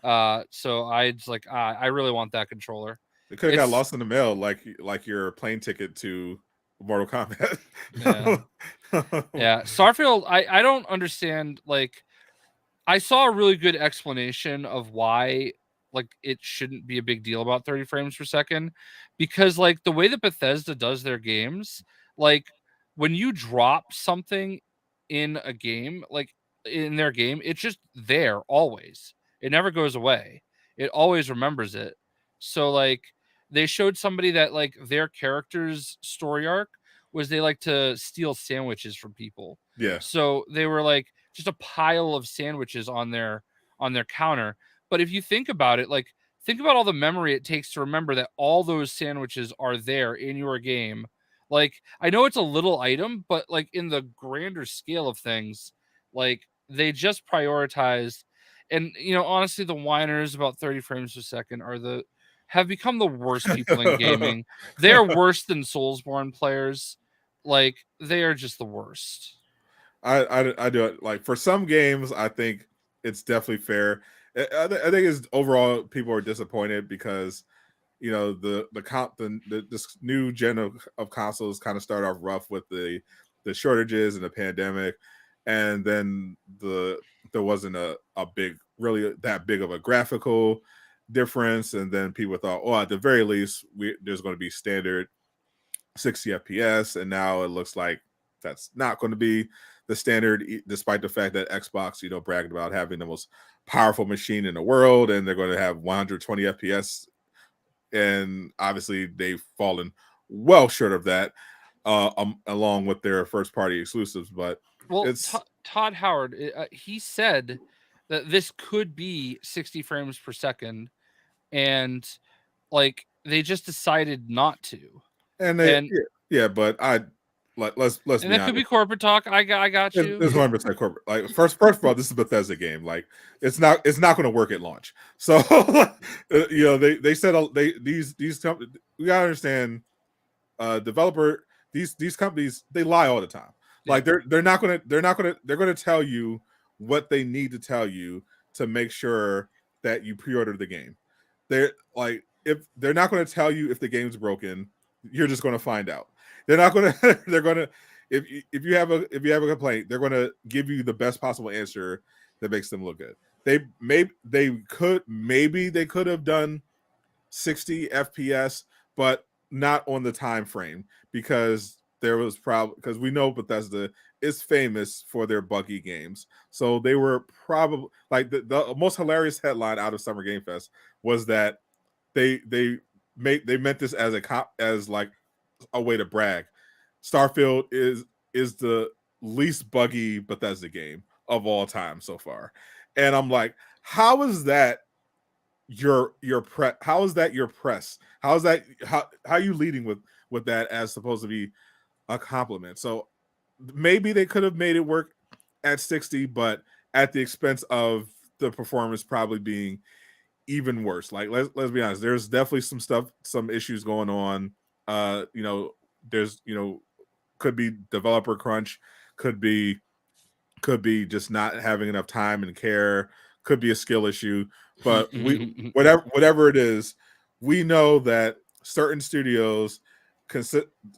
So I just like I really want that controller.
It could have got lost in the mail, like your plane ticket to Mortal Kombat.
Yeah. Starfield, I don't understand. Like, I saw a really good explanation of why like it shouldn't be a big deal about 30 frames per second, because like the way that Bethesda does their games, like when you drop something in a game, like in their game, it's just there always. It never goes away. It always remembers it. So like they showed somebody that like their character's story arc was they like to steal sandwiches from people.
Yeah.
So they were like just a pile of sandwiches on their counter. But if you think about it, like think about all the memory it takes to remember that all those sandwiches are there in your game. Like I know it's a little item, but like in the grander scale of things, like they just prioritized. And you know, honestly, the whiners about 30 frames per second have become the worst people in gaming. They're worse than Soulsborne players. Like they are just the worst.
I do it like for some games. I think it's definitely fair. I think it's overall people are disappointed because you know this new gen of consoles kind of started off rough with the shortages and the pandemic, and then there wasn't a big really that big of a graphical difference, and then people thought, oh, at the very least there's going to be standard 60 FPS, and now it looks like that's not going to be the standard, despite the fact that Xbox, you know, bragged about having the most powerful machine in the world, and they're going to have 120 FPS, and obviously they've fallen well short of that, along with their first-party exclusives. But
well,
it's
Todd Howard. He said that this could be 60 frames per second, and like they just decided not to.
And yeah, but let's
and
be
that
honest.
Could be corporate talk. I got you.
It's 100% corporate. Like first of all, this is a Bethesda game. Like it's not going to work at launch. So you know they said these companies. We gotta understand, developer these companies, they lie all the time. Like they're going to tell you what they need to tell you to make sure that you pre-order the game. They're like, if they're not going to tell you if the game's broken, you're just going to find out. They're not going to. They're going to. If you have a complaint, they're going to give you the best possible answer that makes them look good. They could have done 60 FPS, but not on the time frame, because there was because we know Bethesda is famous for their buggy games. So they were probably like the most hilarious headline out of Summer Game Fest was that they meant this as like a way to brag. Starfield is the least buggy Bethesda game of all time so far. And I'm like, how is that your how is that your press? How is that how are you leading with that as supposed to be a compliment? So maybe they could have made it work at 60, but at the expense of the performance probably being even worse. Like let's be honest, there's definitely some issues going on. You know, there's, you know, could be developer crunch, could be just not having enough time and care, could be a skill issue. But we whatever it is, we know that certain studios consistently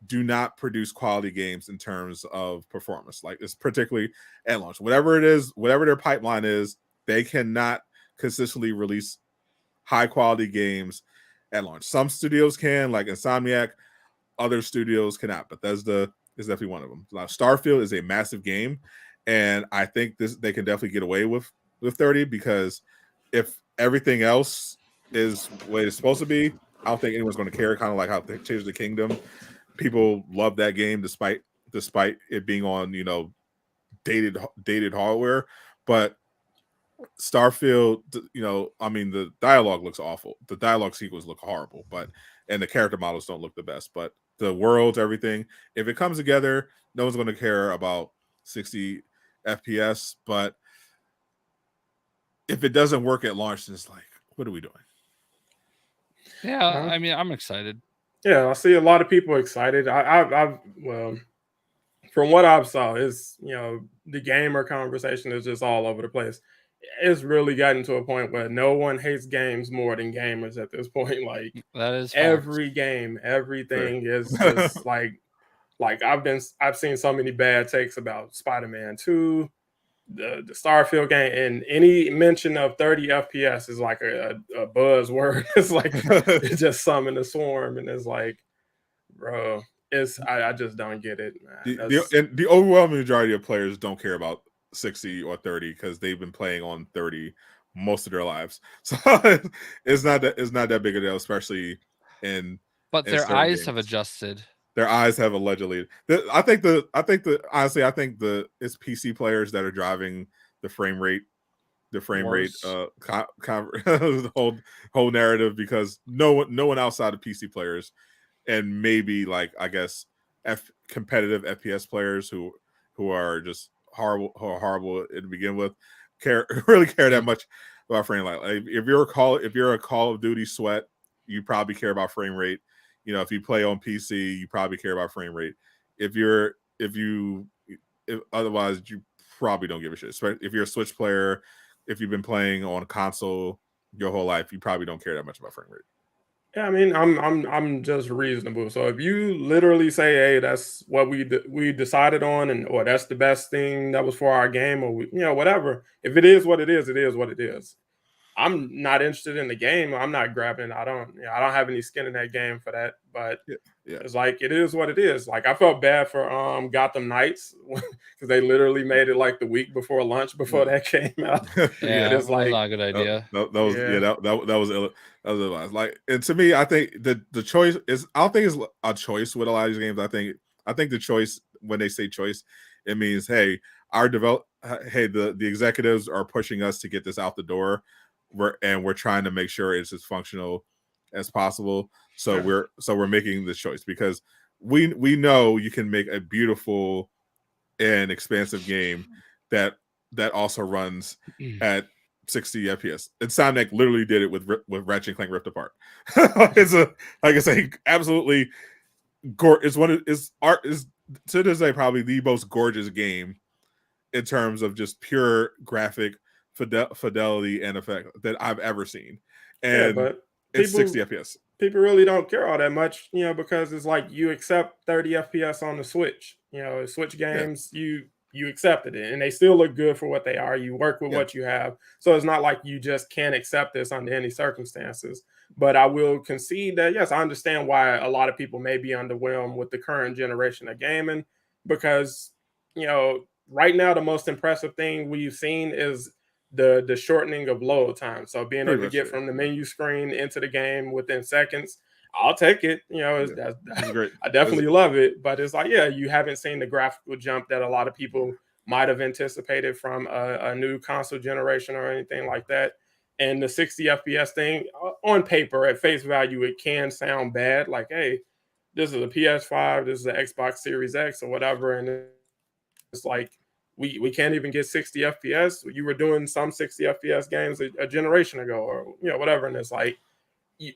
do not produce quality games in terms of performance. Like, it's particularly at launch. Whatever it is, whatever their pipeline is, they cannot consistently release high quality games at launch. Some studios can, like Insomniac. Other studios cannot. Bethesda is definitely one of them. Now, Starfield is a massive game, and I think they can definitely get away with 30, because if everything else is what it's supposed to be, I don't think anyone's going to care. Kind of like how they changed the Kingdom. People love that game despite it being on, dated hardware. But Starfield, I mean, the dialogue looks awful. The dialogue sequels look horrible, and the character models don't look the best. But the worlds, everything, if it comes together, no one's going to care about 60 FPS. But if it doesn't work at launch, then it's like, what are we doing?
Yeah, I mean, I'm excited.
Yeah, I see a lot of people excited. Well, from what I've saw, is the gamer conversation is just all over the place. It's really gotten to a point where no one hates games more than gamers at this point. Like,
that is
every game, everything is just like I've seen so many bad takes about Spider-Man 2, the Starfield game, and any mention of 30 FPS is like a buzzword. It's like it's just summon the swarm, and it's like, bro, I just don't get it, man.
The overwhelming majority of players don't care about 60 or 30 because they've been playing on 30 most of their lives. So it's not that big a deal, especially in.
But their eyes games have adjusted.
Their eyes have allegedly. I think honestly, I think it's PC players that are driving the frame rate. The whole narrative, because no one outside of PC players, and maybe, like, I guess competitive FPS players who are just horrible to begin with, really care that much about frame rate. Like, if you're a Call of Duty sweat, you probably care about frame rate. If you play on PC, you probably care about frame rate. If otherwise, you probably don't give a shit. If you're a Switch player, if you've been playing on console your whole life, you probably don't care that much about frame rate.
Yeah, I mean, I'm just reasonable. So if you literally say, "Hey, that's what we decided on," or "That's the best thing that was for our game," or whatever. If it is what it is, it is what it is. I'm not interested in the game. I'm not grabbing it. I don't have any skin in that game for that. But it's like, it is what it is. Like, I felt bad for Gotham Knights because they literally made it like the week before launch before that came out.
It's like, not a good idea.
That was like, and to me, I think the choice is, I don't think it's a choice with a lot of these games. I think the choice, when they say choice, it means, hey, the executives are pushing us to get this out the door. We're trying to make sure it's as functional as possible. So we're making this choice because we know you can make a beautiful and expansive game that also runs at 60 FPS. Insomniac literally did it with Ratchet and Clank Rift Apart. It's like I say, absolutely gorgeous. Is to this day probably the most gorgeous game in terms of just pure graphic fidelity and effect that I've ever seen. And
but
it's 60 FPS.
People really don't care all that much, because it's like, you accept 30 FPS on the Switch. Switch games, you accepted it, and they still look good for what they are. You work with what you have. So it's not like you just can't accept this under any circumstances. But I will concede that, yes, I understand why a lot of people may be underwhelmed with the current generation of gaming, because, right now the most impressive thing we've seen is the shortening of load time. So being able to get from the menu screen into the game within seconds, I'll take it. That's great. I definitely love it. But it's like, you haven't seen the graphical jump that a lot of people might have anticipated from a new console generation or anything like that. And the 60 FPS thing, on paper, at face value, it can sound bad. Like, hey, this is a PS5, this is an Xbox Series X or whatever. And it's like, we can't even get 60 FPS. You were doing some 60 FPS games a generation ago, or whatever. And it's like,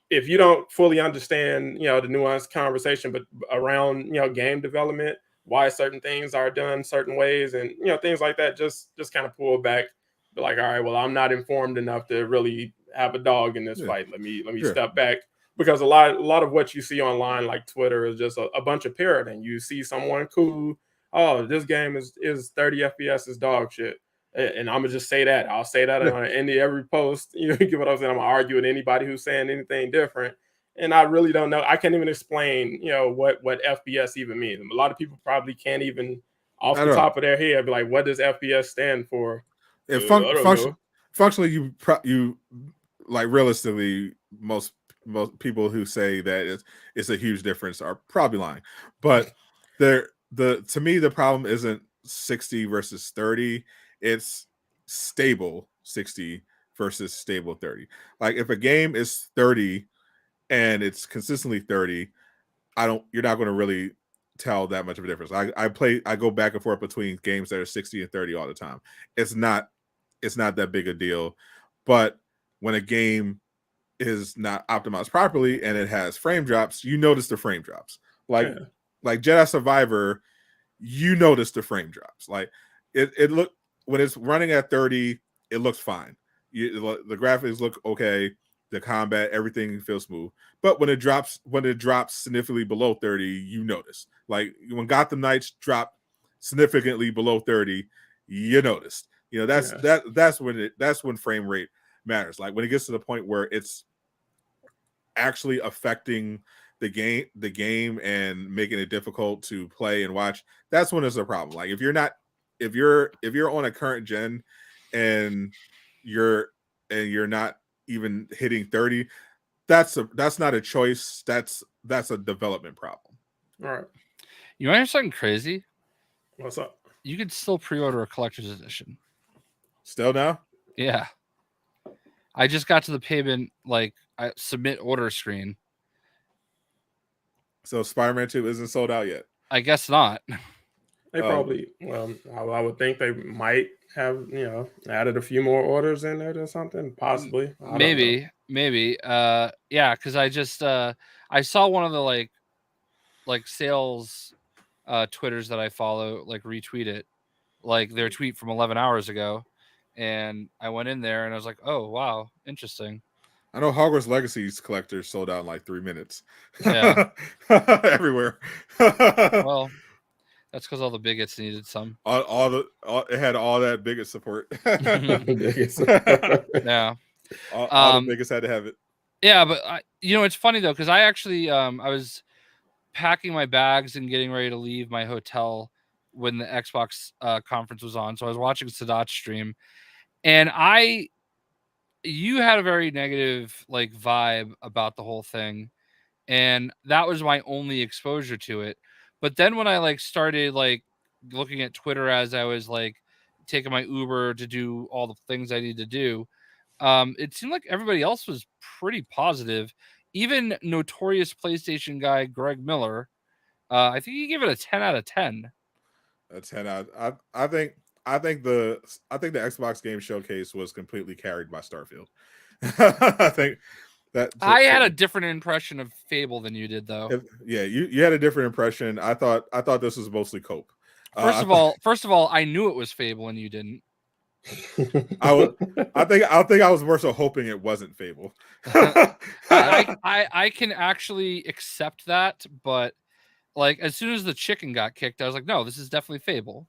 if you don't fully understand, the nuanced conversation, but around, game development, why certain things are done certain ways, and things like that, just kind of pull back, be like, all right, well, I'm not informed enough to really have a dog in this fight. Let me step back, because a lot of what you see online, like Twitter, is just a bunch of parroting. You see someone cool, oh, this game is 30 FPS is dog shit. And I'm gonna just say that. I'll say that on every post. You get what I'm saying? I'm gonna argue with anybody who's saying anything different. And I really don't know. I can't even explain, what FPS even means. A lot of people probably can't even, off the top of their head, be like, what does FPS stand for?
I don't know. Functionally, you like, realistically, most people who say that it's a huge difference are probably lying. But to me, the problem isn't 60 versus 30. It's stable 60 versus stable 30. Like, if a game is 30 and it's consistently 30, you're not going to really tell that much of a difference. I go back and forth between games that are 60 and 30 all the time. It's not that big a deal. But when a game is not optimized properly and it has frame drops, you notice the frame drops. Like Jedi Survivor, you notice the frame drops. Like, it look, when it's running at 30, it looks fine. The graphics look okay. The combat, everything feels smooth. But when it drops significantly below 30, you notice. Like, when Gotham Knights drop significantly below 30, you noticed. That's when frame rate matters. Like, when it gets to the point where it's actually affecting the game and making it difficult to play and watch, that's when it's a problem. Like, if you're on a current gen and you're not even hitting 30, that's not a choice. That's a development problem.
All right.
You want to hear something crazy?
What's up?
You could still pre-order a collector's edition.
Still now?
Yeah. I just got to the payment, I submit order screen.
So Spider-Man 2 isn't sold out yet?
I guess not.
They probably, I would think they might have, added a few more orders in there or something, possibly.
Maybe. Yeah, because I just I saw one of the like sales Twitters that I follow retweet it, their tweet from 11 hours ago, and I went in there and I was like, oh wow, interesting.
I know Hogwarts Legacy's collectors sold out in like 3 minutes.
Yeah.
Everywhere.
Well, that's because all the bigots needed some.
It had all that bigot support.
Yeah.
All the bigots had to have it.
Yeah, but it's funny though, because I actually I was packing my bags and getting ready to leave my hotel when the Xbox conference was on. So I was watching Sadot's stream, and you had a very negative vibe about the whole thing, and that was my only exposure to it. But then when I started looking at Twitter as I was taking my Uber to do all the things I need to do, it seemed like everybody else was pretty positive. Even notorious PlayStation guy Greg Miller, I think he gave it a 10 out of 10.
A 10 out. I think the Xbox Game Showcase was completely carried by Starfield. I think that
I had a different impression of Fable than you did, though.
You had a different impression. I thought this was mostly Cope.
First of all, I knew it was Fable and you didn't.
I think I was more so hoping it wasn't Fable.
I can actually accept that, but as soon as the chicken got kicked, I was like, no, this is definitely Fable.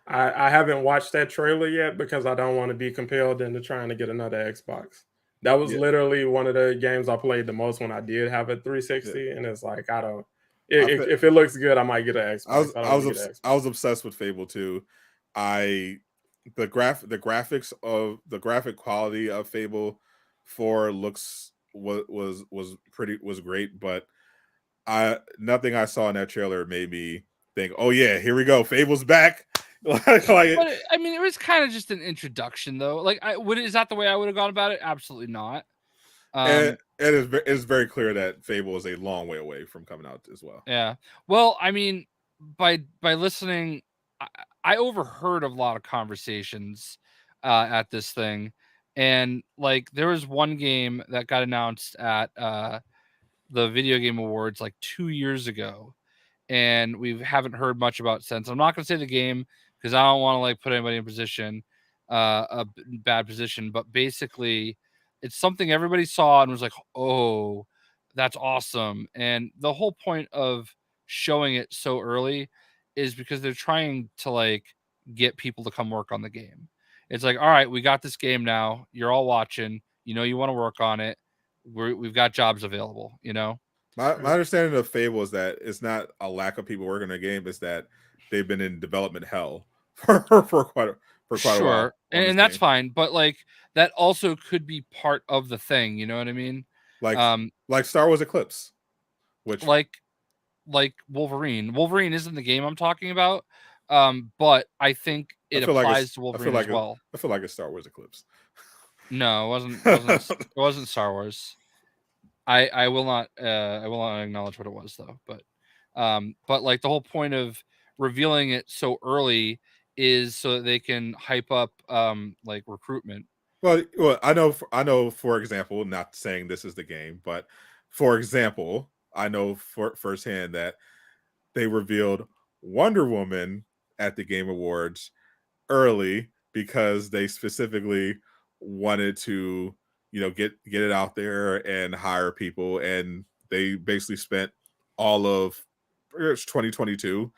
I haven't watched that trailer yet because I don't want to be compelled into trying to get another Xbox. That was literally one of the games I played the most when I did have a 360, and it's like I don't. If it looks good, I might get an Xbox.
I was obsessed with Fable 2. The graphic quality of Fable 4 was great, but nothing I saw in that trailer made me think, oh yeah, here we go, Fable's back.
But I mean, it was kind of just an introduction, though. Is that the way I would have gone about it? Absolutely not.
And it's very clear that Fable is a long way away from coming out as well.
Yeah. Well, I mean, by listening, I overheard a lot of conversations at this thing, And like there was one game that got announced at the Video Game Awards like 2 years ago, and we haven't heard much about since. I'm not going to say the game because I don't want to like put anybody in position, bad position. But basically, it's something everybody saw and was like, "Oh, that's awesome!" And the whole point of showing it so early is because they're trying to like get people to come work on the game. It's like, all right, we got this game now. You're all watching. You know, you want to work on it. We've got jobs available. You know.
My understanding of Fable is that it's not a lack of people working the game; it's that they've been in development hell for quite a while.
And that's fine, but like that also could be part of the thing. You know what I mean?
Like Star Wars Eclipse, which
like Wolverine. Wolverine isn't the game I'm talking about, but I think it applies to Wolverine as well.
I feel like it's Star Wars Eclipse.
No, it wasn't Star Wars. I will not acknowledge what it was though. But like the whole point of revealing it so early is so that they can hype up like recruitment.
Well, I know. For example, not saying this is the game, but for example, I know firsthand that they revealed Wonder Woman at the Game Awards early because they specifically wanted to, get it out there and hire people, and they basically spent all of 2022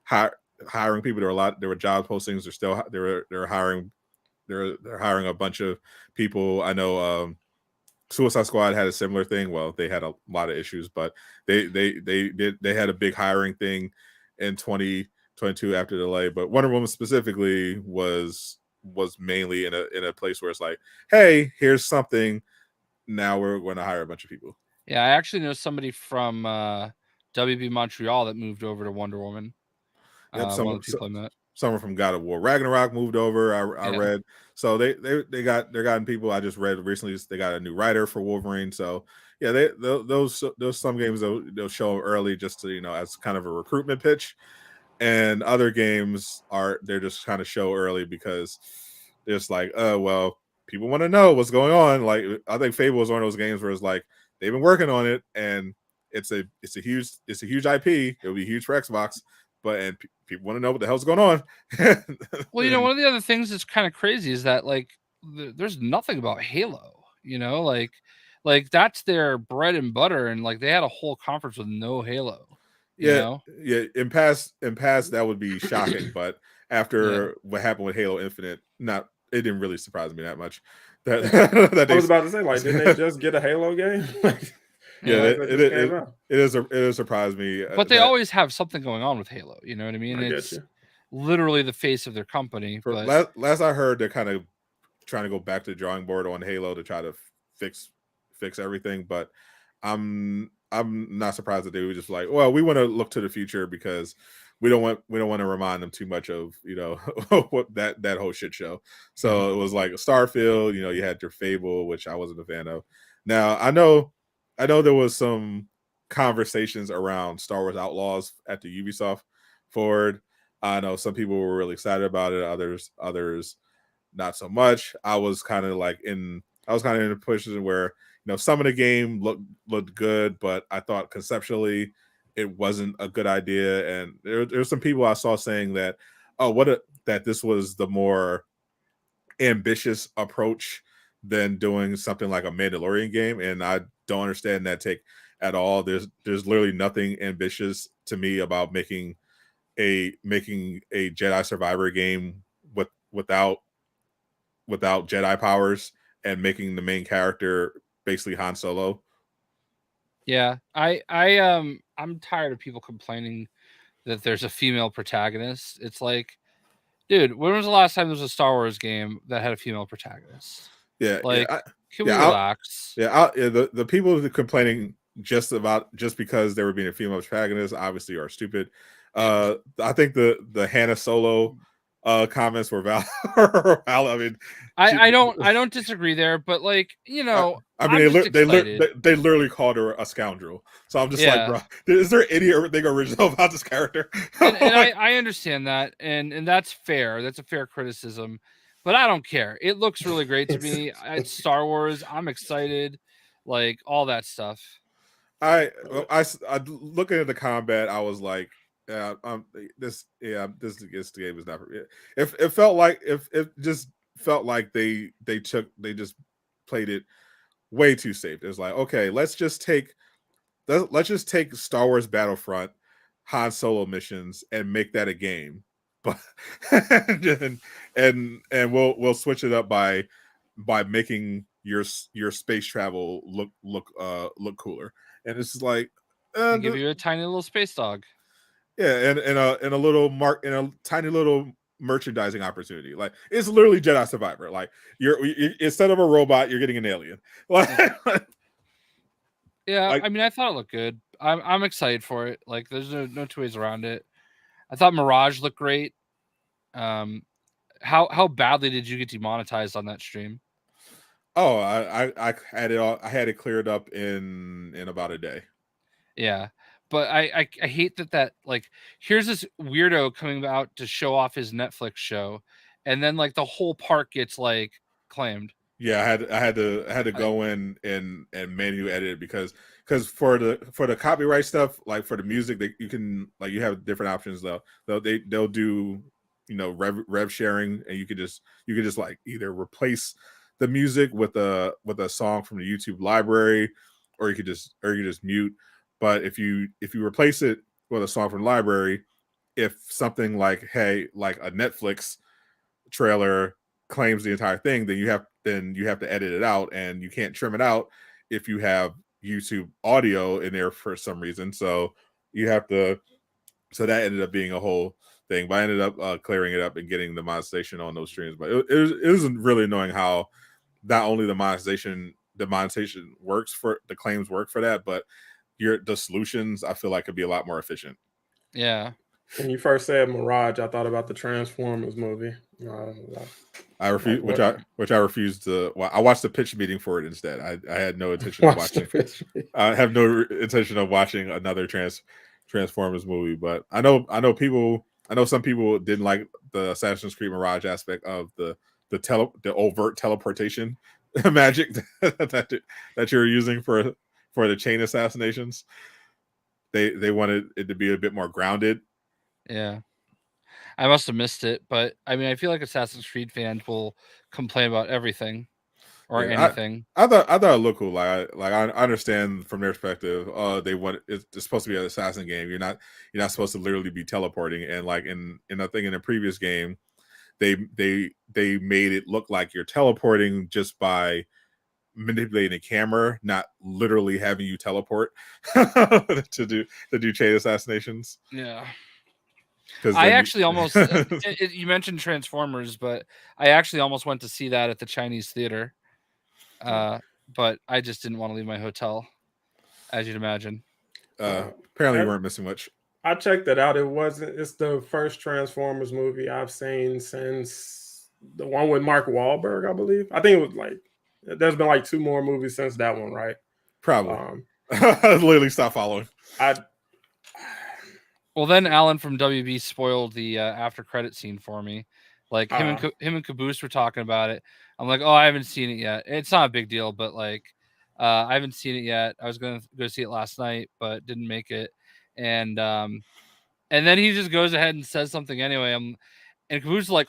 hiring people. There were job postings. They're hiring. They're hiring a bunch of people. I know Suicide Squad had a similar thing. Well, they had a lot of issues, but they had a big hiring thing in 2022 after the delay. But Wonder Woman specifically was mainly in a place where it's like, hey, here's something. Now we're going to hire a bunch of people.
Yeah, I actually know somebody from WB Montreal that moved over to Wonder Woman.
Yep,
one of the people I met.
Someone from God of War Ragnarok moved over. I read. So they got people. I just read recently they got a new writer for Wolverine. So yeah, those some games they'll show early just to as kind of a recruitment pitch, and other games they're just kind of show early because it's like well, people want to know what's going on. Like I think Fable is one of those games where it's like they've been working on it and it's a huge IP. It'll be huge for Xbox. But people want to know what the hell's going on.
Well, one of the other things that's kind of crazy is that like there's nothing about Halo. Like that's their bread and butter, and like they had a whole conference with no Halo.
Yeah. In past that would be shocking, but after what happened with Halo Infinite, it didn't really surprise me that much.
That I was about to say, like, didn't they just get a Halo game?
It surprised me.
But they always have something going on with Halo. You know what I mean? It's literally the face of their company.
Last I heard, they're kind of trying to go back to the drawing board on Halo to try to fix everything. But I'm not surprised that they were just like, well, we want to look to the future because we don't want to remind them too much of what that whole shit show. So it was like Starfield. You had your Fable, which I wasn't a fan of. Now I know there was some conversations around Star Wars Outlaws at the Ubisoft Forward. I know some people were really excited about it. Others not so much. I was kind of in a position where some of the game looked good, but I thought conceptually it wasn't a good idea. And there's some people I saw saying that that this was the more ambitious approach than doing something like a Mandalorian game, and I don't understand that take at all. There's literally nothing ambitious to me about making a Jedi Survivor game without Jedi powers and making the main character basically Han Solo.
Yeah, I'm tired of people complaining that there's a female protagonist. It's like, dude, when was the last time there was a Star Wars game that had a female protagonist?
Yeah,
can we relax?
The people who are complaining just because they were being a female protagonist obviously are stupid. I think the Hannah Solo comments were valid. I mean,
I don't disagree there, but like
they literally called her a scoundrel. So I'm just like, bro, is there anything original about this character?
and I understand that, and that's fair. That's a fair criticism. but I don't care. It looks really great to me. It's Star Wars. I'm excited, like all that stuff.
I looking at the combat, I was like, this game is not. It felt like it just felt like they just played it way too safe. It's like, okay, let's just take Star Wars Battlefront Han Solo missions and make that a game, but and we'll switch it up by making your space travel look cooler. And it's just like
And give you a tiny little space dog.
Yeah, and in a tiny little merchandising opportunity. Like it's literally Jedi Survivor. Like you're instead of a robot, you're getting an alien. Like,
yeah, I mean, I thought it looked good. I'm excited for it. Like, there's no two ways around it. I thought Mirage looked great. How badly did you get demonetized on that stream?
Oh, I had it all. I had it cleared up in about a day.
Yeah, but I hate that like here's this weirdo coming out to show off his Netflix show, and then like the whole park gets like claimed.
Yeah, I had to go in and manually edit it because for the copyright stuff, like for the music, you can like you have different options though. They'll do rev sharing, and you could just like either replace the music with a song from the YouTube library, or you could just mute. But if you replace it with a song from the library, if something like like a Netflix trailer claims the entire thing, then you have to edit it out, and you can't trim it out if you have YouTube audio in there for some reason. So you have to. So that ended up being a whole thing, but I ended up clearing it up and getting the monetization on those streams. But it was really annoying how not only the monetization works for the claims work for that, but the solutions I feel like could be a lot more efficient.
Yeah.
When you first said Mirage, I thought about the Transformers movie.
I refuse, which I refused to. Well, I watched the pitch meeting for it instead. I had no intention of watching. I have no intention of watching another Transformers movie. But I know some people didn't like the Assassin's Creed Mirage aspect of the overt teleportation magic that you're using for the chain assassinations. They wanted it to be a bit more grounded.
Yeah. I must have missed it, but I mean, I feel like Assassin's Creed fans will complain about everything or anything.
I thought it looked cool. I understand from their perspective. It's supposed to be an assassin game. You're not supposed to literally be teleporting. And like in I think in a previous game, they made it look like you're teleporting just by manipulating a camera, not literally having you teleport to do chain assassinations.
Yeah. I actually almost you mentioned Transformers, but I actually almost went to see that at the Chinese theater. But I just didn't want to leave my hotel, as you'd imagine.
Apparently you weren't missing much.
I checked it out. It's the first Transformers movie I've seen since the one with Mark Wahlberg, I believe. I think it was like there's been like 2 more movies since that one, right?
Probably. I literally stopped following.
Well, then Alan from WB spoiled the after credit scene for me. Like him and Caboose were talking about it. I'm like, oh, I haven't seen it yet. It's not a big deal, but like, I haven't seen it yet. I was gonna go see it last night, but didn't make it. And then he just goes ahead and says something anyway. And Caboose is like,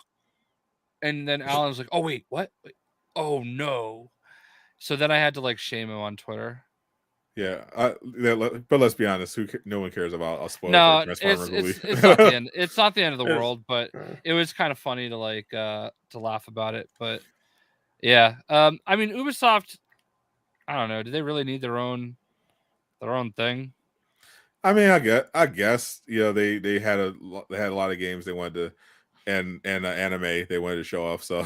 and then Alan was like, oh wait, what? Wait, oh no. So then I had to like shame him on Twitter.
Yeah, but let's be honest. No one cares about a spoiler
for
a Transformer movie.
It's not the end. It's not the end of the world, but it was kind of funny to like to laugh about it. But yeah, I mean, Ubisoft. I don't know. Do they really need their own thing?
I mean, I guess they had a lot of games they wanted to, and anime they wanted to show off. So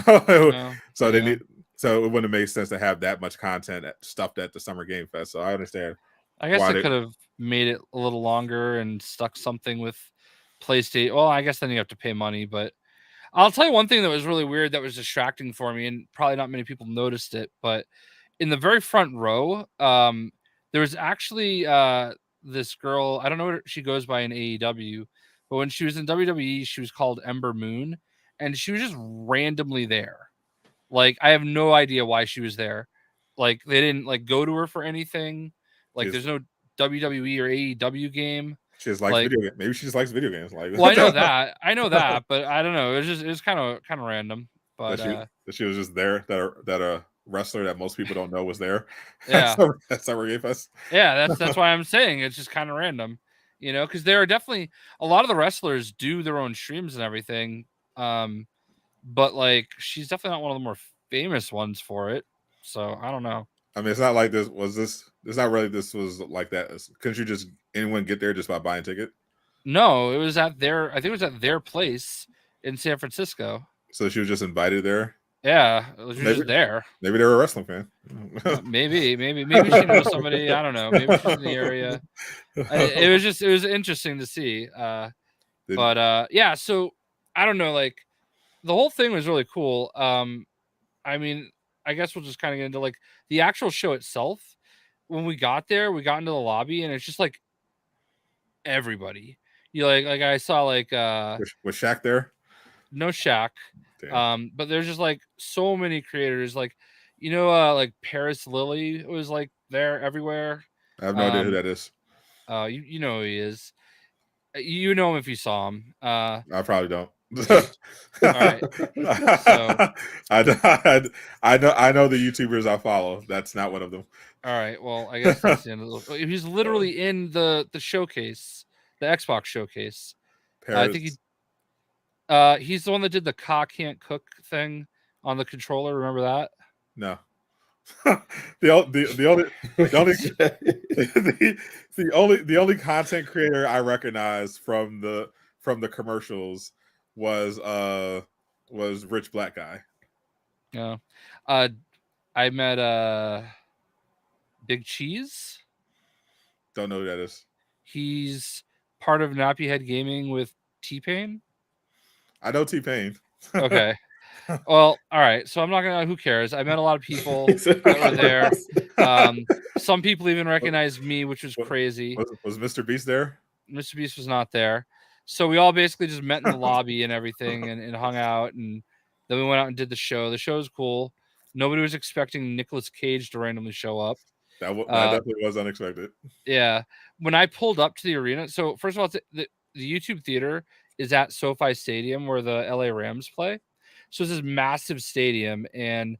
So it wouldn't make sense to have that much content stuffed at the Summer Game Fest. So I understand.
I guess they could have made it a little longer and stuck something with PlayStation. Well, I guess then you have to pay money. But I'll tell you one thing that was really weird that was distracting for me, and probably not many people noticed it. But in the very front row, there was actually this girl. I don't know what she goes by in AEW, but when she was in WWE, she was called Ember Moon. and she was just randomly there. Like, I have no idea why she was there. Like, they didn't like go to her for anything. Like, there's no WWE or AEW game.
She just likes video games. Maybe she just likes video games. Like,
well, I know that, but I don't know. It was kind of random. But
that she was just there. That a wrestler that most people don't know was there.
Yeah,
that's Summer Game Fest.
Yeah, that's why I'm saying it's just kind of random, you know, because there are definitely a lot of the wrestlers do their own streams and everything. But like, she's definitely not one of the more famous ones for it. So I don't know.
I mean, it's not like this. It's not really. This was like that. Couldn't you just anyone get there just by buying a ticket?
No, it was at their. I think it was at their place in San Francisco.
So she was just invited there.
Yeah, she was just there.
Maybe they were a wrestling fan.
maybe she knows somebody. I don't know. Maybe she's in the area. It was interesting to see. Yeah. So I don't know. Like, the whole thing was really cool. I mean, I guess we'll just kind of get into like the actual show itself. When we got there, we got into the lobby, and it's just like everybody. You like I saw like
was Shaq there?
No Shaq.
Damn.
But there's just like so many creators, like, you know, like Paris Lily was like there everywhere.
I have no idea who that is.
You know who he is. You know him if you saw him.
I probably don't.
All right. So
I know the YouTubers I follow. That's not one of them.
All right. Well, I guess that's the end of the. He's literally in the showcase, the Xbox showcase.
Paris.
I think he's the one that did the cock can't cook thing on the controller. Remember that?
No. the only content creator I recognize from the commercials was Rich Black Guy.
Yeah. I met Big Cheese.
Don't know who that is.
He's part of Nappyhead Gaming with T-Pain.
I know T-Pain.
Okay. Well, all right. So I'm not gonna. Who cares? I met a lot of people that were there. Some people even recognized me, which was crazy.
Was Mr. Beast there?
Mr. Beast was not there. So we all basically just met in the lobby and everything, and hung out, and then we went out and did the show. The show was cool. Nobody was expecting Nicolas Cage to randomly show up.
That definitely was unexpected.
Yeah. When I pulled up to the arena, so first of all, the YouTube theater is at SoFi Stadium where the LA Rams play. So it's this massive stadium, and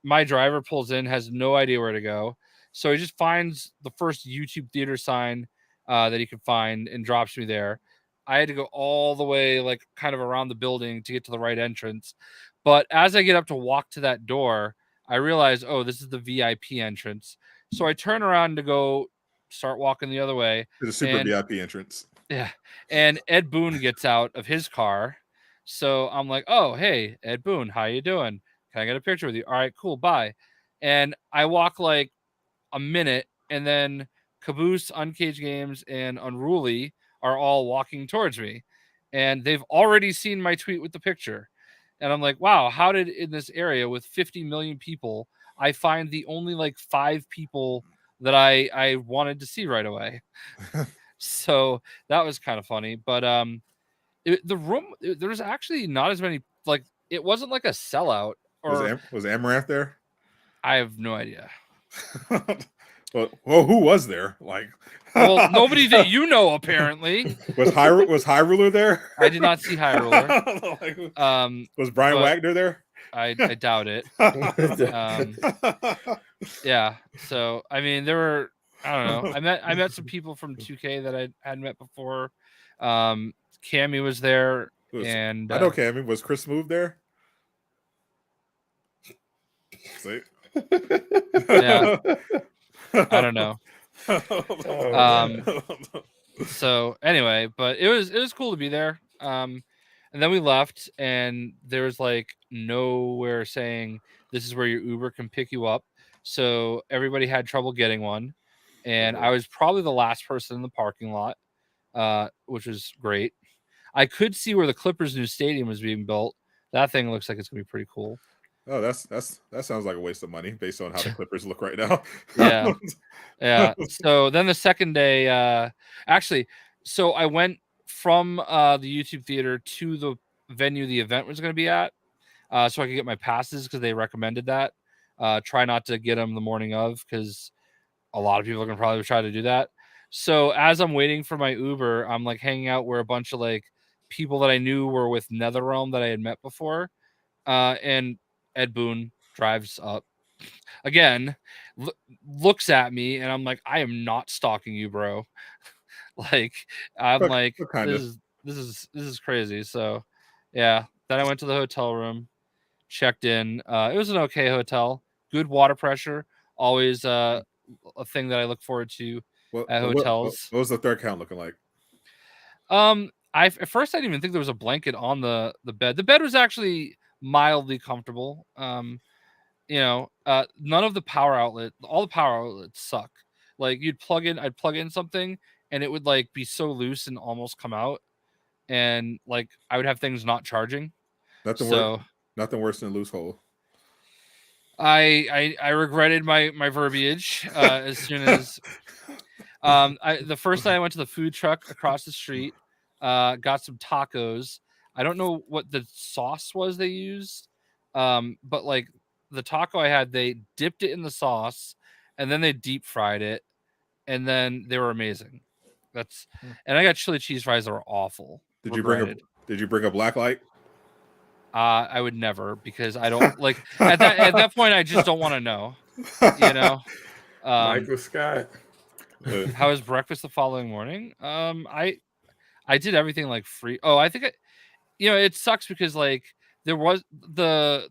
my driver pulls in, has no idea where to go. So he just finds the first YouTube theater sign that he could find and drops me there. I had to go all the way, like, kind of around the building to get to the right entrance. But as I get up to walk to that door, I realize, oh, this is the VIP entrance. So I turn around to go start walking the other way.
It's a super VIP entrance.
Yeah. And Ed Boon gets out of his car. So I'm like, oh, hey, Ed Boon, how you doing? Can I get a picture with you? All right, cool, bye. And I walk like a minute, and then Caboose, Uncaged Games, and Unruly are all walking towards me. And they've already seen my tweet with the picture. And I'm like, wow, how did in this area with 50 million people, I find the only like 5 people that I wanted to see right away? So that was kind of funny. But the room, there was actually not as many, like, it wasn't like a sellout. Or
was Amaranth there?
I have no idea.
Well, who was there? Like,
well, nobody that you know, apparently.
Was High Ruler there?
I did not see High Ruler.
Was Brian Wagner there?
I doubt it. Yeah. So I mean, there were, I don't know. I met some people from 2K that I hadn't met before. Cammy was there, and
I know Cammy. Was Chris Smooth there? See?
Yeah. I don't know. So anyway, but it was cool to be there. And then we left, and there was like nowhere saying this is where your Uber can pick you up. So everybody had trouble getting one, and I was probably the last person in the parking lot, which was great. I could see where the Clippers' new stadium was being built. That thing looks like it's gonna be pretty cool.
Oh, that sounds like a waste of money based on how the Clippers look right now.
Yeah. So then the second day, actually, so I went from the YouTube theater to the venue the event was going to be at, so I could get my passes because they recommended that. Try not to get them the morning of because a lot of people are going to probably try to do that. So as I'm waiting for my Uber, I'm like hanging out where a bunch of like people that I knew were with NetherRealm that I had met before, and Ed Boon drives up again, looks at me, and I'm like, I am not stalking you, bro. Like, I'm like,
kind of.
this is crazy. So, yeah. Then I went to the hotel room, checked in. It was an okay hotel, good water pressure. Always a thing that I look forward to at hotels.
What was the third count looking like?
At first I didn't even think there was a blanket on the bed. The bed was actually mildly comfortable. None of the all the power outlets suck. Like I'd plug in something and it would like be so loose and almost come out, and like I would have things not charging.
Nothing worse than a loose hole.
I regretted my verbiage as soon as the first night I went to the food truck across the street, got some tacos. I don't know what the sauce was they used, but like the taco I had, they dipped it in the sauce and then they deep fried it, and then they were amazing. And I got chili cheese fries that were awful.
Did you bring a black light?
I would never, because I don't like at that point I just don't want to know. You know.
Michael Scott.
How was breakfast the following morning? I did everything like free. Oh, I think it sucks because like there was the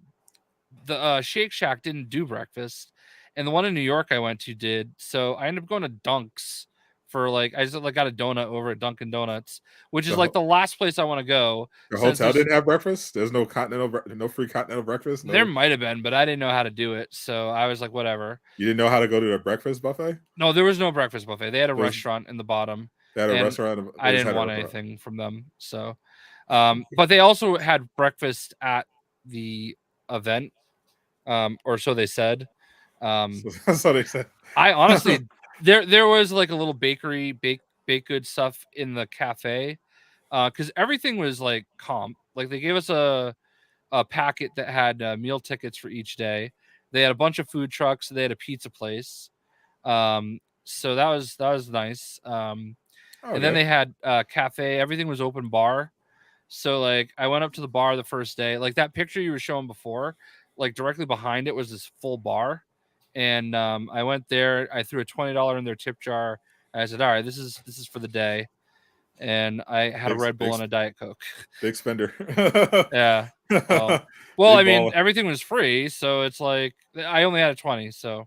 Shake Shack didn't do breakfast, and the one in New York I went to did. So I ended up going to Dunk's for like I just like got a donut over at Dunkin' Donuts, which is like the last place I want to go.
The hotel didn't have breakfast. There's no free continental breakfast. No.
There might have been, but I didn't know how to do it, so I was like, whatever.
You didn't know how to go to a breakfast buffet?
No, there was no breakfast buffet. They had a restaurant in the bottom.
They had a restaurant.
I didn't want anything from them, so. But they also had breakfast at the event, or so they said.
So they said.
I honestly, there was like a little bakery, baked good stuff in the cafe, because everything was like comp. Like they gave us a packet that had meal tickets for each day. They had a bunch of food trucks. They had a pizza place. So that was nice. And then they had cafe. Everything was open bar. So like I went up to the bar the first day. Like that picture you were showing before, like directly behind it was this full bar. And I went there. I threw a $20 in their tip jar. I said, "All right, this is for the day." And I had a Red Bull and a Diet Coke.
Big spender.
Yeah. Well, I mean, everything was free, so it's like I only had a 20. So,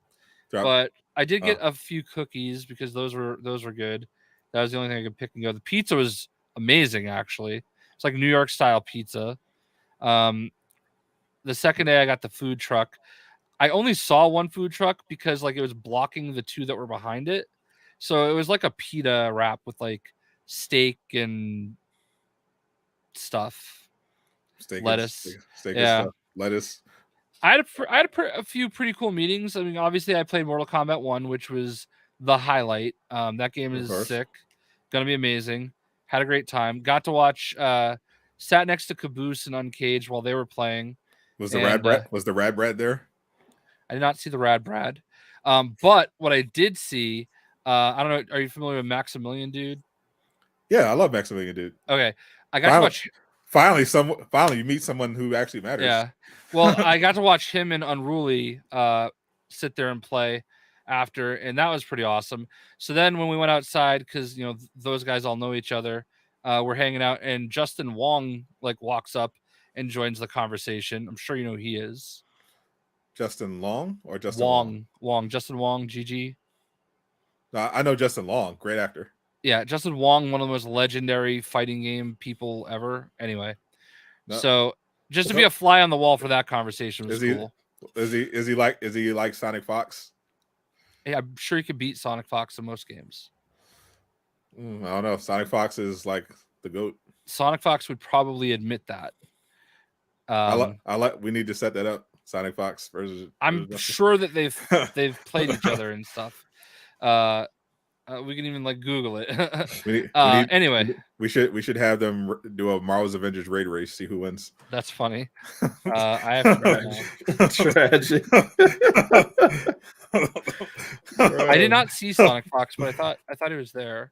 but I did get a few cookies because those were good. That was the only thing I could pick and go. The pizza was amazing, actually. It's like New York style pizza. The second day I got the food truck. I only saw one food truck because like it was blocking the two that were behind it. So it was like a pita wrap with like steak and stuff. Lettuce.
Lettuce.
I had a few pretty cool meetings. I mean, obviously I played Mortal Kombat 1, which was the highlight. That game is sick. Gonna be amazing. Had a great time. Got to watch sat next to Caboose and Uncaged while they were playing.
Was the Rad Brad there?
I did not see the Rad Brad. But what I did see, I don't know, are you familiar with Maximilian Dude?
Yeah, I love Maximilian Dude.
Okay. I got to watch.
Finally, you meet someone who actually matters.
Yeah. Well, I got to watch him and Unruly sit there and play after, and that was pretty awesome. So then when we went outside, because those guys all know each other, we're hanging out, and Justin Wong like walks up and joins the conversation. I'm sure you know who he is.
Justin Long or Justin
Wong? Justin Wong, GG.
I know Justin Long, great actor.
Yeah, Justin Wong, one of the most legendary fighting game people ever. Anyway, so just to be a fly on the wall for that conversation was cool.
Is he like Sonic Fox?
Yeah, I'm sure he could beat Sonic Fox in most games.
I don't know. Sonic Fox is like the GOAT.
Sonic Fox would probably admit that.
We need to set that up. Sonic Fox versus.
I'm sure that they've played each other and stuff. We can even like Google it.
Anyway, we should have them do a Marvel's Avengers raid race. See who wins.
That's funny. I have to
tragic.
I did not see Sonic Fox, but I thought he was there.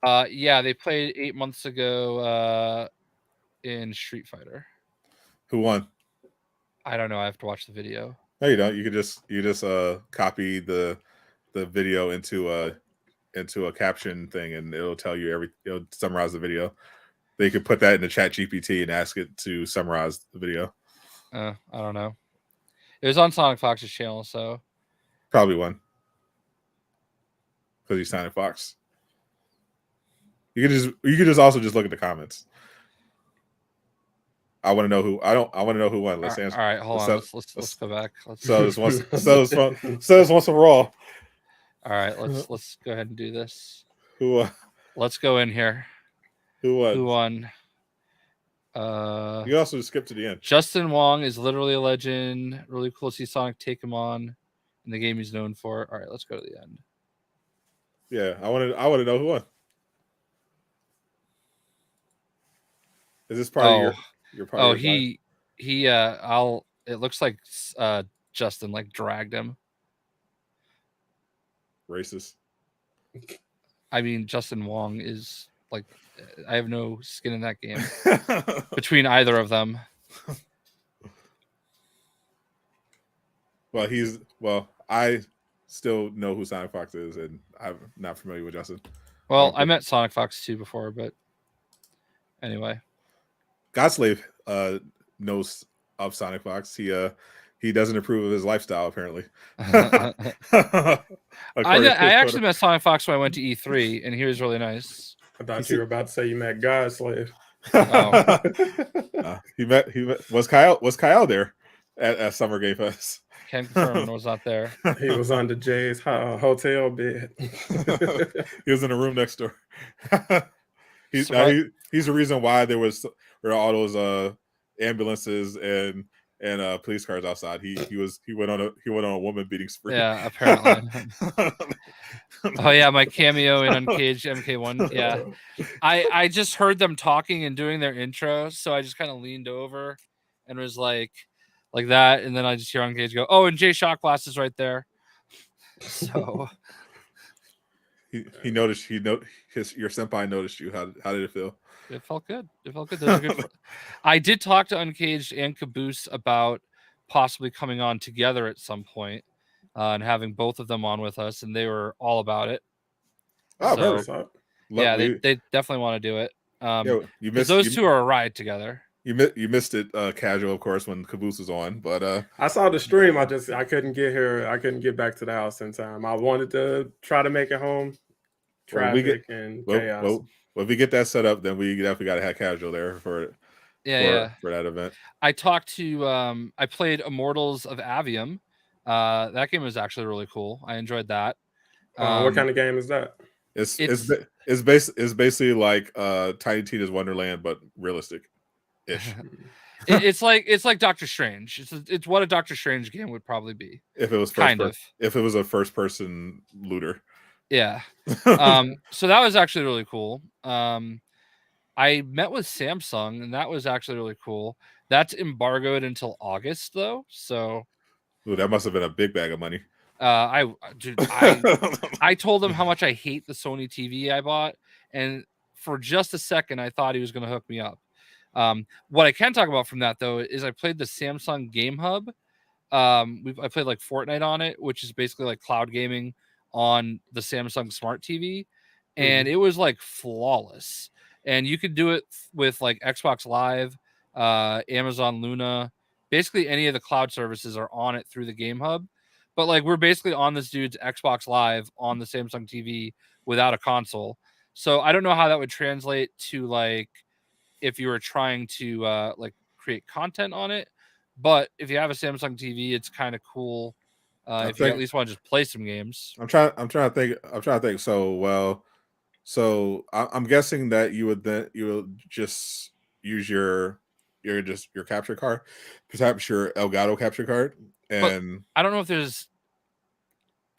Yeah, they played 8 months ago in Street Fighter.
Who won?
I don't know. I have to watch the video.
No, you don't. You just copy the video into a caption thing, and it'll tell you it'll summarize the video. They could put that in the chat GPT and ask it to summarize the video.
I don't know. It was on Sonic Fox's channel, so
probably won because he's Sonic Fox. You could just also just look at the comments. I want to know who. I want to know who won. Let's answer.
All right, hold on. Let's go back.
So this once a raw.
All right, let's go ahead and do this.
Who won?
Let's go in here.
Who won?
Who won?
You also skip to the end.
Justin Wong is literally a legend. Really cool to see Sonic take him on in the game he's known for. All right, let's go to the end.
Yeah, I want to know who won. Is this part of your part?
Oh, he it looks like Justin like dragged him.
Racist.
I mean, Justin Wong is like, I have no skin in that game between either of them.
Well, I still know who Sonic Fox is, and I'm not familiar with Justin.
Well, I met Sonic Fox 2 before, but anyway.
Godslave knows of Sonic Fox. He doesn't approve of his lifestyle, apparently.
I actually met Sonic Fox when I went to E3, and he was really nice.
I thought you were about to say you met Godslave.
Was Kyle there at Summer Game Fest?
Can't confirm. Was not there.
He was under Jay's hotel bed.
He was in a room next door. He's the reason why there were all those ambulances and police cars outside. He went on a woman beating spree.
Yeah, apparently. Oh yeah, my cameo in Uncaged MK1. Yeah, I just heard them talking and doing their intro, so I just kind of leaned over and was like that, and then I just hear Uncaged go, "Oh, and Jayshockblast is right there." So
he noticed. Your senpai noticed you. How did it feel?
It felt good. I did talk to Uncaged and Caboose about possibly coming on together at some point and having both of them on with us, and they were all about it.
Oh,
so, yeah, they definitely want to do it. Those two are a ride together.
You missed it casual, of course, when Caboose was on, but
I saw the stream. I couldn't get here. I couldn't get back to the house in time. I wanted to try to make it home. Traffic and chaos.
Well, if we get that set up, then we definitely got to have casual there for that event.
I talked to I played Immortals of Avium. That game was actually really cool. I enjoyed that.
What kind of game is that?
It's basically like Tiny Tina's Wonderland, but realistic ish.
It's like Doctor Strange. It's what a Doctor Strange game would probably be.
If it was if it was a first person looter.
Yeah. So that was actually really cool. I met with Samsung, and that was actually really cool. That's embargoed until August, though. So,
that must have been a big bag of money.
I told him how much I hate the Sony TV I bought, and for just a second, I thought he was going to hook me up. What I can talk about from that, though, is I played the Samsung Game Hub. I played like Fortnite on it, which is basically like cloud gaming on the Samsung Smart TV, and it was like flawless. And you could do it with like Xbox Live, Amazon Luna, basically any of the cloud services are on it through the Game Hub. But like we're basically on this dude's Xbox Live on the Samsung TV without a console. So I don't know how that would translate to like if you were trying to like create content on it. But if you have a Samsung TV, it's kind of cool. If you at least want to just play some games.
I'm trying to think. So I'm guessing that you would just use your capture card, perhaps your Elgato capture card, and
but I don't know if there's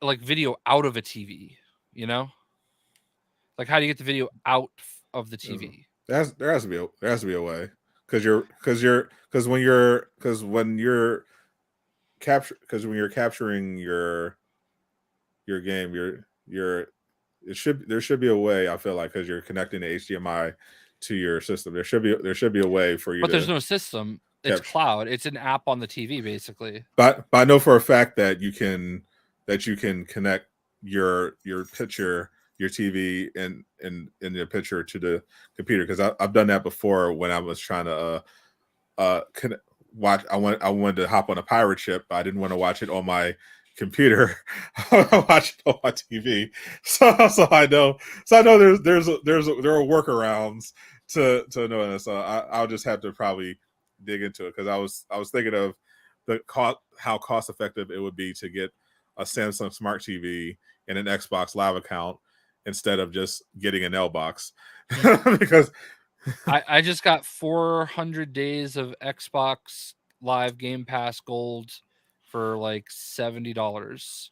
like video out of a TV. You know, like how do you get the video out of the TV?
There has to be a way when you're capturing your game, there should be a way. I feel like because you're connecting the HDMI to your system, there should be a way for you.
But there's no system. It's cloud. It's an app on the TV, basically.
But I know for a fact that you can connect your picture, your TV, and your picture to the computer, because I've done that before when I was trying to watch. I wanted to hop on a pirate ship, but I didn't want to watch it on my computer. I watch it on my TV. So I know there are workarounds to know that. So I'll just have to probably dig into it, because I was thinking of how cost effective it would be to get a Samsung Smart TV and an Xbox Live account instead of just getting an L box. Because
I just got 400 days of Xbox Live Game Pass Gold for like $70,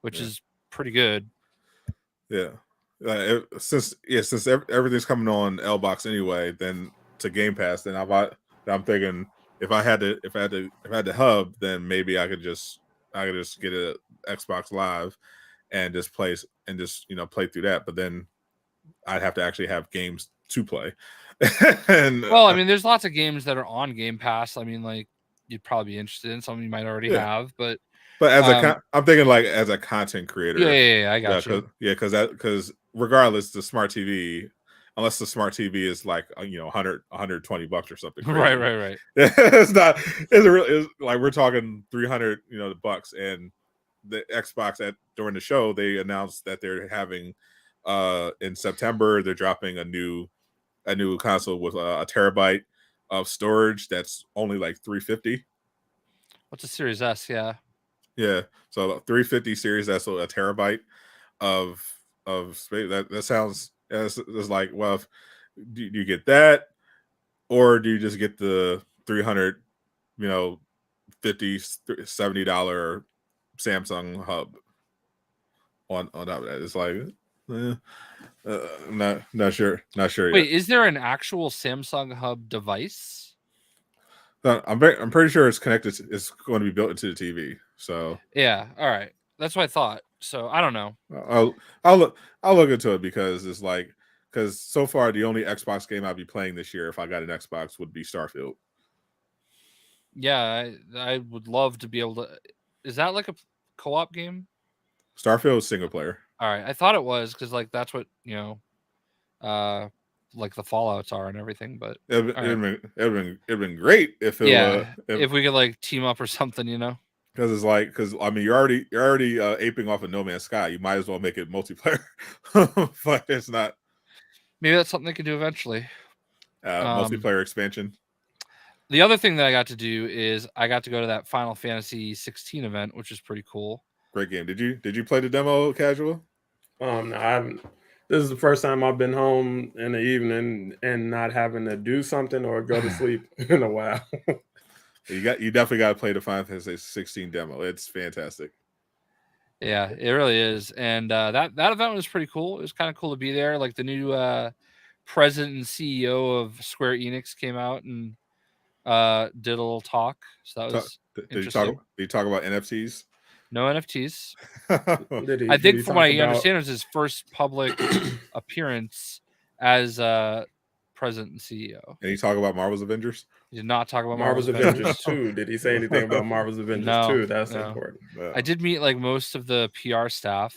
which is pretty good.
Yeah. Since everything's coming on L box anyway, then to Game Pass, then I'm thinking if I had the hub, then maybe I could just get a Xbox Live and just play through that. But then I'd have to actually have games to play. And
well, I mean, there's lots of games that are on Game Pass. I mean, like you'd probably be interested in. Some you might already have, but
I'm thinking like as a content creator.
Yeah, I got you.
Because regardless, the smart TV, unless the smart TV is like $120 or something. Crazy.
Right.
It's like we're talking $300 bucks. And the Xbox during the show they announced that they're having in September they're dropping a new console with a terabyte of storage that's only like $350.
What's a Series S?
Yeah, so 350 Series, that's a terabyte of space. That sounds it's like, well, do you get that, or do you just get the $300, $50, $70 Samsung hub on top of that? It's like, not sure.
Wait,
yet.
Is there an actual Samsung hub device?
I'm pretty sure it's connected. It's going to be built into the TV. So
yeah, all right, that's what I thought. So I don't know.
I'll look into it, because it's like, because so far the only Xbox game I'd be playing this year if I got an Xbox would be Starfield.
Yeah, I would love to be able to. Is that like a co-op game?
Starfield is single player.
All right, I thought it was, because like that's what like the Fallouts are and everything. But
it'd been great if
if we could like team up or something,
Because it's like, I mean, you're already aping off of No Man's Sky. You might as well make it multiplayer, but it's not.
Maybe that's something they could do eventually.
Multiplayer expansion.
The other thing that I got to do is I got to go to that Final Fantasy 16 event, which is pretty cool.
Great game. Did you play the demo casual?
No, I haven't. This is the first time I've been home in the evening and not having to do something or go to sleep in a while.
You definitely got to play the Final Fantasy 16 demo. It's fantastic.
Yeah, it really is. And that event was pretty cool. It was kind of cool to be there. Like the new president and CEO of Square Enix came out and did a little talk. So that was interesting.
Did you talk about NFTs?
No NFTs.
I
think from what I understand, it was his first public appearance as president and CEO.
And he talk about Marvel's Avengers?
He did not talk about
Marvel's Avengers 2. Did he say anything about Marvel's Avengers 2? That's important.
I did meet like most of the PR staff,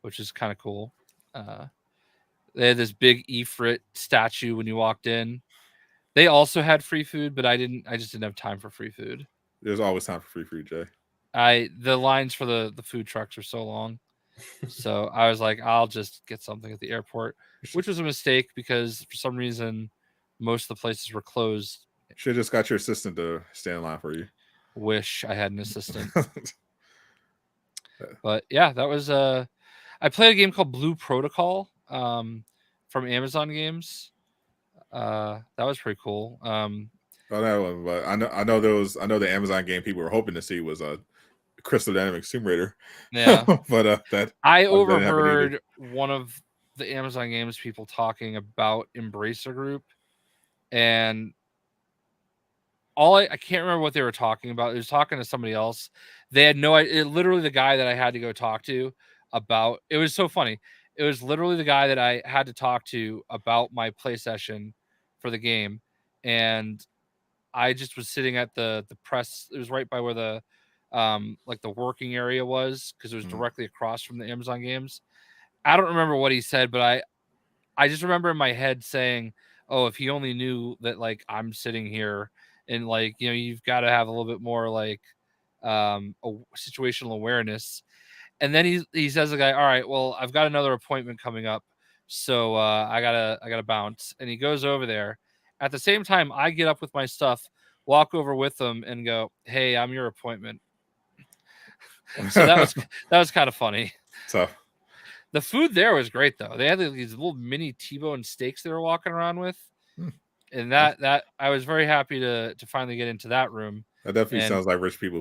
which is kind of cool. They had this big Ifrit statue when you walked in. They also had free food, but I just didn't have time for free food.
There's always time for free food, Jay.
The lines for the food trucks are so long. So I was like, I'll just get something at the airport, which was a mistake because for some reason most of the places were closed.
Should have just got your assistant to stand in line for you.
Wish I had an assistant. But yeah, that was I played a game called Blue Protocol from Amazon Games. That was pretty cool.
But I know the Amazon game people were hoping to see was Crystal Dynamics Tomb Raider.
Yeah.
But that
I
didn't happen either.
overheard one of the Amazon Games people talking about Embracer Group, and I can't remember what they were talking about. It was talking to somebody else. They had no idea. Literally, the guy that I had to go talk to about it was so funny. It was literally the guy that I had to talk to about my play session for the game, and I just was sitting at the press. It was right by where the like the working area was, because it was directly across from the Amazon Games. I don't remember what he said, but I just remember in my head saying, "Oh, if he only knew that like I'm sitting here and like, you know, you've got to have a little bit more like situational awareness." And then he says the guy, "All right, well, I've got another appointment coming up, so I gotta bounce." And he goes over there. At the same time, I get up with my stuff, walk over with him, and go, "Hey, I'm your appointment." So that was kind of funny.
Tough.
The food there was great though. They had these little mini T-bone steaks they were walking around with, and that I was very happy to finally get into that room.
That definitely sounds like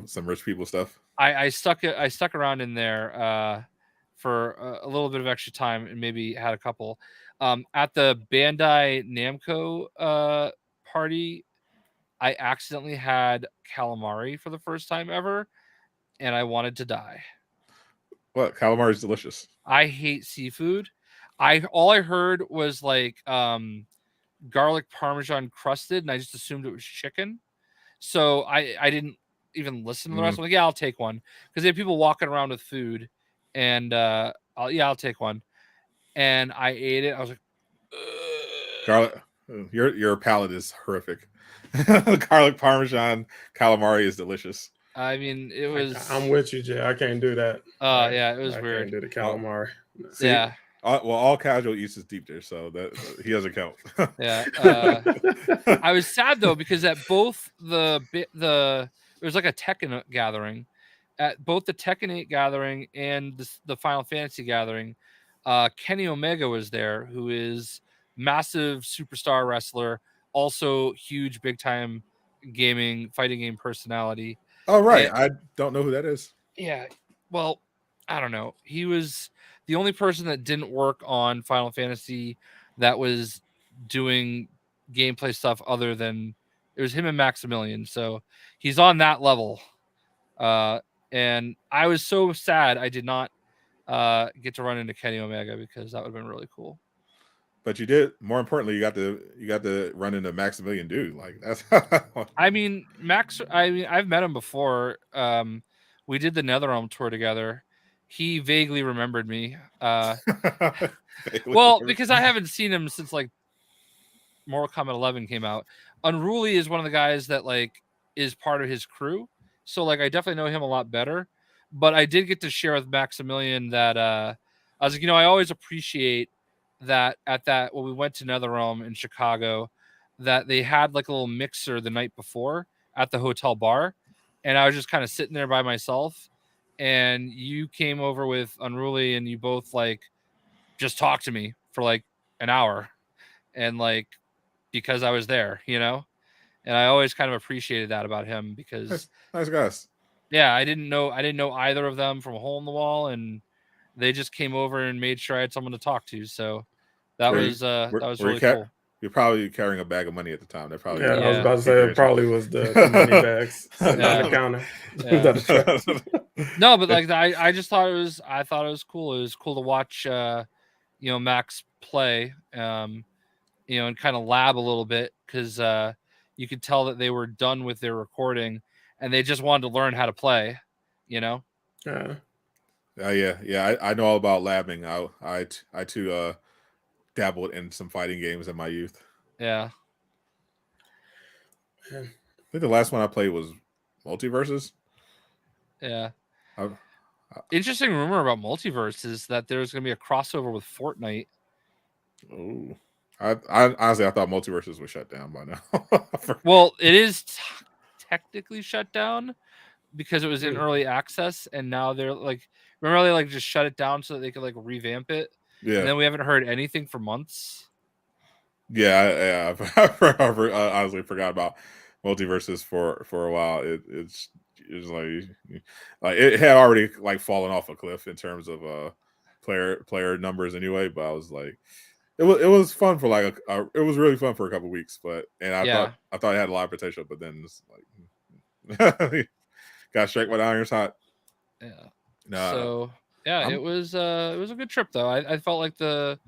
some rich people stuff.
I stuck around in there for a little bit of extra time and maybe had a couple. At the Bandai Namco party, I accidentally had calamari for the first time ever, and I wanted to die.
What? Calamari is delicious.
I hate seafood. All I heard was like garlic parmesan crusted, and I just assumed it was chicken. So I didn't even listen to the rest. I'm like, yeah, I'll take one, because they have people walking around with food, and I'll take one. And I ate it. I was like, ugh.
Garlic. Your palate is horrific. Garlic parmesan calamari is delicious.
I mean, it was.
I'm with you, Jay. I can't do that.
Yeah, it was weird.
I can't do the calamari.
See, yeah.
All casual eats is deep dish, so that he doesn't count.
Yeah. I was sad though, because at both there was like a Tekken gathering, at both the Tekken 8 gathering and the Final Fantasy gathering. Kenny Omega was there, who is massive superstar wrestler, also huge big time fighting game personality.
Oh right, I don't know who that is.
Yeah, well, I don't know. He was the only person that didn't work on Final Fantasy that was doing gameplay stuff other than it was him and Maximilian. So he's on that level. And I was so sad I did not get to run into Kenny Omega, because that would have been really cool.
But you did. More importantly, you got to run into Maximilian dude. Like that's.
I mean, I've met him before. We did the NetherRealm tour together. He vaguely remembered me. Well, because I haven't seen him since like Mortal Kombat 11 came out. Unruly is one of the guys that like is part of his crew, so like I definitely know him a lot better. But I did get to share with Maximilian that I was like, I always appreciate that when we went to NetherRealm in Chicago, that they had like a little mixer the night before at the hotel bar, and I was just kind of sitting there by myself, and you came over with Unruly, and you both like just talked to me for like an hour, and like because I was there, and I always kind of appreciated that about him, because
nice guys.
Yeah, I didn't know either of them from a hole in the wall, and they just came over and made sure I had someone to talk to. So that was really cool.
You're probably carrying a bag of money at the time.
I was about to say it probably was the money bags sitting on the counter.
Yeah. No, but like I just thought it was cool. It was cool to watch Max play, and kind of lab a little bit, because you could tell that they were done with their recording and they just wanted to learn how to play, Yeah.
I know all about labbing. I too dabbled in some fighting games in my youth.
Yeah.
I think the last one I played was Multiverses.
Yeah. Interesting rumor about Multiverse is that there's going to be a crossover with Fortnite.
Oh, I honestly, I thought Multiverses was shut down by now.
Well, it is technically shut down because it was in early access, and now they're like, remember they like just shut it down so that they could like revamp it.
Yeah.
And then we haven't heard anything for months.
Yeah, I honestly forgot about Multiverses for a while. it's like it had already like fallen off a cliff in terms of player numbers anyway. But I was like, it was fun for like it was really fun for a couple weeks. But I thought it had a lot of potential, but then it's like got struck with irons hot.
Yeah. So yeah, it was a good trip though. I felt like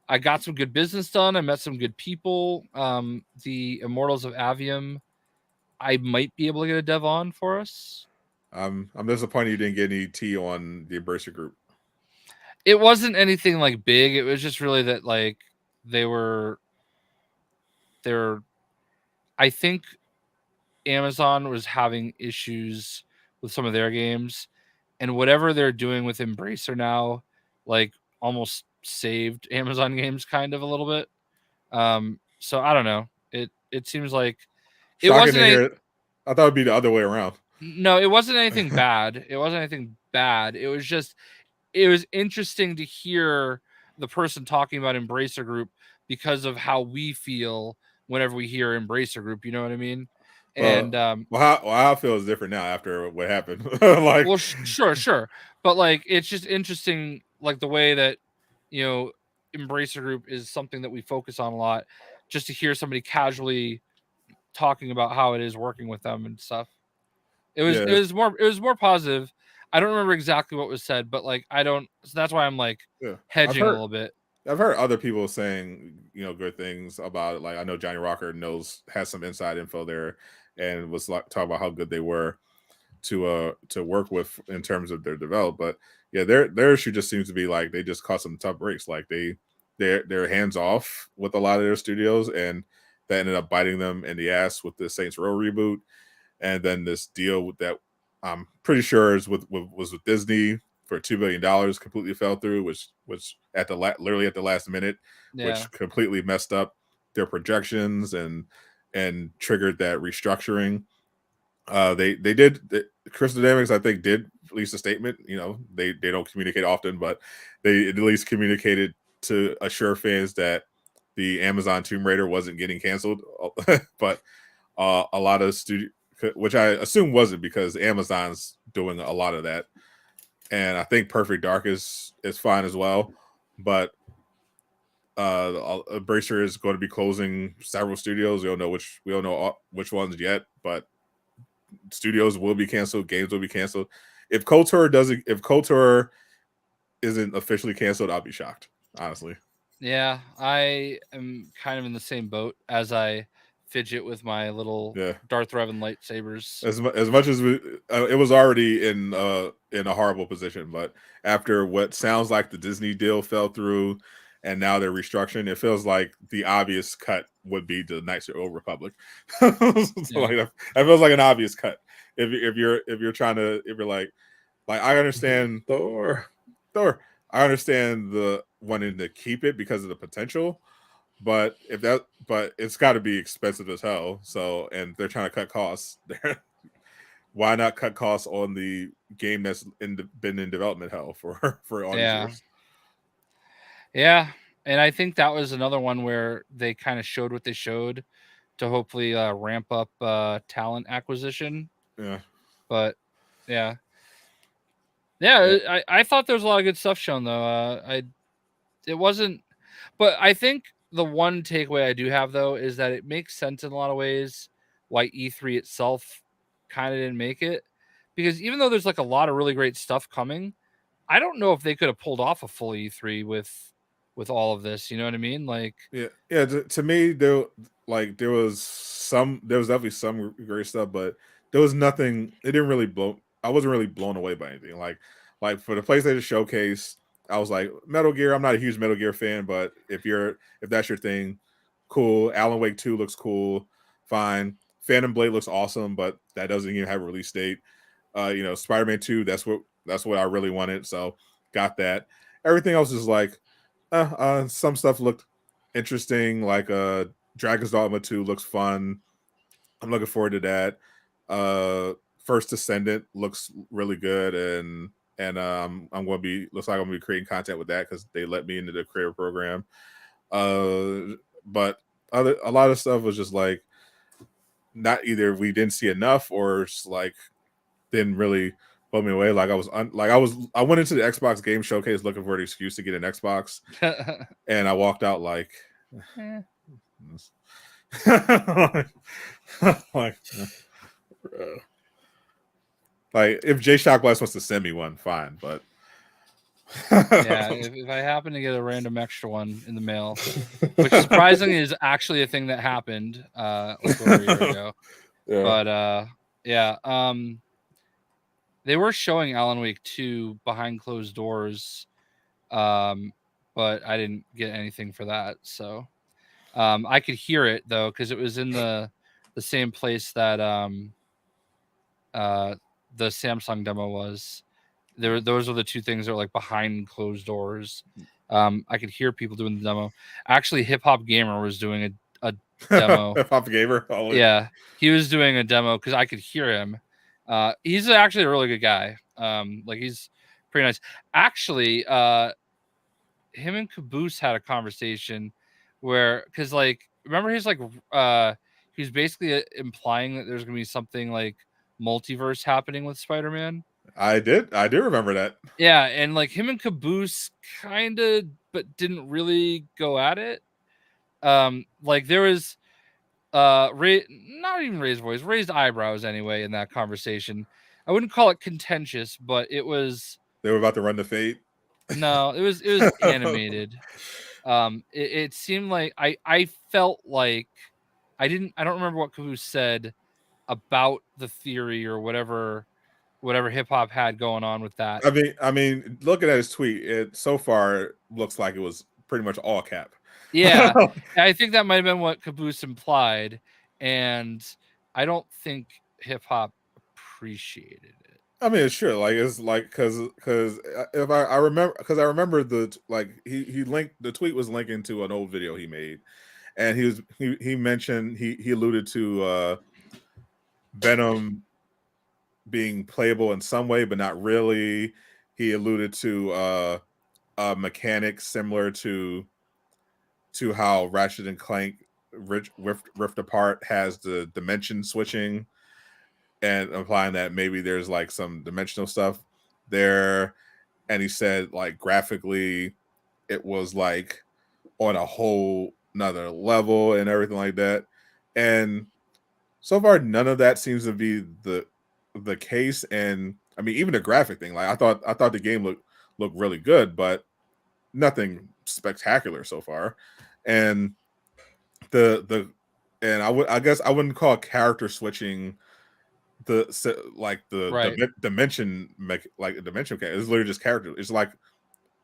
I got some good business done. I met some good people. The Immortals of Avium, I might be able to get a dev on for us.
I'm disappointed you didn't get any tea on the Embracer group.
It wasn't anything like big. It was just really that like they're I think Amazon was having issues with some of their games, and whatever they're doing with Embracer now, like almost saved Amazon games kind of a little bit. So I don't know. It seems like it wasn't.
I thought it'd be the other way around.
No, it wasn't anything bad. It wasn't anything bad. It was just it was interesting to hear the person talking about Embracer Group because of how we feel whenever we hear Embracer Group. You know what I mean? And
how I feel is different now after what happened. Like,
well, sure, but like it's just interesting, like the way that Embracer Group is something that we focus on a lot. Just to hear somebody casually talking about how it is working with them and stuff. It was more positive. I don't remember exactly what was said, but like so that's why I'm like hedging a little bit.
I've heard other people saying good things about it. Like I know Johnny Rocker has some inside info there, and was like talking about how good they were to work with in terms of their develop. But yeah, their issue just seems to be like they just caught some tough breaks. Like they're hands off with a lot of their studios, and that ended up biting them in the ass with the Saints Row reboot, and then this deal that I'm pretty sure was with Disney for $2 billion completely fell through, which literally at the last minute, which completely messed up their projections and triggered that restructuring. Crystal Dynamics, I think, did release a statement. They don't communicate often, but they at least communicated to assure fans that the Amazon Tomb Raider wasn't getting canceled. But a lot of which I assume wasn't, because Amazon's doing a lot of that. And I think Perfect Dark is fine as well. But Embracer is going to be closing several studios. We don't know which ones yet, but studios will be canceled, games will be canceled. If KOTOR isn't officially canceled, I'll be shocked, honestly.
Yeah, I am kind of in the same boat as I fidget with my little Darth Revan lightsabers.
As much as it was already in a horrible position, but after what sounds like the Disney deal fell through, and now they're restructuring, it feels like the obvious cut would be the Knights of the Old Republic. Like, that feels like an obvious cut. If you're like I understand
Thor.
I understand the wanting to keep it because of the potential, but it's got to be expensive as hell. So, and they're trying to cut costs. Why not cut costs on the game that's been in development hell for all these years?
Yeah, and I think that was another one where they kind of showed what they showed to hopefully ramp up talent acquisition.
Yeah,
but I thought there was a lot of good stuff shown though. It wasn't, but I think the one takeaway I do have though is that it makes sense in a lot of ways why E3 itself kind of didn't make it, because even though there's like a lot of really great stuff coming, I don't know if they could have pulled off a full E3 with all of this. You know what I mean? Like,
yeah. To me, there was definitely some great stuff, but there was nothing. It didn't really blow. I wasn't really blown away by anything. Like for the PlayStation Showcase, I was like, Metal Gear. I'm not a huge Metal Gear fan, but if that's your thing, cool. Alan Wake 2 looks cool, fine. Phantom Blade looks awesome, but that doesn't even have a release date. Spider-Man 2. That's what I really wanted, so got that. Everything else is like, some stuff looked interesting. Like Dragon's Dogma 2 looks fun. I'm looking forward to that. First Descendant looks really good, and looks like I'm gonna be creating content with that because they let me into the creator program. But a lot of stuff was just like, not either we didn't see enough, or just like didn't really blow me away. Like I went into the Xbox Game Showcase looking for an excuse to get an Xbox, and I walked out like, like if Jayshockblast wants to send me one, fine, but
yeah, if I happen to get a random extra one in the mail, which surprisingly is actually a thing that happened like over a year ago.
Yeah.
But yeah, they were showing Alan Wake 2 behind closed doors, but I didn't get anything for that. So I could hear it though, because it was in the same place that the Samsung demo was. Those are the two things that are like behind closed doors. I could hear people doing the demo. Actually, Hip Hop Gamer was doing a demo.
Hip Hop Gamer.
Yeah, he was doing a demo because I could hear him. He's actually a really good guy. Like he's pretty nice. Actually, him and Caboose had a conversation where, because like, remember he's like, he was basically implying that there's gonna be something like multiverse happening with Spider-Man.
I do remember that.
Yeah, and like him and Caboose kind of, but didn't really go at it. Like there was not even raised voice, raised eyebrows anyway in that conversation. I wouldn't call it contentious, but it was.
They were about to run the Fate.
No, it was animated. It seemed like I felt like I don't remember what Caboose said about the theory or whatever hip hop had going on with that.
I mean, looking at his tweet, it so far looks like it was pretty much all cap.
Yeah, I think that might have been what Caboose implied, and I don't think hip hop appreciated it.
I mean, sure, like it's like because if I remember the like he linked the tweet was linking to an old video he made, and he mentioned he alluded to Venom being playable in some way, but not really. He alluded to a mechanic similar to how Ratchet and Clank Rift Apart has the dimension switching, and implying that maybe there's like some dimensional stuff there. And he said like graphically it was like on a whole nother level and everything like that. And so far none of that seems to be the case. And I mean, even the graphic thing, like I thought the game looked really good, but nothing spectacular so far. And I guess I wouldn't call character switching the dimension like a dimension. Okay, it's literally just character. It's like,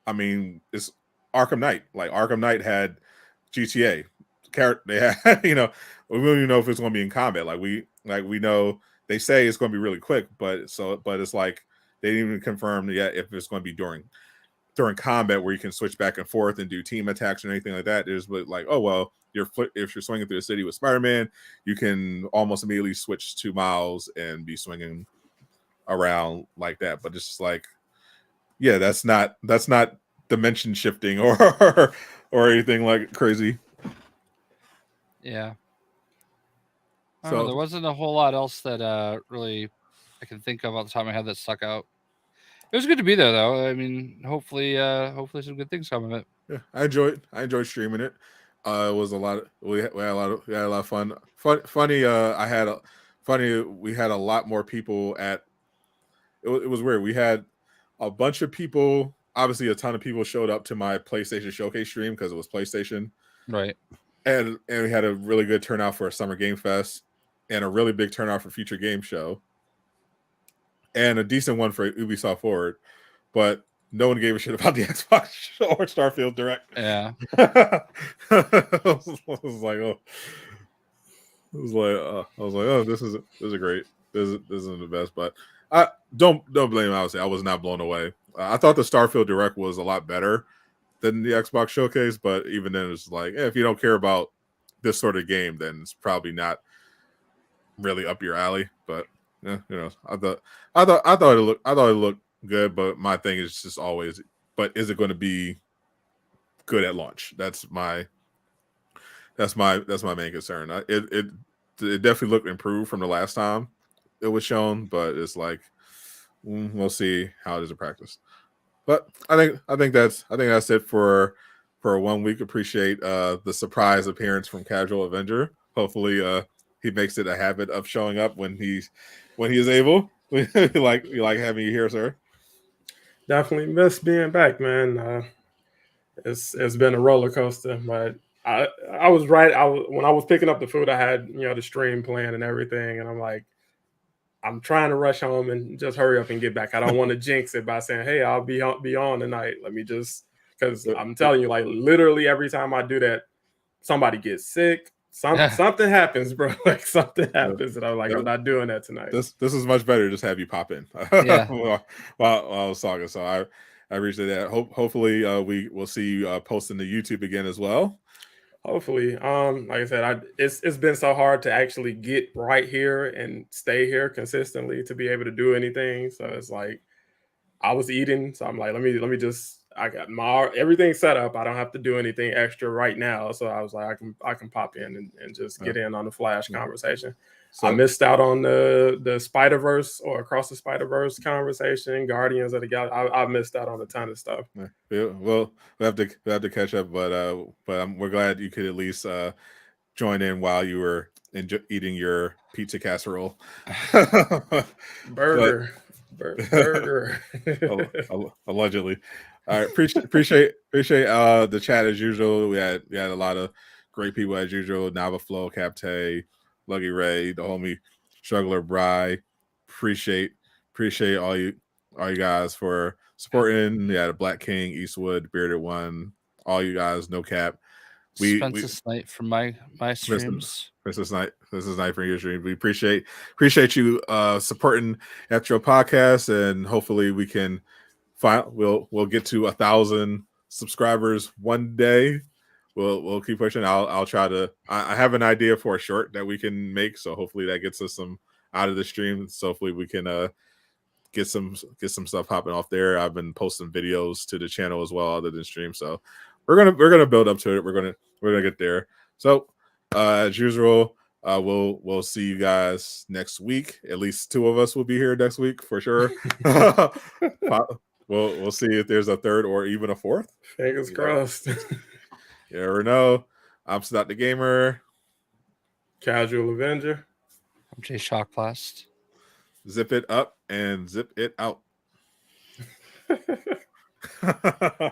I mean, it's Arkham Knight. Like Arkham Knight had GTA character. They had we don't even know if it's going to be in combat. Like we know they say it's going to be really quick, but it's like they didn't even confirm yet if it's going to be during combat where you can switch back and forth and do team attacks or anything like that. There's like, oh well, if you're swinging through the city with Spider-Man, you can almost immediately switch to Miles and be swinging around like that. But it's just like, yeah, that's not dimension shifting or anything like crazy.
Yeah. So there wasn't a whole lot else that really I can think of off the top of my head that stuck out. It was good to be there, though. I mean, hopefully some good things come of it.
Yeah, I enjoyed streaming it. It was a lot. We had a lot of fun. Funny. We had a lot more people at. It was weird. We had a bunch of people. Obviously, a ton of people showed up to my PlayStation Showcase stream because it was PlayStation,
right?
And we had a really good turnout for a Summer Game Fest, and a really big turnout for Future Game Show, and a decent one for Ubisoft Forward, but no one gave a shit about the Xbox or Starfield Direct.
Yeah.
I was like, oh, this is great. This isn't the best, but I don't blame me. Obviously, I was not blown away. I thought the Starfield Direct was a lot better than the Xbox Showcase, but even then, it's like, if you don't care about this sort of game, then it's probably not really up your alley. But yeah, I thought it looked good, but my thing is just always, but is it going to be good at launch? That's my main concern. It definitely looked improved from the last time it was shown, but it's like, we'll see how it is in practice. But I think that's it for 1 week. Appreciate the surprise appearance from Casual Avenger. Hopefully he makes it a habit of showing up when he is able. you like having you here, sir.
Definitely miss being back, man. It's been a roller coaster, but I was right. When I was picking up the food, I had the stream plan and everything, and I'm like, I'm trying to rush home and just hurry up and get back. I don't want to jinx it by saying, "Hey, I'll be on tonight." Let me just, because I'm telling you, like literally every time I do that, somebody gets sick. Something happens, bro. Like something happens, and I'm like, I'm not doing that tonight.
This is much better. Just have you pop in while I was talking. So I appreciate that. Hopefully we will see you posting to YouTube again as well.
Hopefully, like I said, it's been so hard to actually get right here and stay here consistently to be able to do anything. So it's like I was eating, so I'm like, let me just. I got everything set up. I don't have to do anything extra right now. So I was like, I can pop in and just get in on the Flash conversation. So I missed out on the Spider-Verse or Across the Spider-Verse conversation, Guardians of the Galaxy. I missed out on a ton of stuff.
Yeah, well, we have to catch up, but we're glad you could at least join in while you were eating your pizza casserole.
Burger.
Allegedly. All right, appreciate the chat as usual. We had a lot of great people as usual. Nava Flow, Capte, Lucky Ray, the homie Struggler Bry. Appreciate all you guys for supporting. Yeah, the Black King, Eastwood, Bearded One, all you guys, no cap.
Spencer Snight from my streams.
This is Night from your stream. We appreciate you supporting Aftershow Podcast, and hopefully we can we'll get to 1,000 subscribers one day. We'll keep pushing. I'll try to. I have an idea for a short that we can make, so hopefully that gets us some out of the stream. So hopefully we can get some stuff hopping off there. I've been posting videos to the channel as well, other than stream. So we're gonna build up to it. We're gonna get there. So as usual, we'll see you guys next week. At least 2 of us will be here next week for sure. We'll see if there's a third or even a fourth.
Fingers crossed.
You never know. I'm Sadot the Gamer.
Casual Avenger.
I'm Jayshockblast.
Zip it up and zip it out.